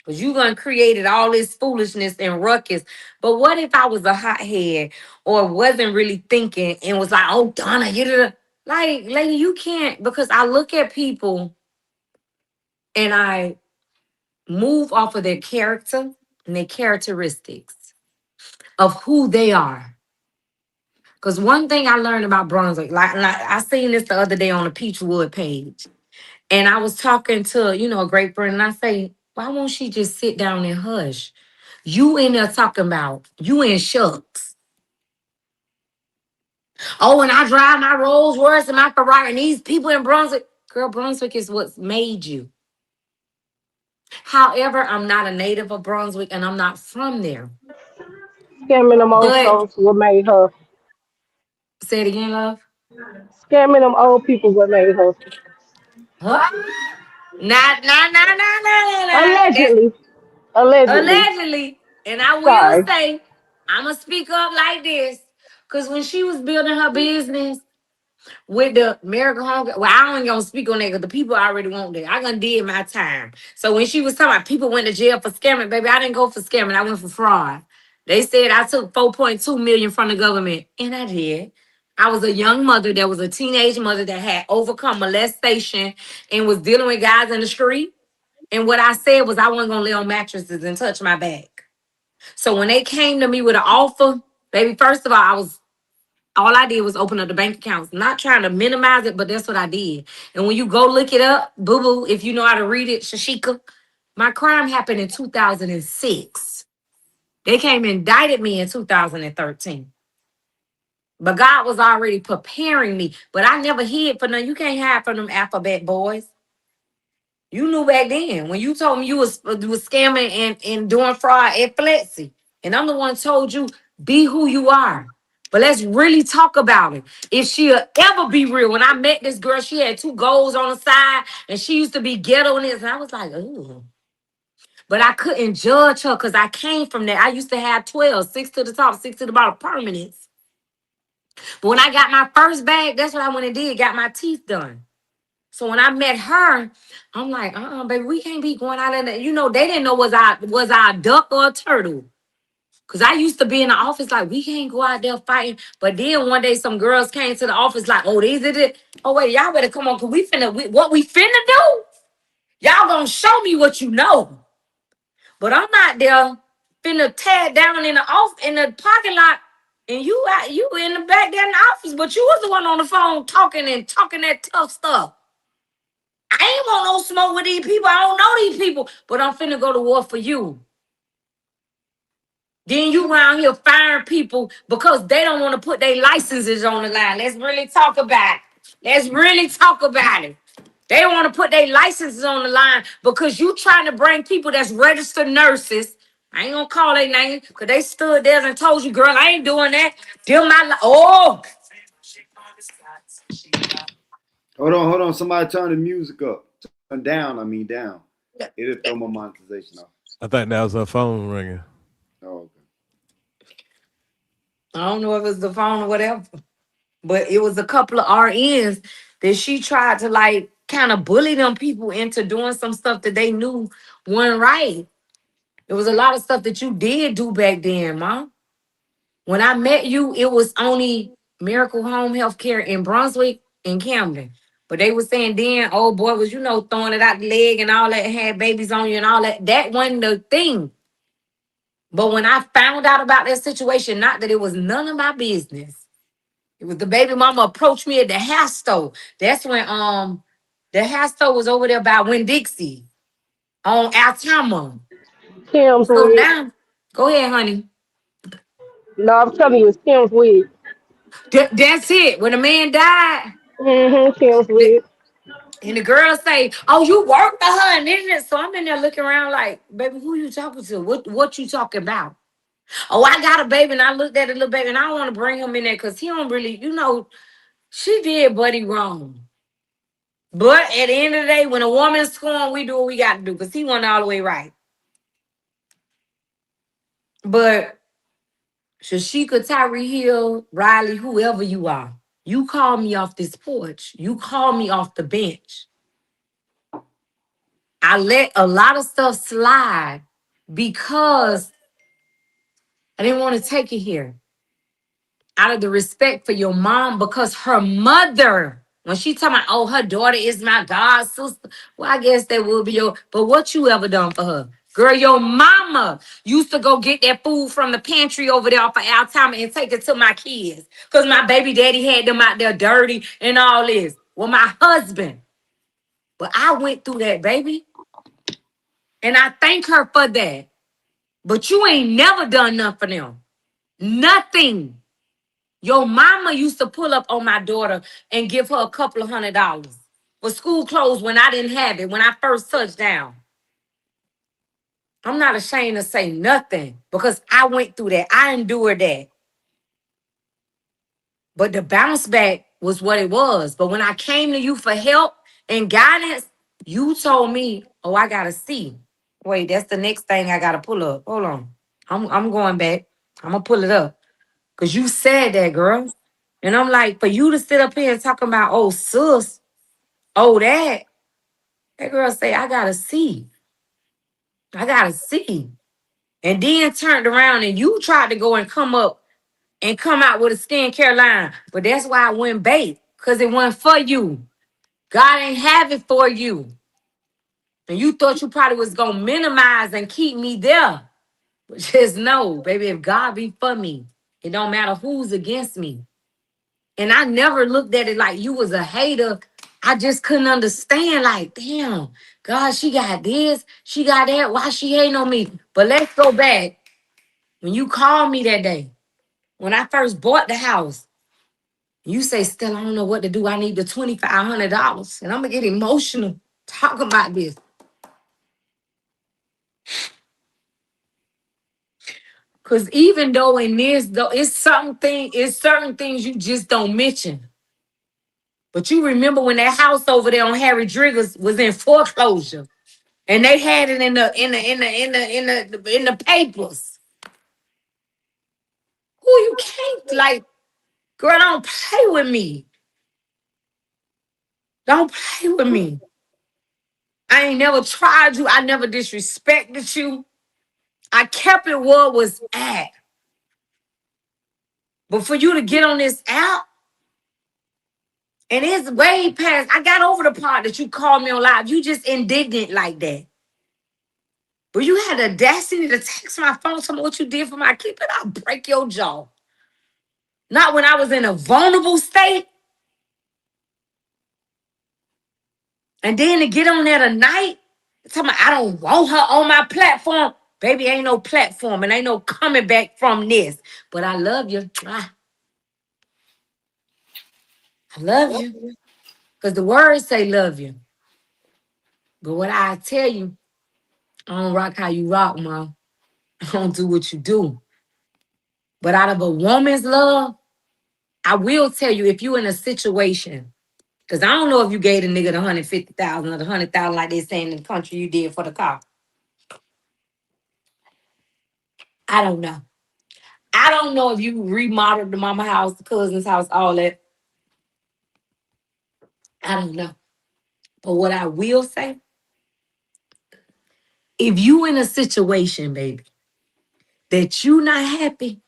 Cause you gonna created all this foolishness and ruckus. But what if I was a hothead or wasn't really thinking and was like, oh Donna, you did like lady, you can't because I look at people and I move off of their character and their characteristics of who they are. Because one thing I learned about Brunswick, like I seen this the other day on the Peachwood page, and I was talking to, a great friend, and I say, why won't she just sit down and hush? You in there talking about, you in shucks. Oh, and I drive my Rolls Royce and my Ferrari, and these people in Brunswick, girl, Brunswick is what's made you. However, I'm not a native of Brunswick, and I'm not from there. Scamming them old But, folks what made her. say it again, love. Scamming them old people what made her. Huh? Not, not, not, not, not, not. That's Allegedly. Allegedly. allegedly. And I will Sorry. say, I'm going to speak up like this. Because when she was building her business with the American Home, well, I ain't going to speak on that because the people already want that. I done did my time. So when she was talking about people went to jail for scamming, baby, I didn't go for scamming. I went for fraud. They said I took 4.2 million from the government. And I did. I was a young mother that was a teenage mother that had overcome molestation and was dealing with guys in the street. And what I said was I wasn't gonna lay on mattresses and touch my back. So when they came to me with an offer, baby, first of all I did was open up the bank accounts. Not trying to minimize it, but that's what I did. And when you go look it up, boo boo, if you know how to read it, Shashicka, my crime happened in 2006. They came and indicted me in 2013. But God was already preparing me. But I never hid for none. You can't hide from them alphabet boys. You knew back then when you told me you was scamming and doing fraud at Flexi. And I'm the one told you, be who you are. But let's really talk about it. If she'll ever be real. When I met this girl, she had two goals on the side and she used to be ghetto in this. And I was like, ooh. But I couldn't judge her because I came from there. I used to have 12, six to the top, six to the bottom, permanents. But when I got my first bag, that's what I went and did, got my teeth done. So when I met her, I'm like, baby, we can't be going out in there. They didn't know was I a duck or a turtle. Cause I used to be in the office like we can't go out there fighting. But then one day some girls came to the office like, oh, these are the oh wait, y'all better come on, cause what we finna do? Y'all gonna show me what you know. But I'm not there finna tear down in the parking lot. And you in the back there in the office, but you was the one on the phone talking that tough stuff. I ain't want no smoke with these people. I don't know these people, but I'm finna go to war for you. Then you around here firing people because they don't want to put their licenses on the line. Let's really talk about it. Let's really talk about it. They don't want to put their licenses on the line because you trying to bring people that's registered nurses. I ain't gonna call their name because they stood there and told you, girl, I ain't doing that. Oh, Hold on. Somebody turn the music up. Turn down. I mean down. It'll throw my monetization off. I think that was her phone ringing. Oh, okay. I don't know if it's the phone or whatever. But it was a couple of RNs that she tried to like kind of bully them people into doing some stuff that they knew wasn't right. It was a lot of stuff that you did do back then, Mom. When I met you, it was only Miracle Home Healthcare in Brunswick and Camden. But they were saying then, old boy was, throwing it out the leg and all that, had babies on you and all that. That wasn't the thing. But when I found out about that situation, not that it was none of my business. It was the baby mama approached me at the hair store. That's when the hair store was over there by Winn Dixie on Altamont. Kim's So wig. now, go ahead, honey. No, I'm telling you, it's Kim's wig. That's it. When a man died, Kim's the- wig. and the girl say, "Oh, you worked for her," and then so I'm in there looking around like, "Baby, who you talking to? What you talking about?" Oh, I got a baby, and I looked at the little baby, and I don't want to bring him in there because he don't really, she did Buddy wrong. But at the end of the day, when a woman's scorned, we do what we got to do because he wasn't all the way right. But Shashicka, Tyree Hill, Riley, whoever you are, you call me off this porch. You call me off the bench. I let a lot of stuff slide because I didn't want to take it here. Out of the respect for your mom, because her mother, when she talking about, oh, her daughter is my god sister, well, I guess that will be your, but what you ever done for her? Girl, your mama used to go get that food from the pantry over there off of our time and take it to my kids. Because my baby daddy had them out there dirty and all this. Well, my husband. But I went through that, baby. And I thank her for that. But you ain't never done nothing for them. Nothing. Your mama used to pull up on my daughter and give her a couple of $100 for school clothes when I didn't have it, when I first touched down. I'm not ashamed to say nothing because I went through that. I endured that. But the bounce back was what it was. But when I came to you for help and guidance, you told me, oh, I got to see. Wait, that's the next thing I got to pull up. Hold on. I'm going back. I'm going to pull it up. Because you said that, girl. And I'm like, for you to sit up here and talk about, oh, sis, oh, that girl say, I got to see. I got to see. And then turned around and you tried to go and come out with a skincare line. But that's why I went bait. Because it wasn't for you. God ain't have it for you. And you thought you probably was going to minimize and keep me there. But just know, baby, if God be for me, it don't matter who's against me. And I never looked at it like you was a hater. I just couldn't understand, like, damn, God, she got this, she got that. Why she hating on me? But let's go back. When you called me that day, when I first bought the house, you say, Stella, I don't know what to do. I need the $2,500. And I'm going to get emotional talking about this. Because even though in this, though, it's certain things you just don't mention. But you remember when that house over there on Harry Driggers was in foreclosure, and they had it in the papers. Who you can't like, girl? Don't play with me. Don't play with me. I ain't never tried you. I never disrespected you. I kept it where it was at. But for you to get on this app, and it's way past. I got over the part that you called me on live. You just indignant like that. But you had the audacity to text my phone, tell me what you did for my kid, but I'll break your jaw. Not when I was in a vulnerable state. And then to get on there tonight, tell me I don't want her on my platform. Baby, ain't no platform and ain't no coming back from this. But I love you. I love you. Because the words say love you. But what I tell you, I don't rock how you rock, Mom. I don't do what you do. But out of a woman's love, I will tell you if you're in a situation, because I don't know if you gave the nigga the 150,000 or the 100,000 like they saying in the country you did for the car. I don't know. I don't know if you remodeled the mama house, the cousin's house, all that. I don't know. But what I will say, If you in a situation, baby, that you not happy,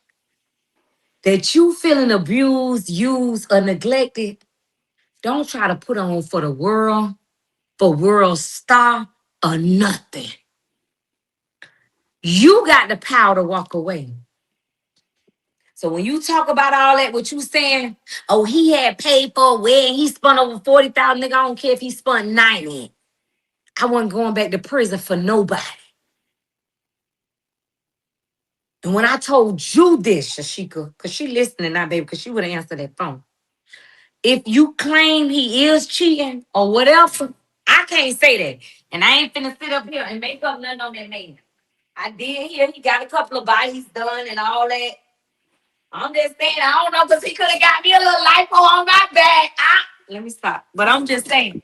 that you feeling abused, used, or neglected, don't try to put on for the world, for world star, or nothing. You got the power to walk away. So when you talk about all that, what you saying, oh, he had paid for a wedding, he spent over 40,000, nigga, I don't care if he spent 90. I wasn't going back to prison for nobody. And when I told you this, Shashicka, because she listening now, baby, because she would have answered that phone. If you claim he is cheating or whatever, I can't say that. And I ain't finna sit up here and make up nothing on that man. I did hear he got a couple of bodies done and all that. I'm just saying, I don't know, because he could have got me a little lipo on my back. Let me stop. But I'm just saying.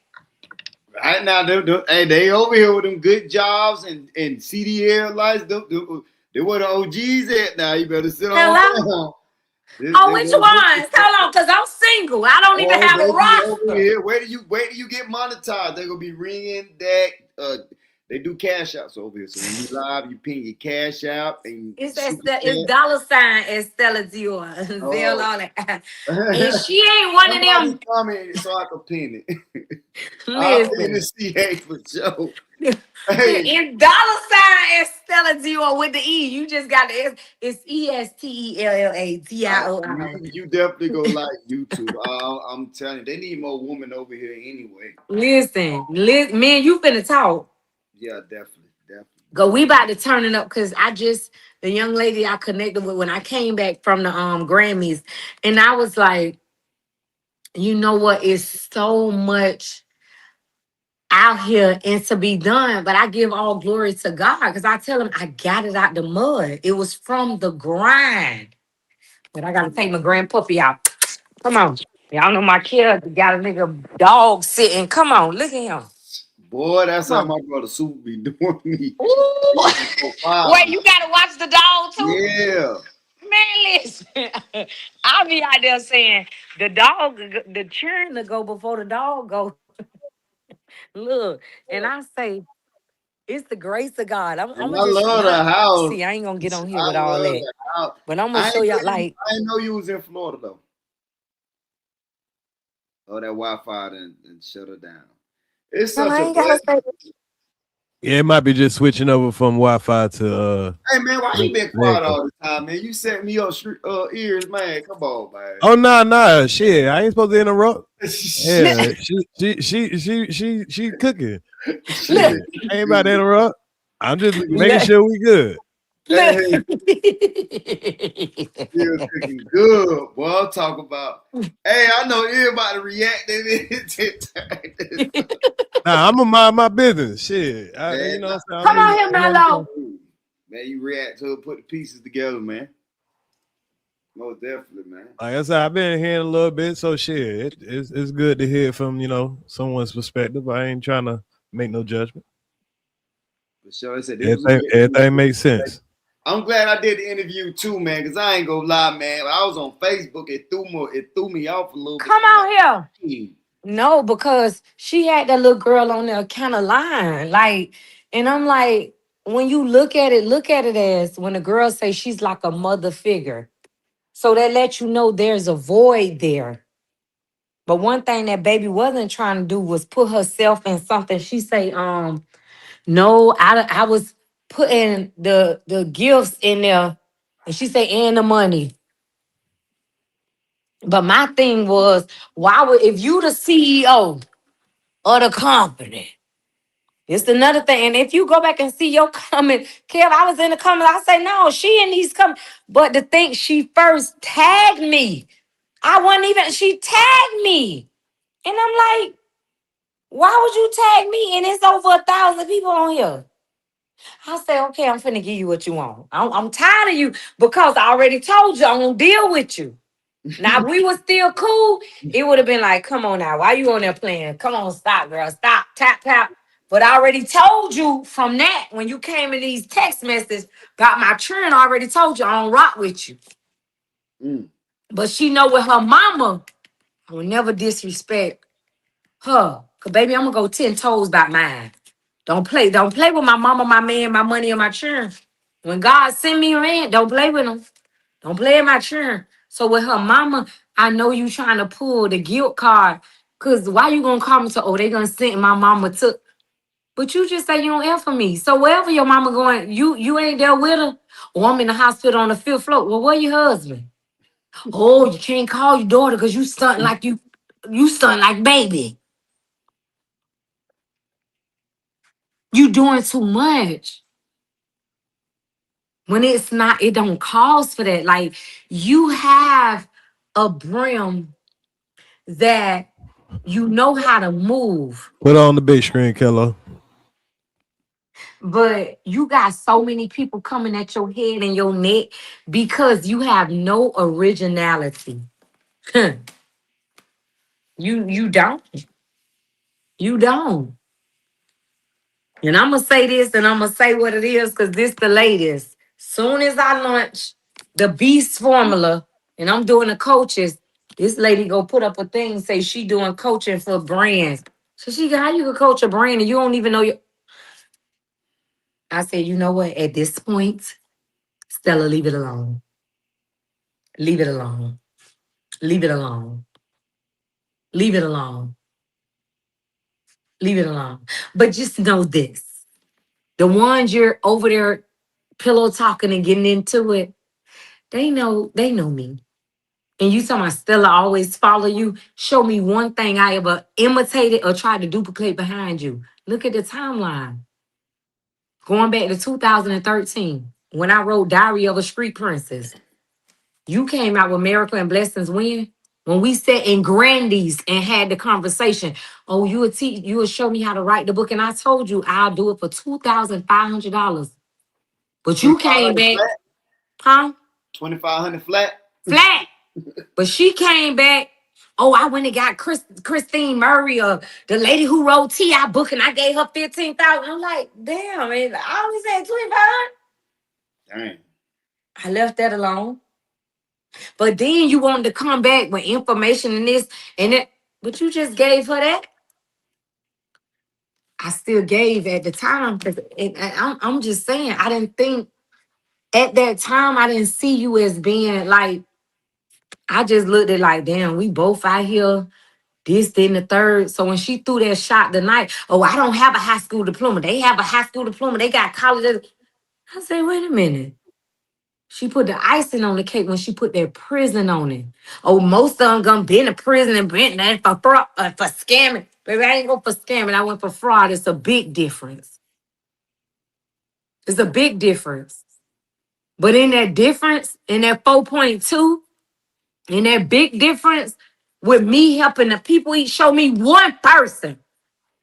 Right now, hey, they over here with them good jobs and CDL lights. They were the OGs at now. You better sit on down. Which ones? Hold on, because I'm single. I don't even have a roster. Where do you get monetized? They're gonna be ringing that. They do cash outs over here. So when you live, you ping your cash out and it's $ at Stella Dior. Zell all that. And she ain't one of them. Comment so I can pin it. I'll pin the CA for sure. In $ at Stella Dior with the E. You just got the it's ESTELLADIOR. You definitely go like YouTube. I'm telling you, they need more women over here anyway. Listen, man, you finna talk. Yeah, definitely. Go, we about to turn it up because the young lady I connected with when I came back from the Grammys, and I was like, you know what? It's so much out here and to be done, but I give all glory to God because I tell him I got it out the mud. It was from the grind. But I gotta take my grandpuppy out. Come on. Y'all know my kid got a nigga dog sitting. Come on, look at him. Boy, that's how my brother Super be doing me. Wait, you gotta watch the dog too? Yeah. Man, listen. I'll be out there saying the churn to go before the dog go. Look, and I say, it's the grace of God. I'm gonna just love the house. See, I ain't gonna get on here with all that. But I'm gonna show y'all like I didn't know you was in Florida though. Oh, that Wi-Fi and shut her down. It's such a blessing. Yeah, it might be just switching over from Wi-Fi to Hey man, why you been quiet all the time, man? You set me up ears, man. Come on, man. Oh nah, shit. I ain't supposed to interrupt. Yeah, she cooking. Shit. I ain't about to interrupt. I'm just making sure we good. Hey, you're cooking good. Well, I'll talk about. Hey, I know everybody reacting. Nah, I'm gonna mind my business. Shit, you know what I'm saying? Come on here, Mello. Man, you react to it, put the pieces together, man. Most definitely, man. Like I said, I've been hearing a little bit, so shit, it's good to hear from someone's perspective. I ain't trying to make no judgment. For sure, I said everything makes sense. I'm glad I did the interview too, man, because I ain't gonna lie, man. I was on Facebook, it threw me off a little bit. Come on here. No, because she had that little girl on there kind of lying. Like, and I'm like, when you look at it as when a girl say she's like a mother figure. So that lets you know there's a void there. But one thing that baby wasn't trying to do was put herself in something. She say, no, I was putting the gifts in there. And she say, and the money. But my thing was, if you the CEO of the company, it's another thing. And if you go back and see your comment, Kev, I was in the comments. I say, no, she in these comments. But the thing, she first tagged me. She tagged me. And I'm like, why would you tag me? And it's over 1,000 people on here. I say, okay, I'm finna give you what you want. I'm tired of you because I already told you I won't deal with you. Now, if we were still cool, it would have been like, come on now, why you on there playing? Come on, stop, girl, stop, tap, tap. But I already told you from that, when you came in these text messages about my children, I already told you I don't rock with you. But she know with her mama, I will never disrespect her. Because, baby, I'm going to go 10 toes about mine. Don't play with my mama, my man, my money, and my children. When God send me a man, don't play with him. Don't play with my children. So with her mama, I know you trying to pull the guilt card. Cause why you gonna call me to, oh, they gonna send my mama to, but you just say you don't F for me. So wherever your mama going, you ain't there with her. Or I'm in the hospital on the 5th floor. Well, where your husband? Oh, you can't call your daughter because you stunt like you stunt like baby. You doing too much. When it's not, it don't cause for that. Like you have a brim that you know how to move, Put on the big screen, Kello. but you got so many people coming at your head and your neck because you have no originality. You don't. You don't. And I'm gonna say this and I'm gonna say what it is because this the latest. Soon as I launch the Beast formula and I'm doing the coaches, this lady go put up a thing, say she doing coaching for brands. So she got how you can coach a brand and you don't even know your. I said, you know what? At this point, Stella, leave it alone. Leave it alone. Leave it alone. Leave it alone. Leave it alone. But just know this. The ones you're over there pillow talking and getting into it, they know me. And you talking about Stella always follow you. Show me one thing I ever imitated or tried to duplicate behind you. Look at the timeline. Going back to 2013, when I wrote Diary of a Street Princess. You came out with Miracle and Blessings when we sat in Grandy's and had the conversation. Oh, you would show me how to write the book. And I told you I'll do it for $2,500. But you came 2500 back, flat. huh? 2500 flat. Flat. But she came back. Oh, I went and got Christine Murray, the lady who wrote T.I. book, and I gave her 15,000. I'm like, damn, man, I only said 25. Dang. I left that alone. But then you wanted to come back with information and this and that. But you just gave her that. I still gave at the time. I'm just saying, I didn't think at that time, I didn't see you as being like, I just looked at like, damn, we both out here, this, then the third. So when she threw that shot tonight, oh, I don't have a high school diploma. They have a high school diploma. They got college. I said, wait a minute. She put the icing on the cake when she put that prison on it. Oh, most of them gonna be in the prison and been there for fraud, for scamming. Baby, I ain't go for scamming. I went for fraud. It's a big difference. It's a big difference. But in that difference, in that 4.2, in that big difference, with me helping the people eat, show me one person.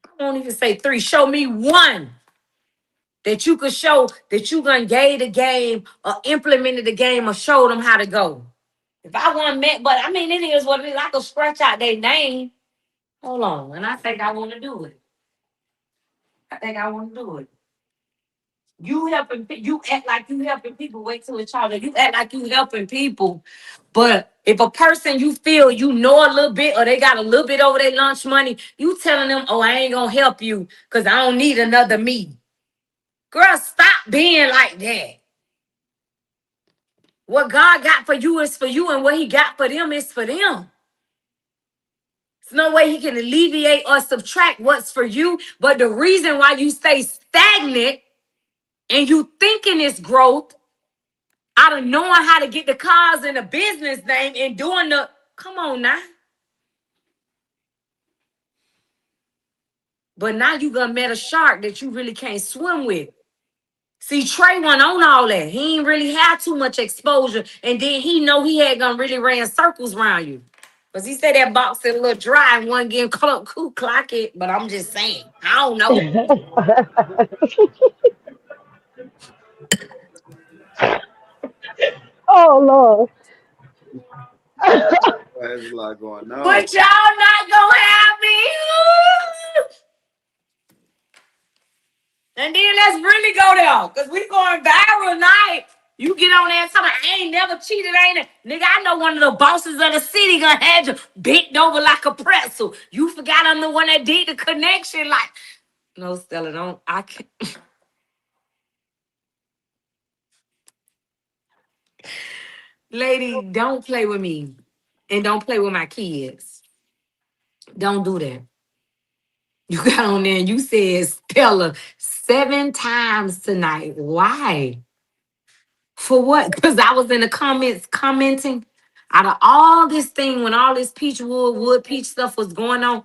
I won't even say three. Show me one that you could show that you gonna gave the game or implemented the game or showed them how to go. If I want met, but I mean, it is what it is. I could scratch out their name. Hold on. And I think I want to do it. I think I want to do it. You you act like you helping people. Wait till it's child. You act like you helping people. But if a person you feel you know a little bit or they got a little bit over their lunch money, you telling them, oh, I ain't going to help you because I don't need another me. Girl, stop being like that. What God got for you is for you, and what he got for them is for them. There's no way he can alleviate or subtract what's for you. But the reason why you stay stagnant and you thinking it's growth out of knowing how to get the cars and the business name and doing the, come on now. But now you gonna met a shark that you really can't swim with. See, Trey went on all that. He ain't really had too much exposure. And then he know he had gonna really ran circles around you. Because he said that box is a little dry and wasn't getting clock it. But I'm just saying. I don't know. Oh Lord. There's a lot going on. But y'all not gonna have me. And then let's really go there. Because we going viral tonight. You get on there and tell me, I ain't never cheated, ain't it? Nigga, I know one of the bosses of the city gonna have you bent over like a pretzel. You forgot I'm the one that did the connection. Like, No, Stella, don't. I can't. Lady, don't play with me. And don't play with my kids. Don't do that. You got on there and you said Stella 7 times tonight. Why? For what? Because I was in the comments commenting. Out of all this thing, when all this peach wood peach stuff was going on,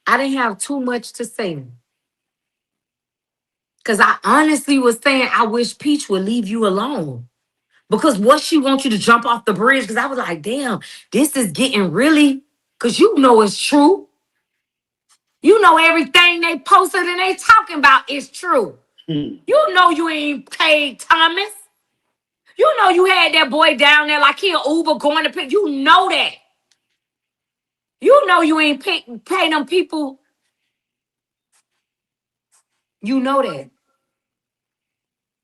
I didn't have too much to say. Because I honestly was saying, I wish Peach would leave you alone. Because what she wants you to jump off the bridge. Because I was like, damn, this is getting really, because you know it's true. You know everything they posted and they talking about is true. You know you ain't paid Thomas. You know you had that boy down there like he an Uber going to pick. You know that. You know you ain't pay them people. You know that.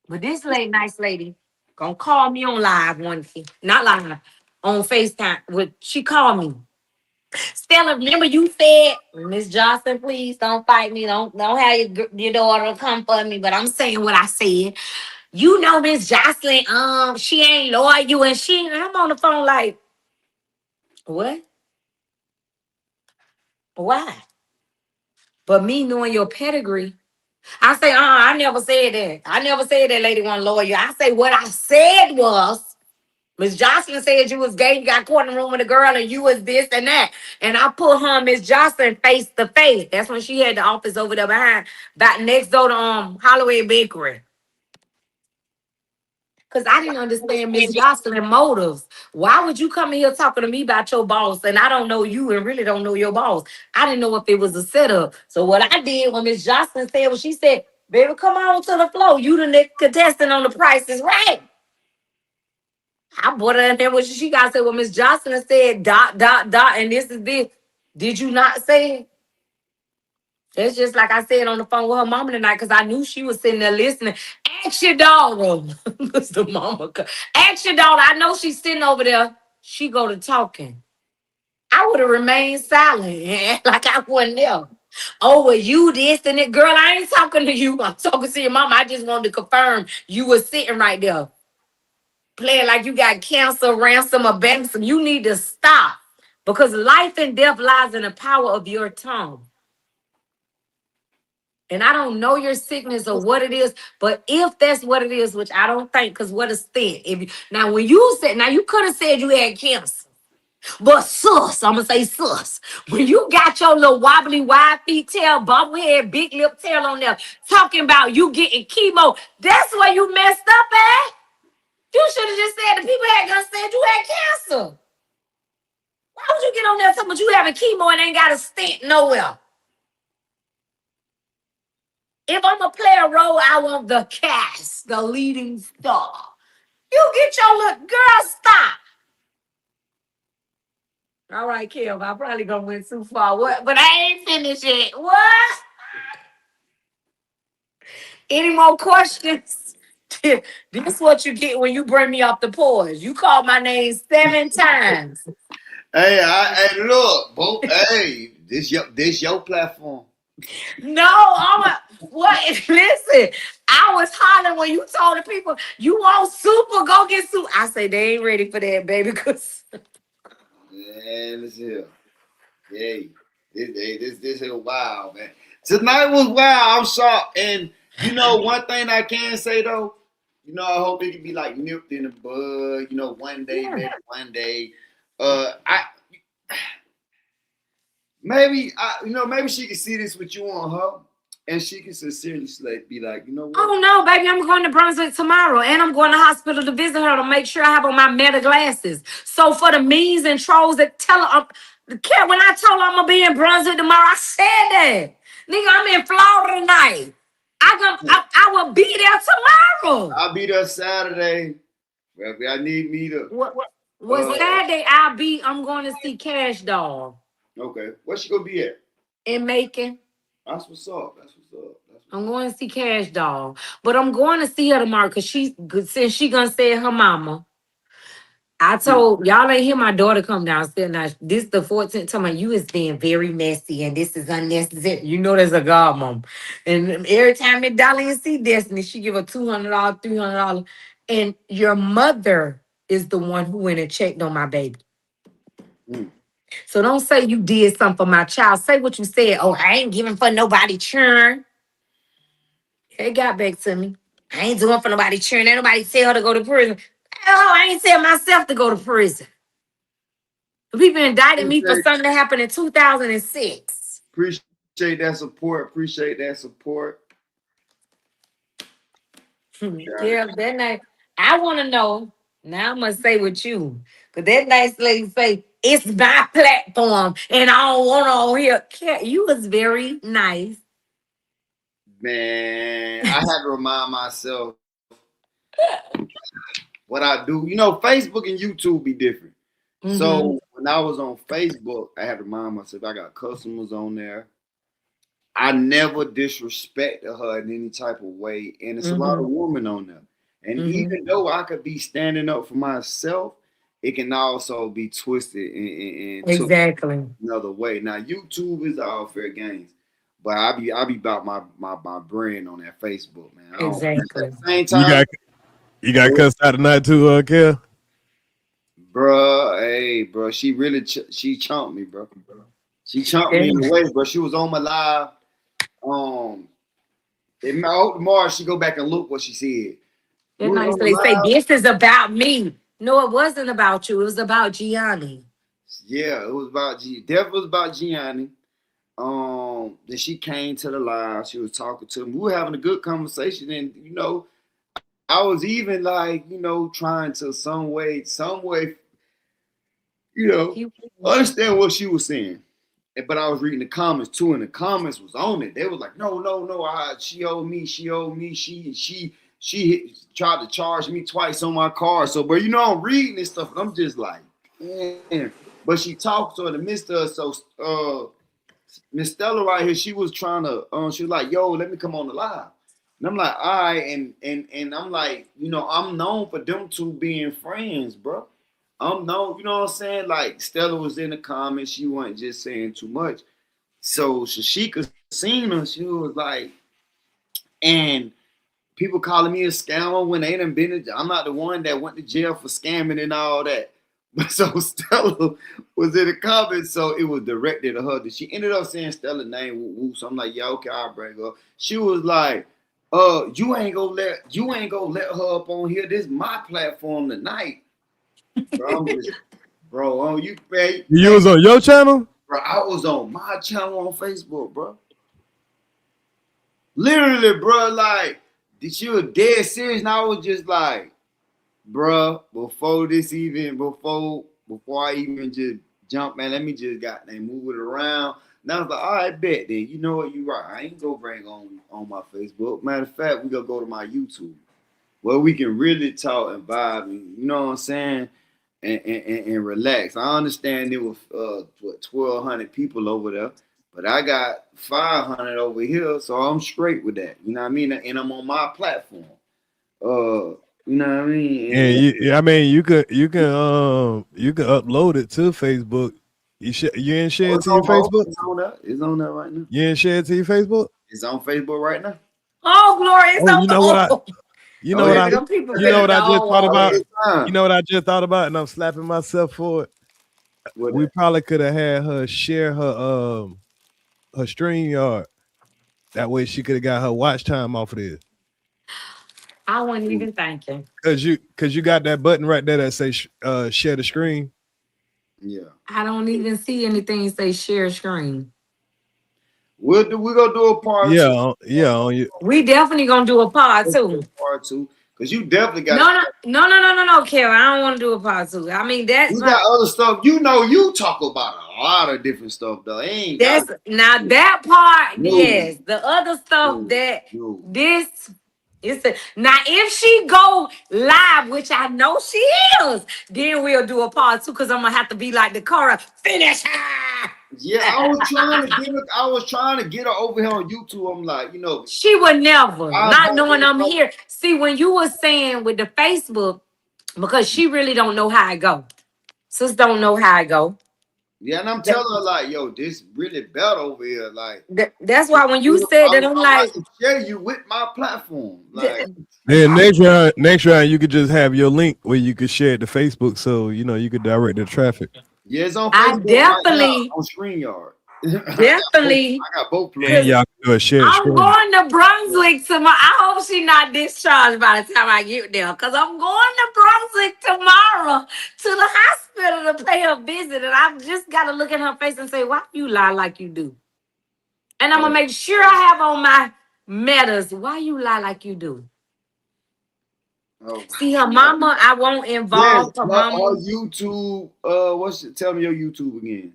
But this nice lady, gonna call me on live one day. Not live, on FaceTime. She called me. Stella, remember you said, Miss Johnson, please don't fight me. Don't have your daughter come for me. But I'm saying what I said. You know Miss Jocelyn, she ain't loyal and I'm on the phone like, what? Why? But me knowing your pedigree, I say, I never said that. I never said that lady wasn't loyal. I say what I said was, Miss Jocelyn said you was gay, you got caught in the room with a girl, and you was this and that. And I put her and Miss Jocelyn face to face. That's when she had the office over there behind, back next door to Holloway Bakery. Because I didn't understand Miss Jocelyn motives. Why would you come in here talking to me about your boss and I don't know you and really don't know your boss? I didn't know if it was a setup. So what I did when Miss Jocelyn said, she said, baby, come on to the floor. You the next contestant on The Price is Right. I brought her in there when she got to say, well, Miss Jocelyn said ... and this is this. Did you not say it? It's just like I said on the phone with her mama tonight, because I knew she was sitting there listening. Ask your daughter. Because the mama. Ask your daughter. I know she's sitting over there. She go to talking. I would have remained silent. Like I wasn't there. Oh, well, you this and that. Girl, I ain't talking to you. I'm talking to your mama. I just wanted to confirm you were sitting right there. Playing like you got cancer, ransom, or bansom. You need to stop. Because life and death lies in the power of your tongue. And I don't know your sickness or what it is, but if that's what it is, which I don't think, because what a stint. Now, when you said, now you could have said you had cancer, but sus, I'm going to say sus, when you got your little wobbly, wide feet tail, bubble head, big lip tail on there, talking about you getting chemo, that's where you messed up at. You should have just said the people had gonna say you had cancer. Why would you get on there talking about you having chemo and ain't got a stent nowhere? If I'm going to play a role, I want the cast, the leading star. You get your little girl, stop. All right, Kim, I probably gonna went too far. What? But I ain't finished yet. What? Any more questions? This is what you get when you bring me off the porch. You called my name 7 times. Hey, look, bro. Hey, this your platform. No, what? Listen, I was hollering when you told the people you want super, go get super. I say they ain't ready for that, baby. Cause Man, listen here. Hey, this here wild, man. Tonight was wild. I'm shocked. And you know, one thing I can say though, you know, I hope it can be like nipped in the bud. You know, one day, yeah. maybe one day. Maybe she can see this with you on her, and she can sincerely be like, you know what? Oh no, baby, I'm going to Brunswick tomorrow, and I'm going to hospital to visit her to make sure I have on my meta glasses. So for the memes and trolls that tell her, when I told her I'm gonna be in Brunswick tomorrow, I said that. Nigga, I'm in Florida tonight. I will be there tomorrow. I'll be there Saturday. Well, if I need me to. What Saturday I'm going to see Cash Doll. Okay. Where's she gonna be at? In Macon. That's what's up. I'm going to see Cash Doll. But I'm going to see her tomorrow because since she gonna say her mama. I told y'all ain't hear my daughter come downstairs. Now this the 14th time you is being very messy and this is unnecessary. You know there's a godmom. And every time that Dolly see Destiny, she give her $200, $300. And your mother is the one who went and checked on my baby. So don't say you did something for my child. Say what you said. Oh, I ain't giving for nobody churn. It got back to me. I ain't doing for nobody churn. Ain't nobody tell her to go to prison. Oh, I ain't tell myself to go to prison. People indicted me for something that happened in 2006. Appreciate that support. Appreciate that support. Yeah, that night. I want to know. Now I'm gonna say with you, cause that nice lady say it's my platform, and I don't want to on here. You was very nice. Man, I had to remind myself what I do. You know, Facebook and YouTube be different. Mm-hmm. So when I was on Facebook, I had to remind myself I got customers on there. I never disrespected her in any type of way. And it's a lot of women on there. And even though I could be standing up for myself, it can also be twisted and exactly another way. Now, YouTube is all fair games. But I be about my brand on that Facebook, man. Exactly. At the same time, you got cussed out tonight too, Kel? Bruh, hey, bro. She really she chumped me, bro. She chumped me in the way, bro. She was on my live. Tomorrow she go back and look what she said. That nice they say this is about me. No, it wasn't about you. It was about Gianni. Yeah, it was about Definitely was about Gianni. Then she came to the live. She was talking to me. We were having a good conversation, and you know, I was even like, you know, trying to some way, you know, understand what she was saying. But I was reading the comments too, and the comments was on it. They was like, no, she owed me. She tried to charge me twice on my car. So, but you know, I'm reading this stuff, and I'm just like, man. But she talked to her in the midst of so Miss Stella right here, she was trying to, she was like, yo, let me come on the live. And I'm like, all right, and I'm like, you know, I'm known for them two being friends, bro. I'm known, you know what I'm saying? Like, Stella was in the comments, she wasn't just saying too much. So Shashicka seen her, she was like, and people calling me a scammer when they done been, I'm not the one that went to jail for scamming and all that. But so Stella was in the comments, so it was directed to her. She ended up saying Stella's name. So I'm like, yeah, okay, I'll bring her. She was like, you ain't gonna let her up on here. This is my platform tonight. Bro, you was on your channel? Bro, I was on my channel on Facebook, bro. Literally, bro, like, she was dead serious, and I was just like, bruh, before I even just jump, man, let me just move it around. And I was like, all right, bet then. You know what, you right. I ain't gonna bring on my Facebook. Matter of fact, we gonna go to my YouTube where we can really talk and vibe, and, you know what I'm saying, and relax. I understand there was 1,200 people over there, but I got 500 over here, so I'm straight with that. You know what I mean? And I'm on my platform. You know what I mean? Yeah, I mean, you can upload it to Facebook. You ain't share it to your Facebook? It's on there right now. You ain't share it to your Facebook? It's on Facebook right now. Oh, glory! It's on you know what I just thought about? You know what I just thought about, and I'm slapping myself for it. We probably could have had her share her StreamYard. That way she could have got her watch time off of this. I wasn't even thinking. Cause you got that button right there that says share the screen. Yeah. I don't even see anything say share screen. We gonna do a part two. Yeah. We definitely gonna do a part two. Part two. Cause you definitely got No, Karen. I don't want to do a part two. I mean, that's you got other stuff. You know, you talk about a lot of different stuff though. That part, yes. The other stuff this. Now, if she go live, which I know she is, then we'll do a part two because I'm gonna have to be like the Cara, finish her. Yeah, I was trying to get her over here on YouTube. I'm like, you know, she would never, not knowing I'm here. See, when you were saying with the Facebook, because she really don't know how I go. Sis don't know how I go. Yeah, and I'm That- telling her like, yo, this really better over here. Like, that's why when you said that, I'm I like, like to share you with my platform. Like, Then next round, you could just have your link where you could share it to Facebook, so you know you could direct the traffic. yeah, it's on I Facebook right now definitely, on StreamYard. definitely, I got both And plans. y'all can do a shared I'm screen. going to Brunswick tomorrow. I hope she not discharged by the time I get there, cause I'm going to Brunswick tomorrow to the hospital to pay her visit, and I've just got to look at her face and say, "Why you lie like you do?" And I'm gonna make sure I have on my metas. Why you lie like you do? Oh, See her mama. I won't yes, involve her our mama. YouTube. Tell me your YouTube again.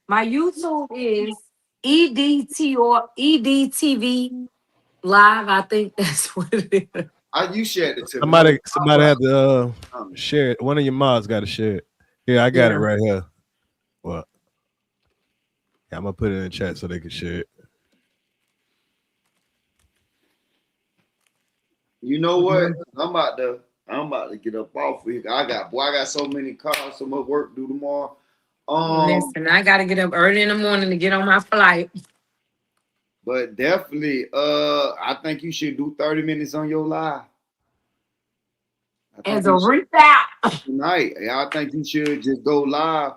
My YouTube is EDT or EDTV Live. I think that's what it is. You shared it to me. Somebody had to share it. One of your mods got to share it. Here, I got it Yeah. right here. Well, yeah, I'm gonna put it in the chat so they can share it. You know what? I'm about to get up off here. I got so many cars, so much work to do tomorrow. Listen, I gotta get up early in the morning to get on my flight. But definitely, I think you should do 30 minutes on your live. As a recap. Tonight. I think you should just go live.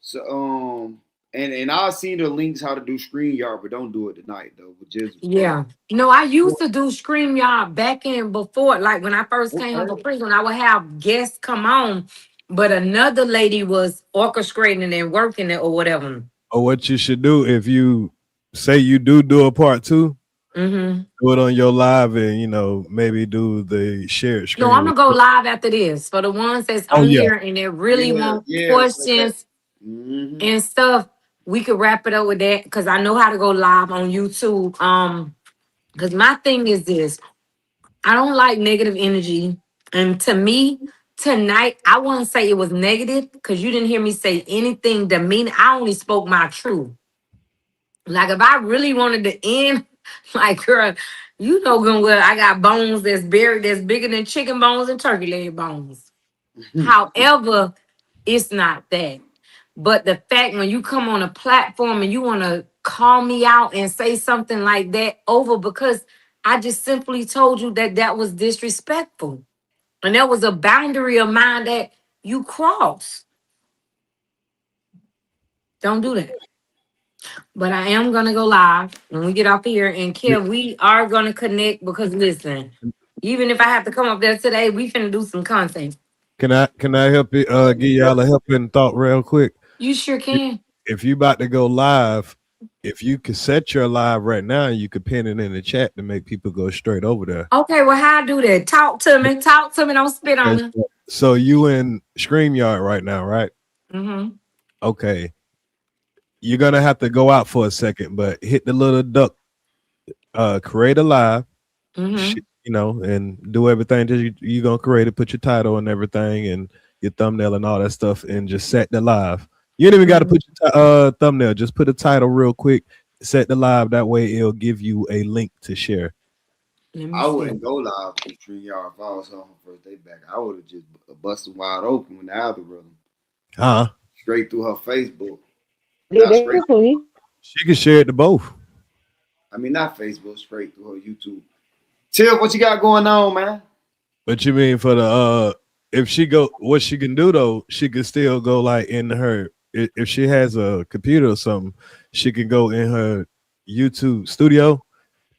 So and I'll see the links how to do StreamYard, but don't do it tonight though. But just Yeah. No, I used to do StreamYard back in before, like when I first came home from prison, I would have guests come on, but another lady was orchestrating and working it or whatever. Or what you should do if you say you do a part 2, Mm-hmm. do it on your live and maybe do the shared screen. No, I'm gonna go live after this for the ones that's on here and they really want questions and stuff. We could wrap it up with that because I know how to go live on YouTube. Because my thing is this: I don't like negative energy, and to me tonight, I wouldn't say it was negative because you didn't hear me say anything demeaning. I only spoke my truth. Like if I really wanted to end, like girl, you know good well I got bones that's buried that's bigger than chicken bones and turkey leg bones. However, it's not that. But the fact when you come on a platform and you want to call me out and say something like that over because I just simply told you that that was disrespectful. And that was a boundary of mine that you crossed. Don't do that. But I am gonna go live when we get off here. And Kev, we are gonna connect because listen, even if I have to come up there today, we finna do some content. Can I help you give y'all a helping thought real quick? You sure can. If you about to go live, if you could set your live right now, you could pin it in the chat to make people go straight over there. Okay, well, how I do that? Talk to me, don't spit on me. So you in StreamYard right now, right? Mm-hmm. Okay. You're gonna have to go out for a second, but hit the little duck, create a live, and do everything that you're gonna create it, put your title and everything and your thumbnail and all that stuff, and just set the live. You ain't even got to put your thumbnail, just put a title real quick, set the live. That way it'll give you a link to share. I wouldn't go live on StreamYard if I was on her first day back. I would have just busted wide open with the algorithm. Straight through her Facebook. She can share it to both. I mean, not Facebook, straight through her YouTube. Till, what you got going on, man? What you mean for the if she go, what she can do though, she can still go like in her, if she has a computer or something, she can go in her YouTube studio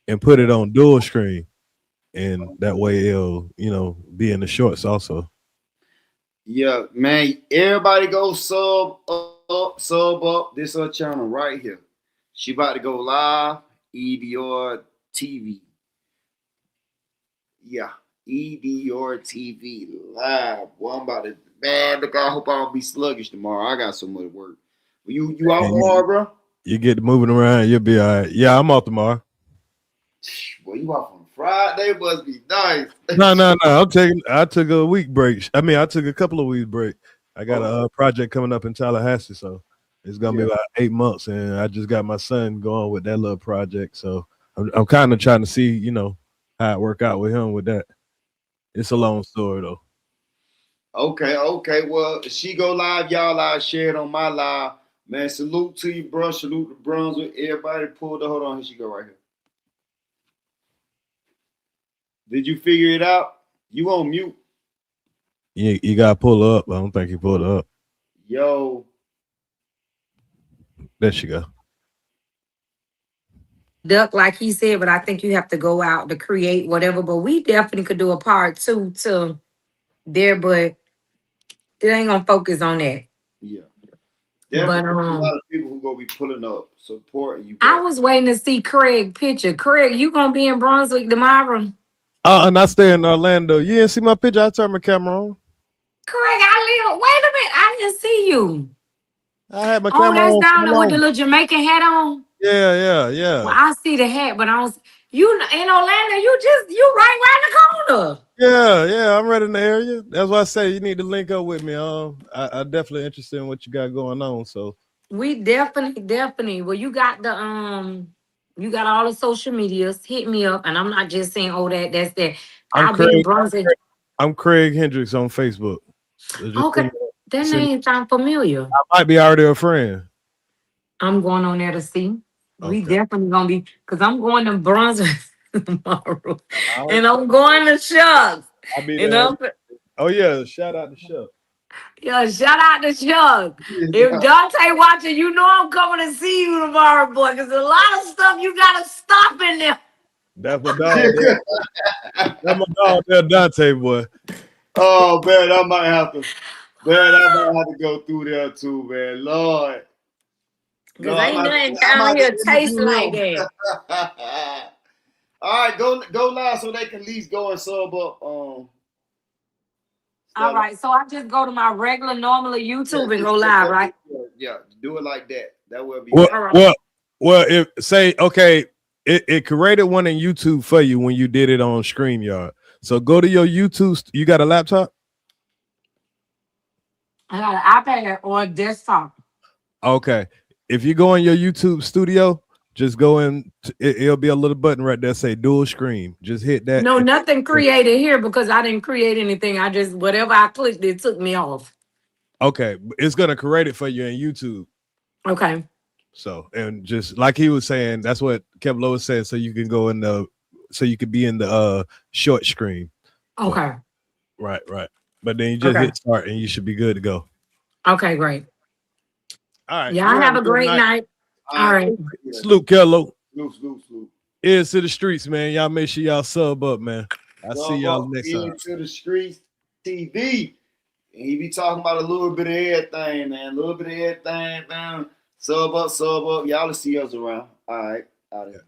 and put it on dual screen, and that way it'll be in the shorts also. Yeah, man. Everybody go sub up. This her channel right here. She about to go live. Dior TV. Yeah, Dior TV live. Well, I'm about to, man. Look, I hope I don't be sluggish tomorrow. I got so much work. You out tomorrow, bro? You get moving around, you'll be all right. Yeah, I'm off tomorrow. Boy, you off on Friday? Must be nice. No. I took a week break. I mean, I took a couple of weeks break. I got a project coming up in Tallahassee, so it's gonna be about 8 months, and I just got my son going with that little project. So I'm kind of trying to see, how it work out with him with that. It's a long story though. Okay. Well, she go live, y'all live, share it on my live. Man, salute to you, bro. Salute to Brunswick. Everybody pull the hold on. Here she go right here. Did you figure it out? You on mute. You gotta pull up. I don't think you pulled up. Yo. There she go. Duck, like he said, but I think you have to go out to create whatever. But we definitely could do a part 2 to there, but it ain't gonna focus on that. Yeah. But Definitely a lot of people who gonna be pulling up, supporting you. I was waiting to see Craig picture. Craig, you gonna be in Brunswick tomorrow? And I stay in Orlando. You didn't see my picture? I turned my camera on. Craig, I live. Wait a minute, I didn't see you. I had my Oh, camera that's on. down there with the little Jamaican hat on. Yeah. Well, I see the hat, but I don't. You in Orlando? You right around the corner. Yeah. I'm right in the area. That's why I say you need to link up with me. I definitely interested in what you got going on. So We definitely. Well, you got you got all the social medias. Hit me up, and I'm not just saying, oh, that's that. I'll be in Brunswick. I'm Craig Hendricks on Facebook. So Okay, that name sound familiar. I might be already a friend. I'm going on there to see. We Okay. definitely gonna be because I'm going to Brunswick tomorrow, and I'm going to Shucks. I'll be there. Oh yeah, shout out to Shucks. Yeah, shout out to Shucks. If Dante watching, you know I'm coming to see you tomorrow, boy. Because a lot of stuff you gotta stop in there. That's my dog. That's my dog there, Dante, boy. Oh man, I might have to go through there too, man. Lord. Because ain't nothing down here taste like that. All right, go live so they can at least go and sub up. All right, so I just go to my regular, normally YouTube and go live, right? Yeah, do it like that. That will be. Well, if say okay, it created one in YouTube for you when you did it on StreamYard. So go to your YouTube. You got a laptop? I got an iPad or a desktop. Okay. If you go in your YouTube studio, just go in. It'll be a little button right there say dual screen. Just hit that. No, nothing created here because I didn't create anything. I just whatever I clicked, it took me off. Okay, it's gonna create it for you in YouTube. Okay. So and just like he was saying, that's what Kev Lois said. So you can go in so you could be in the short screen. Okay. Right. But then you just hit start and you should be good to go. Okay, great. All right. Y'all have a great night. All right. Salute, Kello. Salute. Ears to the streets, man. Y'all make sure y'all sub up, man. I'll see y'all next time. Ears to the streets TV. And he be talking about a little bit of everything, man. A little bit of everything, man. Sub up. Y'all will see us around. All right. Out of here.